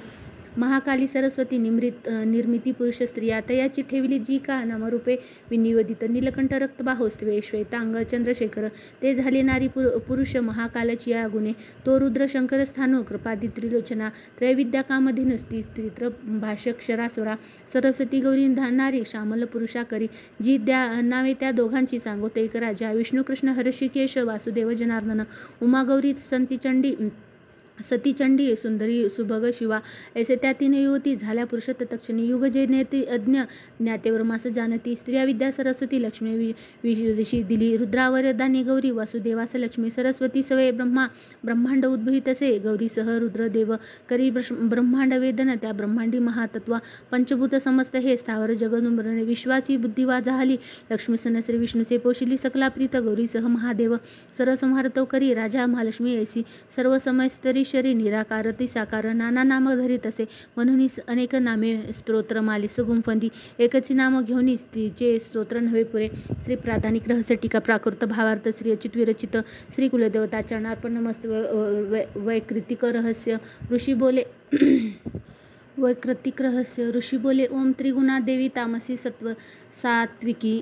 महाकाली सरस्वती निर्मिती पुरुष स्त्रिया तयाची ठेवली जी का नामरूपे विनियोदित नीलकंठ रक्तबाहो श्वेतांग चंद्रशेखर ते झाले नारी पुरुष महाकालची या गुणे तो रुद्र शंकर स्थानु कृपादी त्रिलोचना त्रैविद्या कामधेनु स्त्रित्र भाष्यक्षरासुरा सरस्वती गौरी नारी श्यामल पुरुषा करी जी द्या नावे त्या दोघांची सांगोत एक राजा विष्णू कृष्ण हर्षिकेश वासुदेव जनार्दन उमा गौरी संतीचंडी सतीचंडी सुंदरी सुभग शिवा ऐसे त्या तीन युवती झाल्या पुरुष तत्क्षणी युग जे नेती अज्ञ ज्ञातेवर मास जानती स्त्रिया विद्या सरस्वती लक्ष्मी विषी दिली रुद्रावरदानी गौरी वासुदेवास लक्ष्मी सरस्वती सवे ब्रह्मांड उद्भवितसे गौरीसह रुद्रदेव करी ब्रह्मांड वेदन त्या ब्रह्मांडी महातत्वा पंचभूत समस्त हे स्थावर जगनुमरणे विश्वाची बुद्धिवा झाली लक्ष्मी सनश्री विष्णूचे पोशिली सकला प्रीत गौरीसह महादेव सरसंहारतो करी राजा महालक्ष्मी ऐसी सर्व समयस्तरी ईश्वरी निराकारती साकार नाना नाम धरीत असे म्हणून अनेक नामे स्तोत्र मालिस गुंफंदी एकची नाम घेऊन तिचे स्तोत्र नव्हे पुरे. श्री प्राधानिक रहस्य टीका प्राकृत भावार्थ श्री अच्युत विरचित श्री कुलदेवता चरणार्पण नमस्त. वैकृतिक रहस्य ऋषी बोले वैकृतिक रहस्य ऋषी बोले ओम त्रिगुणा देवी तामसी सत्व सात्विकी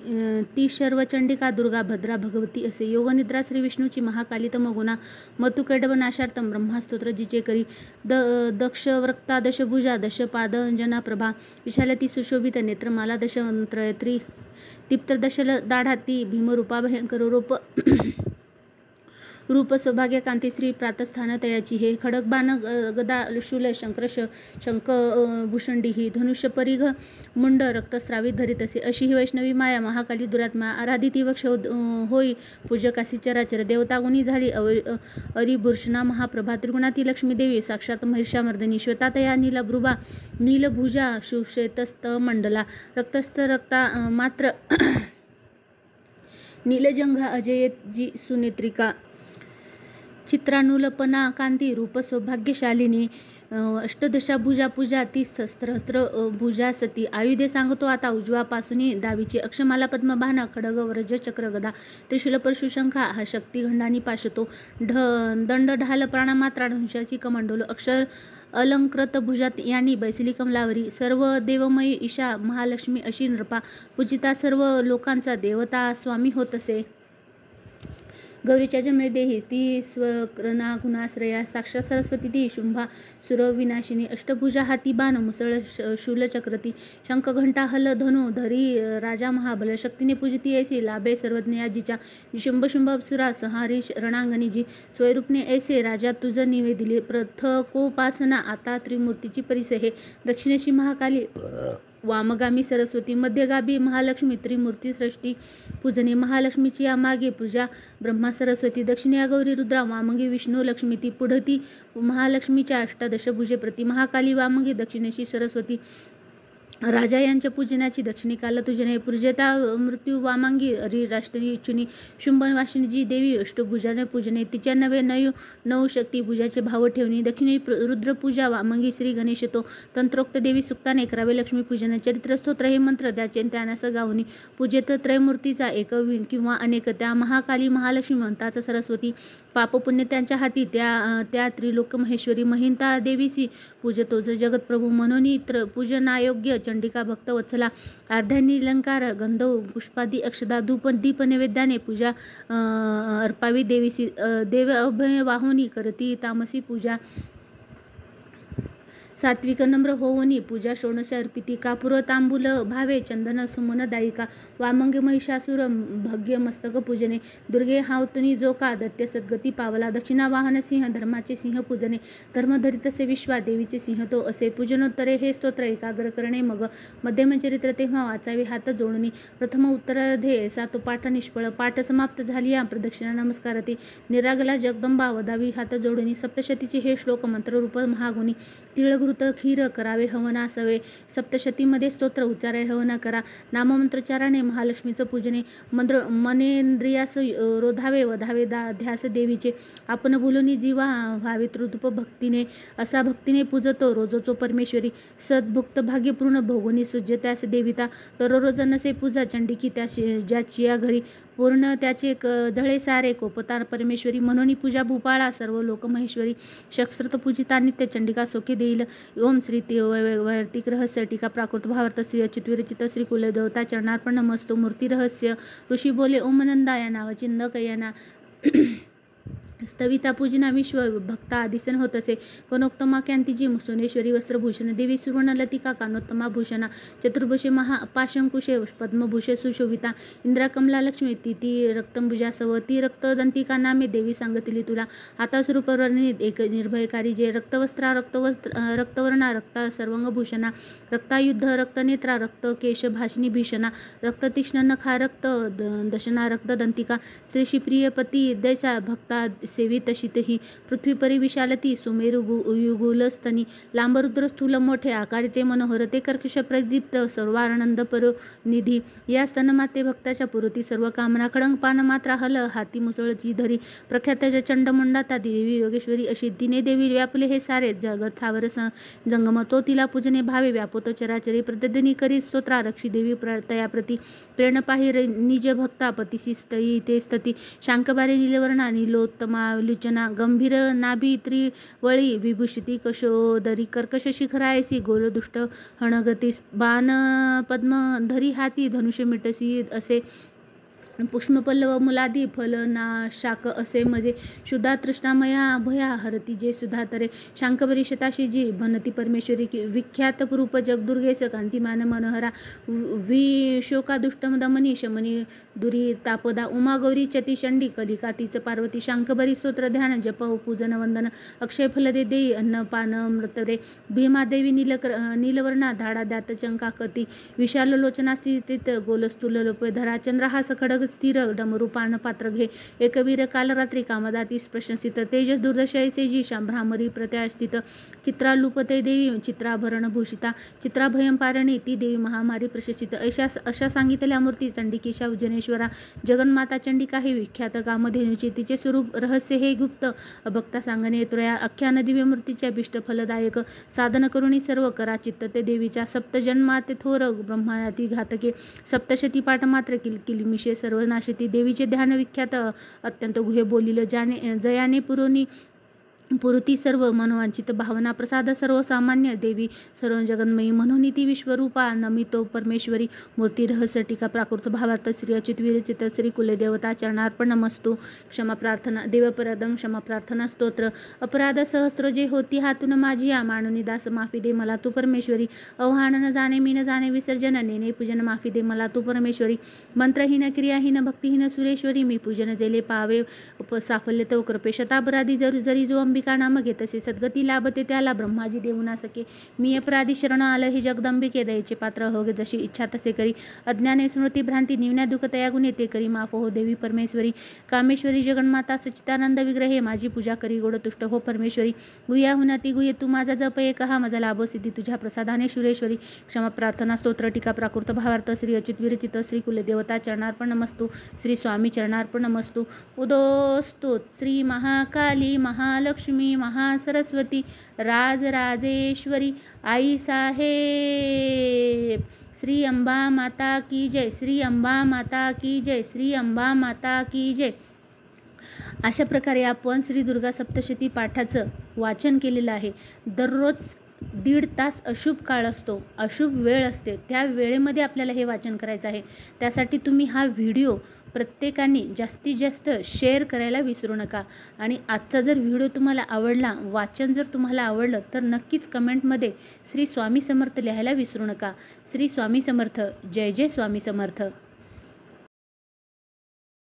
ती शर्वचंडिका दुर्गा भद्रा भगवती असे योगनिद्रा श्री विष्णूची महाकाली तमगुणा मतुकैडव नाशार्थम ब्रह्मास्तोत्र जिचे करी दक्ष वक्ता दशभुजा दशपाद अंजना प्रभा विशालती सुशोभित नेत्रमाला दशवंत्रयत्री दीप्त दशल दाढाती भीमरूपा भयंकर रूप रूप सौभाग्य कांती श्री प्रातस्थान तयाची हे खडक बाण गदा शूल शंख भूषंडी ही धनुष्य परिघ मुंड रक्तस्रावित धरीत असे. अशी ही वैष्णवी माया महाकाली दुरात्मा आराधिती वक्ष होई पूजकासी चराचर देवता गुणी झाली अरिभूषणा महाप्रभा त्रिगुणाती लक्ष्मी देवी साक्षात महिषामर्दिनी श्वेतातया नीलभ्रुभा नीलभुजा सुश्वेतस्त मंडला रक्तस्थ रक्ता मात्र नीलजंघा अजयजी सुनेत्रिका चित्रानुलपना कांती रूप सौभाग्यशालिनी अष्टदशा भुजा पूजा 30 सहस्त्र भुजा सती. आयुधे सांगतो आता उजवापासून दावीची अक्षमाला पद्मबाण खडग व्रज चक्र गदा त्रिशूल परशु शंखा हा शक्ती घंडानी पाशतो दंड ढाल प्राणमात्रा धनुष्याची कमंडोल अक्षर अलंकृत भुजात यांनी बैसली कमलावरी सर्व देवमयी ईशा महालक्ष्मी अशी नृपा पूजिता सर्व लोकांचा देवता स्वामी होत असे. गौरीच्या जन्मे देही ती स्वकरणा गुणाश्रया साक्षात सरस्वती ती शुंभा सुरविनाशिनी अष्टभुजा हाती बाण मुसळ शूलचक्रती शंख घंटा हल धनु धरी राजा महाबल शक्तीने पूजिती ऐसी लाभे सर्वज्ञ आजीच्या शुंभ शुंभ अप्सुरा संहारी रणांगणी जी स्वयरूपने ऐसे राजा तुझ निवेदिले प्रथकोपासना आता त्रिमूर्तीची परिसे हे दक्षिणेशी महाकाली वामगामी सरस्वती मध्यगामी महालक्ष्मी त्रिमूर्ती सृष्टी पूजने महालक्ष्मीची या मागे पूजा ब्रह्मा सरस्वती दक्षिणे या गौरी रुद्रा वामंगी विष्णू लक्ष्मी ती पुढती महालक्ष्मीच्या अष्टादश भुजे प्रति महाकाली वामंगी दक्षिणेशी सरस्वती राजा यांच्या पूजनाची दक्षिणेकाला तुझने पूजता मृत्यू वामांगी राष्ट्री इच्छुनी शुंभन वाशिनी जी देवी अष्टभुजाने पूजने तिच्या नवे नऊ शक्ती पूजाचे भाव ठेवणी दक्षिणे रुद्रपूजा वामंगी श्री गणेश तो तंत्रोक्त देवी सुक्ताने करावे लक्ष्मी पूजन चरित्र स्तोत्र हे मंत्र त्याचे त्यानास गावनी पूजेत त्रयमूर्तीचा एक किंवा अनेक त्या महाकाली महालक्ष्मी म्हणतात सरस्वती पापपुण्य त्यांच्या हाती त्या त्रिलोक महेश्वरी महिंता देवीसी पूजतो जगतप्रभू म्हणून पूजनायोग्य चंडिका भक्त वत्सला अर्ध्यानी अलंकार गंध पुष्पादी अक्षदा धूप दीप नैवेद्याने पूजा अर्पावी देवीसी देव अभय वाहुनी करती तामसी पूजा सात्विक नम्र होवनी पूजा षोडश अर्पिती कापूर तांबूल भावे चंदन सुमन दायिका वामंगे महिषासुर भग्य मस्तक पूजने दुर्गे हावतुनी जोका दैत्य सद्गती पावला दक्षिणा वाहन सिंह धर्माचे सिंह पूजने धर्मधरित असे विश्वा देवीचे सिंह तो असे पूजनोत्तरे हे स्तोत्र एकाग्र करणे मग मध्यम चरित्र तेव्हा वाचावे हात जोडणी प्रथम उत्तरार्धे ऐसा तो पाठ निष्फळ पाठ समाप्त झाली या प्रदक्षिणा नमस्कारते निरागला जगदंबा वदावी हात जोडणी सप्तशतीचे हे श्लोक मंत्ररूप महागुणी तिळघृत खीर करावे हवना सवे सप्तशतीमध्ये स्तोत्र उच्चारे हवना करा नाममंत्रोच्चाराने महालक्ष्मीचं पूजने मनेंद्रियास रोधावे वधावे ध्यास देवीचे आपण बोलूनी जीवा व्हावे तृदूप भक्तीने असा भक्तीने पूजतो रोजोचो परमेश्वरी सद्भुक्त भाग्यपूर्ण भोगुनी सुज्य त्यास देविता दररोज नसे पूजा चंडिकी त्या ज्याची या घरी पूर्ण त्याचे जळे सारे कोपतार परमेश्वरी म्हणून पूजा भूपाळा सर्व लोक महेश्वरी शस्त्रत पूजिता नित्य चंडिका सोखे देईल ओम श्री वैवर्तिक रहस्य टीका प्राकृत भावार्थ श्री अच्युत विरचित श्री कुलदेवता चरणार्पण नमस्तो मूर्ती रहस्य ऋषी बोले ओम नंदा या नावाची नकयना स्थविता पूजना विश्व भक्ता आदिसन होत असे कनोत्तमा क्यांतीजी सोनेश्वरी वस्त्रभूषण देवी सुवर्ण लतिका कानोत्तमा भूषणा चतुर्भुषे पाशंकुशे पद्मभूषे सुशोभिता इंद्रा कमला लक्ष्मी ती रक्तंभुजा सवती रक्तदंतिका नामे देवी सांगतिली तुला हातास्वरूप वर्णित एक निर्भयकारी जे रक्तवस्त्रा रक्तवर्णा रक्ता सर्वांगभूषणा रक्तायुद्ध रक्तनेत्रा रक्त केश भाषिनी भीषणा रक्ततीक्ष्ण नखा रक्त दशना रक्तदंतिका श्री प्रियपती दैसा भक्ता सेवी तशीतही पृथ्वी परिविशालती सुमेरु युगुलस्तनी लांबरुद्र स्थूल मोठे आकारिते मनोहर ते कर्कश प्रदीप्त सर्वानंद निधी या स्तनमाते भक्ताच्या पुरती सर्व कामना खडंग पान मात्रा हल हाती मुसळची धरी प्रख्याताच्या चंडमुंडाता देवी योगेश्वरी अशी दिने देवी व्यापले हे सारे जगत थावर जंगम तो तिला पूजने भावे व्यापोतो चराचरी प्रतिदिनी करी स्तोत्रा रक्षी देवी तयाप्रती प्रेरण पाहि निज भक्ता पतिसी स्तयी ते स्तती शांकबारे नीलवर्णा नीलोत्तमा लुचना गंभीर नाभी त्रिवळी विभूषिती कशोदरी कर्कश शिखरायसी गोलदुष्ट हणगती बाण पद्म धरी हाती धनुष्य मिटसी असे पुष्पपल्लव मुलादी फल ना शाक असे मजे शुद्धा तृष्णामया भया हरती जे सुधातरे शांकबरी शताशी जी भनती परमेश्वरी की विख्यात रूप जगदुर्गेश कांतिमान मनोहरा विशोका दुष्टमदमनी शमनी दुरी तापदा उमा गौरी चती चंडी कलिकातीच पार्वती शांकबरी स्तोत्र ध्यान जप पूजन वंदन अक्षय फलदे देई अन्नपान मृतरे भीमादेवी नीलवर्णा धाडा द्यात चंकाकती विशाल लोचना स्थितीत गोलस्तुल लोप धरा चंद्रहास खडग स्थिर डमरू पान पात्र घे एकवीर कालरात्री कामदातीस प्रशंसित तेजस दुर्दशयसे जी भ्रामरी प्रत्यास्थित चित्रालुपते देवी चित्राभरण भूषिता चित्राभयं पारणी ती देवी महामारी प्रशंसित अशा सांगितल्या मूर्ती चंडिकेशा उज्जनेश्वरा जगन्माता चंडिका हे विख्यात कामधेनुचे तिचे स्वरूप रहस्य हे गुप्त भक्ता सांगणे त्रया आख्यान दिव्य मूर्तीच्या अभिष्ट फलदायक साधन करुणी सर्व करा चित्त ते देवीच्या सप्तजन्माते थोर ब्रह्माती घातके सप्तशती पाठ मात्र किलकिलमिषे सर्वनाशती देवीचे ध्यान विख्यात अत्यंत गुहे बोलिल ज्याने जयाने पुरती सर्व मनोवांचित भावना प्रसाद सर्वसामान्य देवी सर्व जगन्मयी म्हणून ती विश्वरूपा नमितो परमेश्वरी मूर्ती रहस्य टीका प्राकृत भावार्थ श्री अच्युत विरचित श्री कुलदेवता चरणार्पण नमस्तु क्षमा प्रार्थना देवपरदम क्षमा प्रार्थना स्तोत्र अपराध सहस्त्र जे होती हातून माझी या मानुनी दास माफी दे मला तू परमेश्वरी आव्हान न जाणे मी न जाणे विसर्जन नेने पूजन माफी दे मला तू परमेश्वरी मंत्रहीन क्रियाहीन भक्तिहीन सुरेश्वरी मी पूजन जेले पावे साफल्य तव कृपे शतापराधी जरी जो अंबिका नाम घे तसे सद्गती लाभते त्याला ब्रह्माजी देऊ ना सके मी अपराधी शरण आलं हे जगदंबिके दयेचे पात्र हो गे जशी इच्छा तसे करी अज्ञाने स्मृती भ्रांती निवन्या दुःख तया गुणे ते करी माफ हो देवी परमेश्वरी कामेश्वरी जगन्माता सच्चिदानंद विग्रहे माझी पूजा करी गोड तुष्ट हो परमेश्वरी गुह्या हुनाती गुह्य तू माझा जप एक हा माझा लाभ सिद्धी तुझ्या प्रसादाने सुरेश्वरी क्षमा प्रार्थना स्तोत्र टीका प्राकृत भावार्थ श्री अच्युत विरचित श्री कुलदेवता चरणार्पण नमस्तु श्री स्वामी चरणार्पण नमस्तु उदोस्तु श्री महाकाली महालक्ष्मी महासरस्वती राजराजेश्वरी आई साहेब श्री अंबा माता की जय श्री अंबा माता की जय श्री अंबा माता की जय। अशा प्रकारे आपण श्री दुर्गा सप्तशती पाठाचं वाचन केलेलं आहे। दररोज 1.5 तास अशुभ काळ असतो, अशुभ वेळ असते, त्या वेळेमध्ये आपल्याला हे वाचन करायचं आहे। त्यासाठी तुम्ही हा व्हिडिओ प्रत्येकाने जास्तीत जास्त शेअर करायला विसरू नका। आणि आजचा जर व्हिडिओ तुम्हाला आवडला, वाचन जर तुम्हाला आवडलं तर नक्कीच कमेंटमध्ये श्री स्वामी समर्थ लिहायला विसरू नका। श्री स्वामी समर्थ, जय जय स्वामी समर्थ।